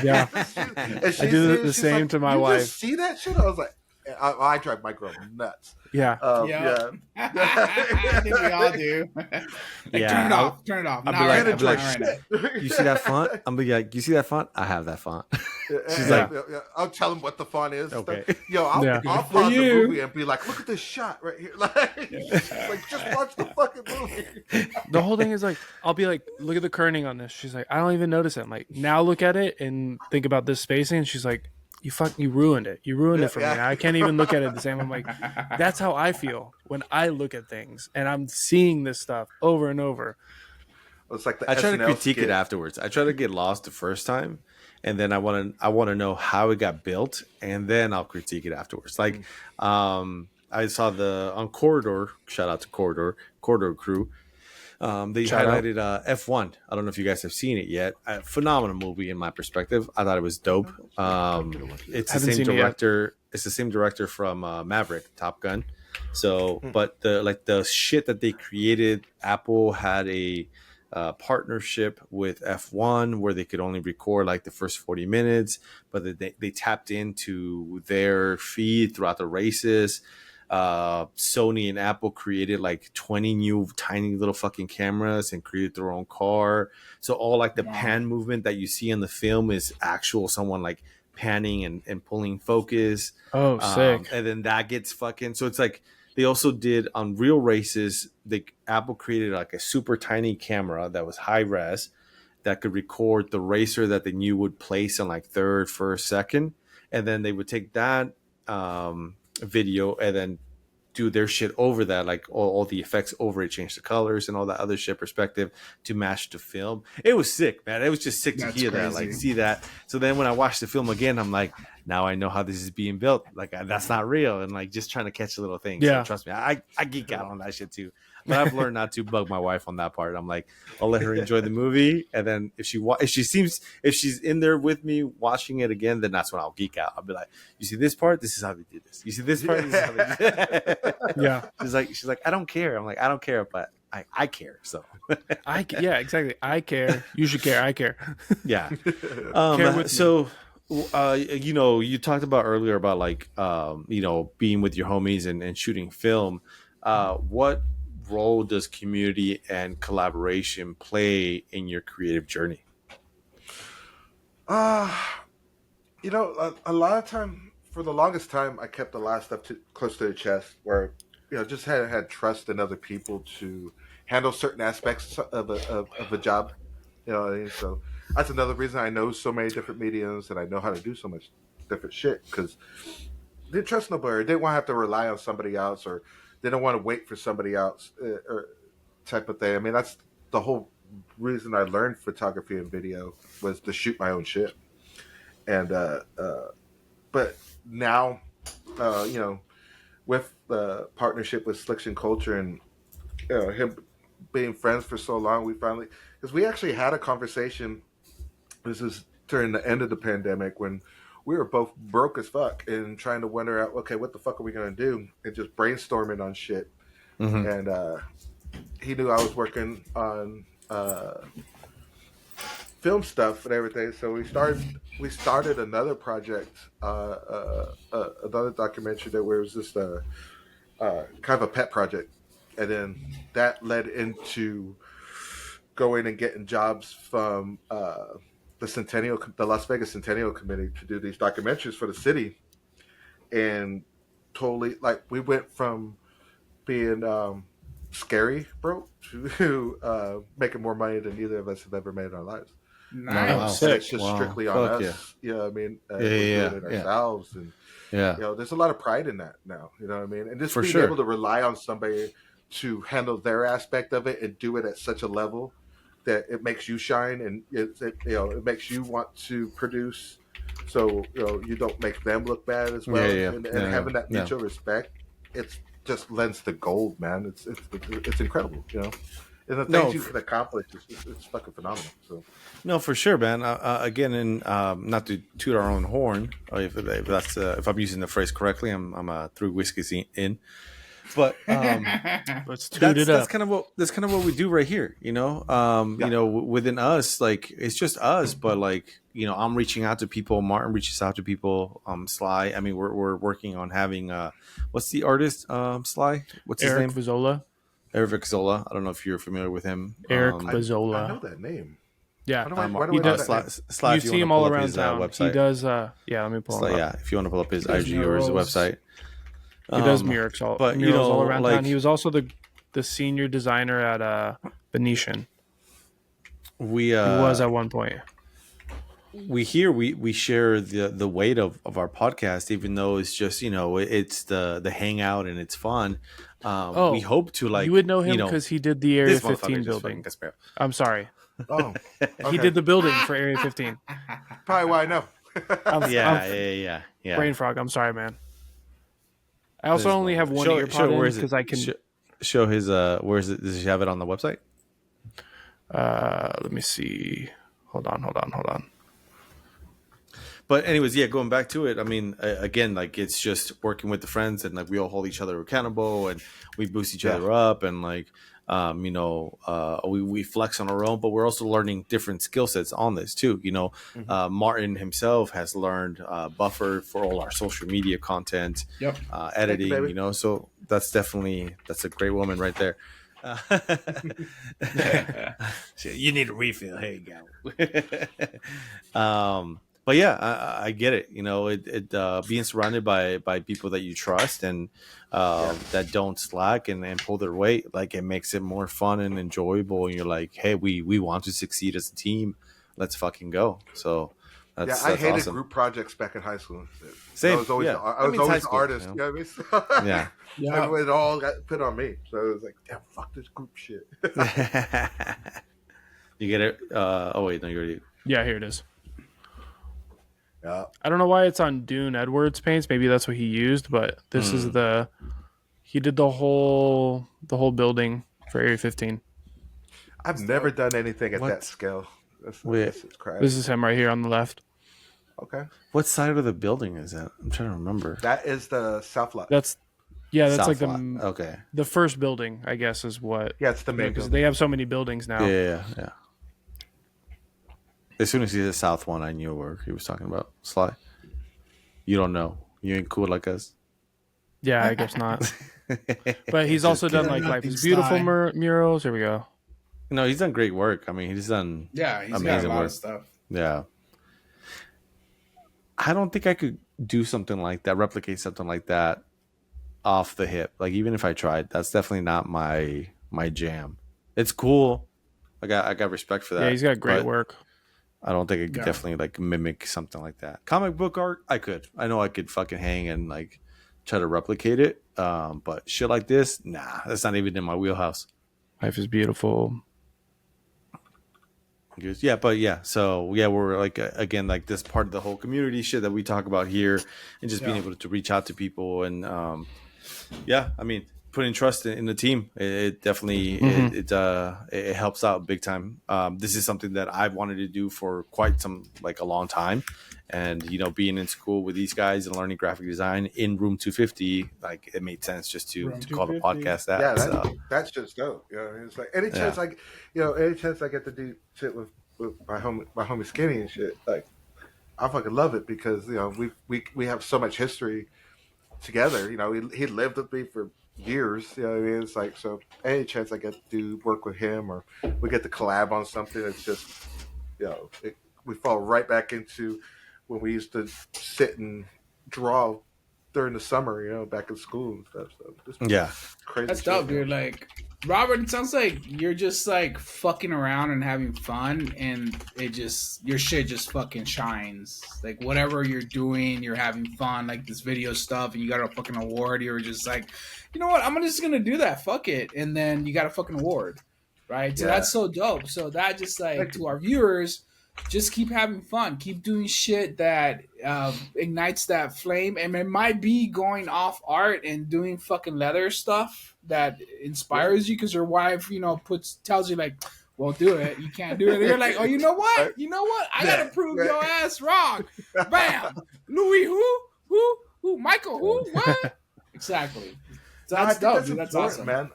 Yeah. And I do the same to my wife. Just see that shit? I was like, I drive my girl nuts. Yeah. I think we all do. Turn it off. Turn it off. I'll be like, you see that font? I'm be like, you see that font? I have that font. She's like, I'll tell him what the font is. Okay. Yo, I'll pause the movie and be like, look at this shot right here. Like, just watch the fucking movie. The whole thing is like, I'll be like, look at the kerning on this. She's like, I don't even notice it. I'm like, now look at it and think about this spacing. And she's like, you ruined it. You ruined it for me. I can't even look at it the same. I'm like, that's how I feel when I look at things and I'm seeing this stuff over and over. It's like I try to critique it afterwards. I try to get lost the first time, and then I want to know how it got built, and then I'll critique it afterwards. Like, I saw on Corridor. Shout out to Corridor crew. They highlighted F1. I don't know if you guys have seen it yet. A phenomenal movie in my perspective. I thought it was dope. It's the same director. It's the same director from Maverick, Top Gun. So, but the shit that they created, Apple had a partnership with F1 where they could only record like the first 40 minutes, but they tapped into their feed throughout the races. Sony and Apple created like 20 new tiny little fucking cameras and created their own car. So all like the pan movement that you see in the film is actual someone like panning and pulling focus. Oh, sick. And then that gets fucking, so it's like they also did on real races, Apple created like a super tiny camera that was high res that could record the racer that they knew would place in like third, first, second. And then they would take that video and then do their shit over that, like all the effects over it, change the colors and all that other shit perspective to match the film. It was sick, man. It was just sick to hear that, like see that. So then when I watched the film again, I'm like, now I know how this is being built. Like that's not real, and like just trying to catch the little things. Yeah, so trust me, I geek out on that shit too. But I've learned not to bug my wife on that part. I'm like, I'll let her enjoy the movie, and then if she's in there with me watching it again, then that's when I'll geek out. I'll be like, you see this part? This is how they did this. You see this part? This is how they did it. Yeah. She's like, I don't care. I'm like, I don't care, but I care. So Yeah, exactly. I care. You should care. I care. yeah. Care with So you know, you talked about earlier about like you know, being with your homies and shooting film. What role does community and collaboration play in your creative journey? You know, a lot of time, for the longest time, I kept a lot of stuff close to the chest, where you know, just had trust in other people to handle certain aspects of a job. You know what I mean? So that's another reason I know so many different mediums and I know how to do so much different shit, because didn't trust nobody. Didn't want to have to rely on somebody else, or didn't want to wait for somebody else, or type of thing. I mean, that's the whole reason I learned photography and video, was to shoot my own shit. And but now, you know, with the partnership with Slicks and Culture and him being friends for so long, we finally, because we actually had a conversation. This is during the end of the pandemic, when we were both broke as fuck and trying to wonder out, okay, what the fuck are we gonna do? And just brainstorming on shit. Mm-hmm. And he knew I was working on film stuff and everything, so we started another project, another documentary that was just kind of a pet project, and then that led into going and getting jobs from the Las Vegas Centennial Committee to do these documentaries for the city. And totally, like, we went from being scary broke to making more money than either of us have ever made in our lives. Nice. And it's just Wow. strictly on Fuck us. You know what I mean? We're doing it Yeah. ourselves. And Yeah. you know, there's a lot of pride in that now. You know what I mean? And just For being sure. able to rely on somebody to handle their aspect of it and do it at such a level that it makes you shine, and it makes you want to produce. So you know, you don't make them look bad as well. Yeah. And having that mutual respect, it's just lends to gold, man. It's incredible. You know. And the things you can accomplish, it's fucking phenomenal. So, No, for sure, man. Again, and not to toot our own horn, if I'm using the phrase correctly, I'm 3 whiskeys in, but Let's toot it up. that's kind of what we do right here. You know, you know, within us, like, it's just us, but like, you know, I'm reaching out to people. Martin reaches out to people. Sly. I mean, we're working on having what's the artist? Sly. What's his Eric name? Vizzola. Eric Zola. I don't know if you're familiar with him. Eric I Vizzola. know that name. Yeah. Why do he I know does. that name? Sly, You if see wanna him all pull up around his, town. website. He does. Yeah, let me pull him Sly, up. yeah, if you want to pull up his Does IG or his murals. website. He does murals all, but, you murals all know, around like- town. He was also the senior designer at Venetian. We He was at one point. we share the weight of our podcast, even though it's just, you know, it's the hangout and it's fun. We hope to, like, you would know him because he did the Area this motherfucker 15 just building. fucking gets me up. I'm sorry. Oh, He okay. did the building for Area 15. Probably why I know. I'm Yeah. brain frog. I'm sorry, man. I also only have one ear pod in because I can. Show his where is it? Does he have it on the website? Let me see. Hold on. But anyways, yeah, going back to it, I mean, again, like, it's just working with the friends, and like, we all hold each other accountable, and we boost each other up, and like, you know, we flex on our own, but we're also learning different skill sets on this too. You know, Martin himself has learned Buffer for all our social media content, Yep. editing. Thank you, baby. You know, so that's a great woman right there. You need a refill. Hey, go. But yeah, I get it. You know, it being surrounded by people that you trust and that don't slack and pull their weight, like, it makes it more fun and enjoyable. And you're like, hey, we want to succeed as a team. Let's fucking go. So that's I hated awesome. group projects back in high school. Same. I was always, Yeah. I was mean, it's always high the school, artist. you You know? know what I mean? Yeah. Yeah. It all got put on me. So it was like, damn, fuck this group shit. You get it? Oh wait, no, you already. Yeah, here it is. Yeah. I don't know why it's on Dune Edwards paints. Maybe that's what he used, but this is he did the whole building for Area 15. I've never done anything at What? that scale. Wait. That's crazy. This is him right here on the left. Okay. What side of the building is that? I'm trying to remember. That is the South Lot. That's Yeah, that's South like lot. Okay. the first building, I guess, is what. Yeah, it's the main Because building. they have so many buildings now. Yeah. As soon as he said South one, I knew where he was talking about. Sly. You don't know. You ain't cool like us. Yeah, I guess not. But he's also done like Life is Beautiful murals. Here we go. No, he's done great work. I mean, he's done He's got a amazing lot work. of stuff. Yeah. I don't think I could do something like that, replicate something like that off the hip. Like, even if I tried, that's definitely not my jam. It's cool. I got respect for that. Yeah, he's got great work. I don't think I could definitely like mimic something like that. Comic book art, I could. I know I could fucking hang and like try to replicate it. But shit like this, nah, that's not even in my wheelhouse. Life is Beautiful. Yeah, but yeah, so yeah, we're like again like this part of the whole community shit that we talk about here, and just being able to reach out to people and yeah, I mean, putting trust in the team, it definitely it helps out big time. This is something that I've wanted to do for quite a long time, and you know, being in school with these guys and learning graphic design in Room 250, like it made sense just to call the podcast that. Yeah, that's just dope. You know, it's like any chance I get to do shit with my homie Skinny and shit, like I fucking love it because you know we have so much history together. You know, he lived with me for years. You know what I mean? It's like, so any chance I get to work with him or we get to collab on something, it's just, you know, we fall right back into when we used to sit and draw during the summer, you know, back in school and stuff. So crazy. That's dope, dude. Like, Robert, it sounds like you're just like fucking around and having fun, and your shit just fucking shines. Like, whatever you're doing, you're having fun. Like this video stuff, and you got a fucking award. You're just like, you know what? I'm just gonna do that. Fuck it, and then you got a fucking award, right? So that's so dope. So that just like to our viewers, just keep having fun, keep doing shit that ignites that flame, and it might be going off art and doing fucking leather stuff that inspires you because your wife, you know, tells you like, well, do it, you can't do it, and you're like, oh, you know what, I gotta prove your ass wrong. Bam. Louis who Michael who what exactly. So that's dope, dude. That's awesome, man.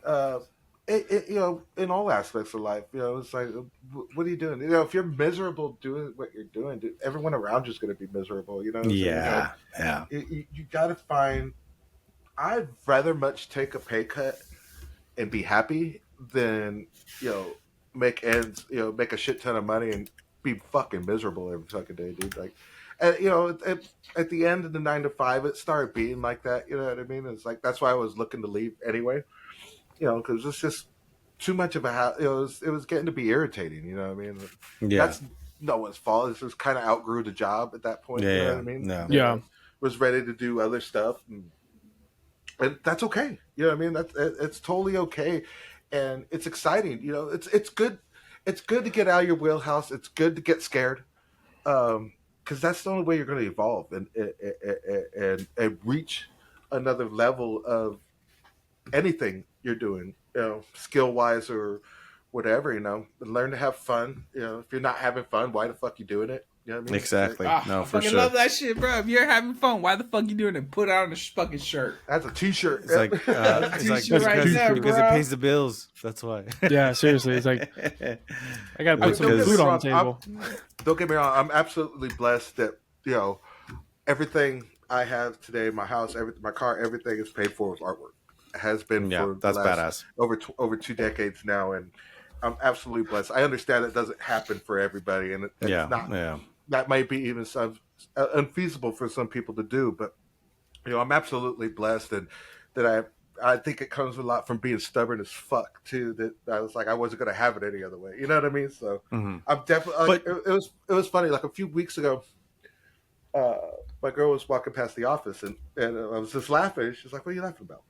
You know, in all aspects of life, you know, it's like, what are you doing? You know, if you're miserable doing what you're doing, dude, everyone around you is going to be miserable. You know, yeah. You got to find. I'd rather much take a pay cut and be happy than, you know, make a shit ton of money and be fucking miserable every fucking day, dude. Like, and, you know, at the end of the 9 to 5, it started being like that. You know what I mean? It's like that's why I was looking to leave anyway. You know, because it's just too much of a house. You know, it was getting to be irritating. You know what I mean? Yeah. That's no one's fault. It's just kind of outgrew the job at that point. Yeah. You know what I mean? No. Yeah. Was ready to do other stuff, and that's okay. You know what I mean? It's totally okay, and it's exciting. You know, it's good. It's good to get out of your wheelhouse. It's good to get scared, because that's the only way you're going to evolve and reach another level of anything you're doing, you know, skill wise or whatever, you know, learn to have fun. You know, if you're not having fun, why the fuck you doing it? You know what I mean? Exactly. No, I for fucking sure. love that shit, bro. If you're having fun, why the fuck you doing it? Put it on a fucking shirt. That's a t-shirt. It's like, t-shirt right there, because bro. it pays the bills. That's why. Yeah, seriously, it's like I gotta put some Because- food on the table. Don't get me wrong. I'm absolutely blessed that, you know, everything I have today in my house, my car, everything is paid for with artwork. It has been for that's the last badass. over 2 decades now, and I'm absolutely blessed. I understand it doesn't happen for everybody, and it's not. Yeah. That might be even some unfeasible for some people to do, but you know, I'm absolutely blessed, and that I think it comes a lot from being stubborn as fuck too. That I was like, I wasn't going to have it any other way. You know what I mean? So I'm definitely. Like, it was funny. Like a few weeks ago, my girl was walking past the office, and I was just laughing. She's like, "What are you laughing about?"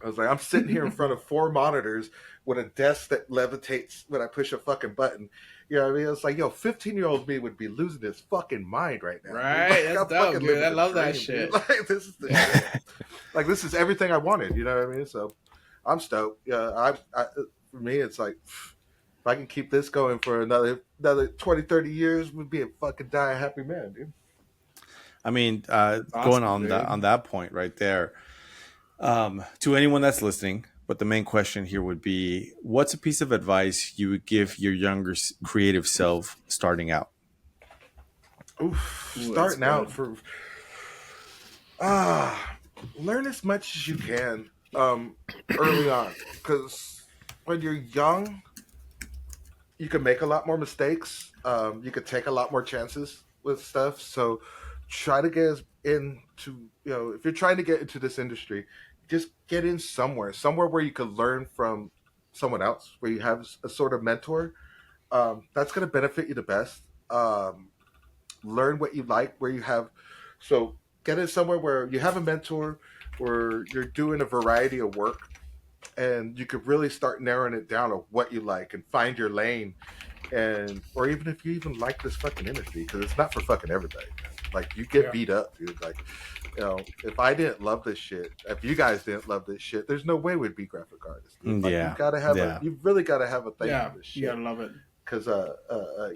I was like, I'm sitting here in front of 4 monitors with a desk that levitates when I push a fucking button. You know what I mean? It's like, yo, 15-year-old me would be losing his fucking mind right now. Right, Like, that's dope, dude. I love that shit. Dude. Like, this is the shit. Like, this is everything I wanted. You know what I mean? So, I'm stoked. Yeah, for me, it's like, if I can keep this going for another 20, 30 years, we'd be a fucking die happy man, dude. I mean, awesome, going on dude. that point right there, To anyone that's listening, but the main question here would be, what's a piece of advice you would give your younger creative self starting out? Oof, Ooh, starting that's out good. for learn as much as you can early on, because when you're young, you can make a lot more mistakes. You could take a lot more chances with stuff. So try to get into, if you're trying to get into this industry, just get in somewhere where you could learn from someone else, where you have a sort of mentor. That's going to benefit you the best. Learn what you like, where you have, so get in somewhere where you have a mentor, where you're doing a variety of work, and you could really start narrowing it down of what you like and find your lane. And or even if you even like this fucking industry, because it's not for fucking everybody, man. Like, you get beat up, dude. Like, if I didn't love this shit, if you guys didn't love this shit, there's no way we'd be graphic artists, dude. Like, you gotta have you really gotta have a thing for this shit. You gotta love it. Because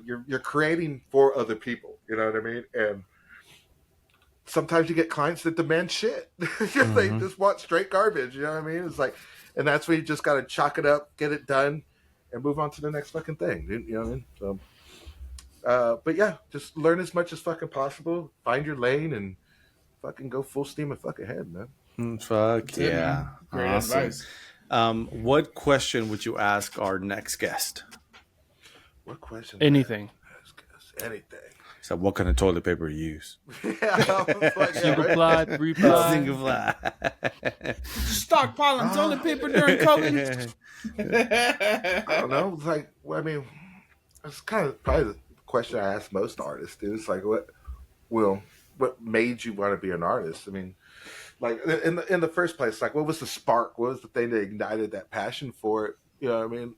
you're creating for other people, you know what I mean? And sometimes you get clients that demand shit. They just want straight garbage, you know what I mean? It's like, and that's where you just gotta chalk it up, get it done, and move on to the next fucking thing, you know what I mean? So, but yeah, just learn as much as fucking possible, find your lane, and fucking go full steam and fucking head, man. Fuck That's it, yeah. man. Great advice. What question would you ask our next guest? What question? Anything. Anything. So, what kind of toilet paper do you use? Single ply, three ply. Single ply. Stockpiling toilet paper during COVID. I don't know. It's like, I mean, it's kind of probably the question I ask most artists, dude. It's like, what made you want to be an artist? I mean, like, in the first place, like, what was the spark? What was the thing that ignited that passion for it? You know what I mean?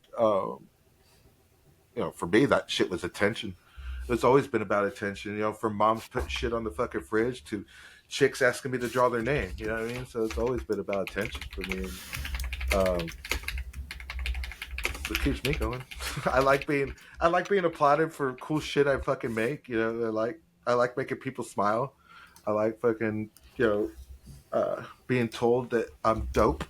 For me, that shit was attention. It's always been about attention. From moms putting shit on the fucking fridge to chicks asking me to draw their name. You know what I mean? So it's always been about attention for me. And, it keeps me going. I like being applauded for cool shit I fucking make. I like making people smile. I like fucking being told that I'm dope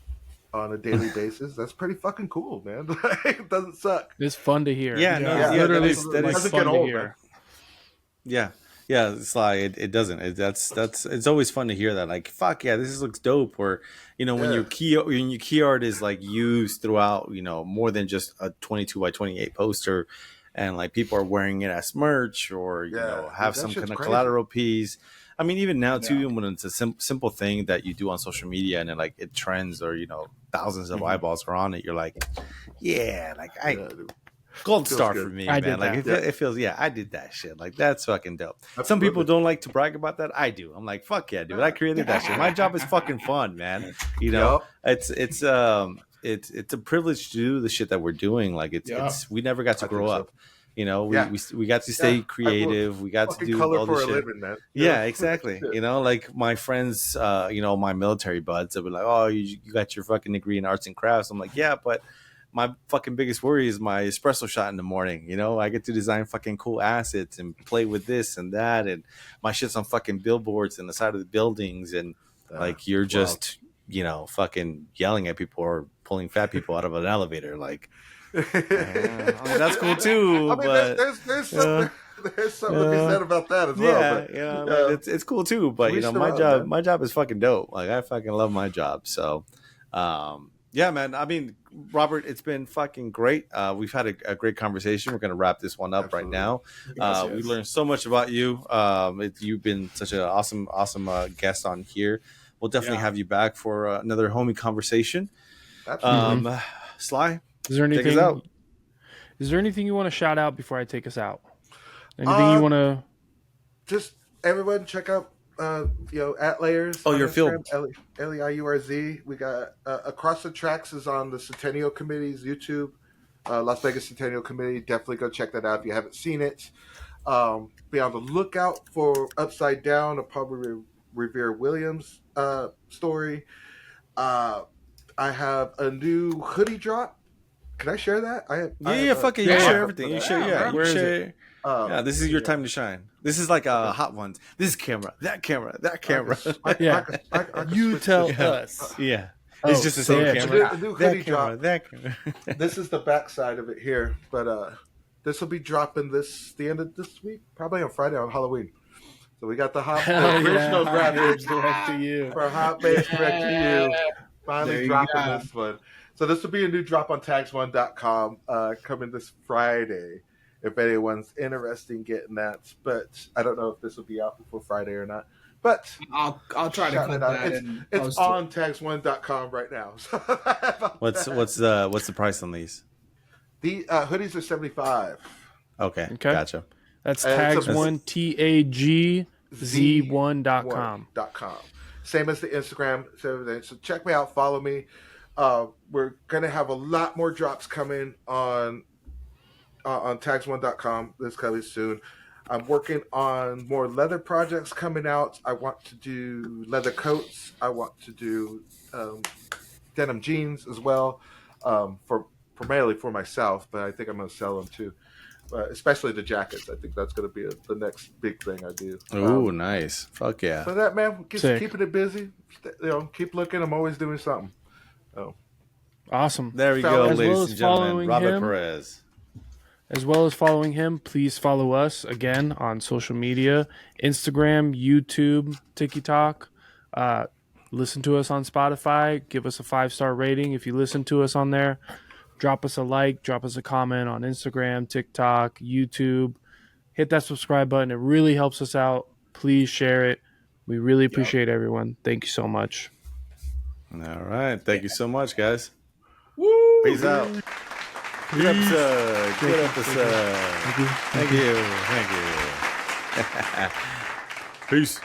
on a daily basis. That's pretty fucking cool, man. It doesn't suck. It's fun to hear. Yeah, literally, that is fun to hear. Man. Yeah, Sly. It doesn't. It's always fun to hear that. Like, fuck yeah, this looks dope. Or when your key art is like used throughout, more than just a 22 by 28 poster, and like people are wearing it as merch, or have some kind of collateral piece. I mean, even now too, when it's a simple thing that you do on social media and it trends, or thousands of eyeballs are on it, you're like, gold star good. for me, I man. did Like that. it feels, I did that shit. Like, that's fucking dope. Absolutely. Some people don't like to brag about that. I do. I'm like, fuck yeah, dude. I created that shit. My job is fucking fun, man. It's a privilege to do the shit that we're doing. Like, it's we never got to grow up. We got to stay creative. We got to do color all for this a shit. living, man. Yeah, exactly. Like my friends, my military buds, they'll be like, "Oh, you got your fucking degree in arts and crafts." I'm like, "Yeah, but my fucking biggest worry is my espresso shot in the morning. I get to design fucking cool assets and play with this and that, and my shit's on fucking billboards in the side of the buildings, and like you're just, fucking yelling at people or pulling fat people out of an elevator, like." That's cool too. But there's something to be said about that as well. But, it's cool too. But my job is fucking dope. Like, I fucking love my job. So, yeah, man. I mean, Robert, it's been fucking great. We've had a great conversation. We're gonna wrap this one up right now. We learned so much about you. You've been such an awesome guest on here. We'll definitely have you back for another homie conversation. Absolutely. Sly. Is there anything? Take us out. Is there anything you want to shout out before I take us out? Anything you want to? Just everyone check out at Layers. Oh, your film. LEIURZ. We got Across the Tracks is on the Centennial Committee's YouTube. Las Vegas Centennial Committee. Definitely go check that out if you haven't seen it. Be on the lookout for Upside Down, a Pablo Revere Williams story. I have a new hoodie drop. Can I share that? Fuck it. You share everything. You share, Where is share. it? Yeah, this is your time to shine. This is like Hot Ones. This camera, that camera, that camera. Yeah. You tell us. Yeah. Oh, It's just the same sick. camera. The new That hoodie camera, drop. that camera. This is the back side of it here, but this will be dropping the end of this week, probably on Friday on Halloween. So we got the original graphics Direct to you. for Hot Base Direct to You. There Finally you dropping go. this one. So this will be a new drop on TAGZ1.com coming this Friday. If anyone's interested in getting that, but I don't know if this will be out before Friday or not. But I'll try to shout clip it out. that and It's post on TAGZ1.com right now. What's the price on these? The hoodies are $75. Okay, Okay. gotcha. That's And it's a- TAGZ1, TAGZ1.com. .com. Same as the Instagram, so everything. So check me out, follow me. We're gonna have a lot more drops coming on TAGZ1.com. This coming soon. I'm working on more leather projects coming out. I want to do leather coats. I want to do denim jeans as well, primarily for myself, but I think I'm going to sell them too. Especially the jackets. I think that's going to be the next big thing I do. Ooh, nice. Fuck yeah. So that, man, just Sick. keeping it busy. Keep looking. I'm always doing something. Awesome. There we As go, well ladies as and gentlemen. following Robert him. Perez. As well as following him, please follow us again on social media, Instagram, YouTube, TikTok. Listen to us on Spotify. Give us a 5-star rating if you listen to us on there. Drop us a like, drop us a comment on Instagram, TikTok, YouTube. Hit that subscribe button. It really helps us out. Please share it. We really appreciate everyone. Thank you so much. All right. Thank you so much, guys. Woo! Peace out. Good episode. Good episode. Thank you. Thank you. Peace.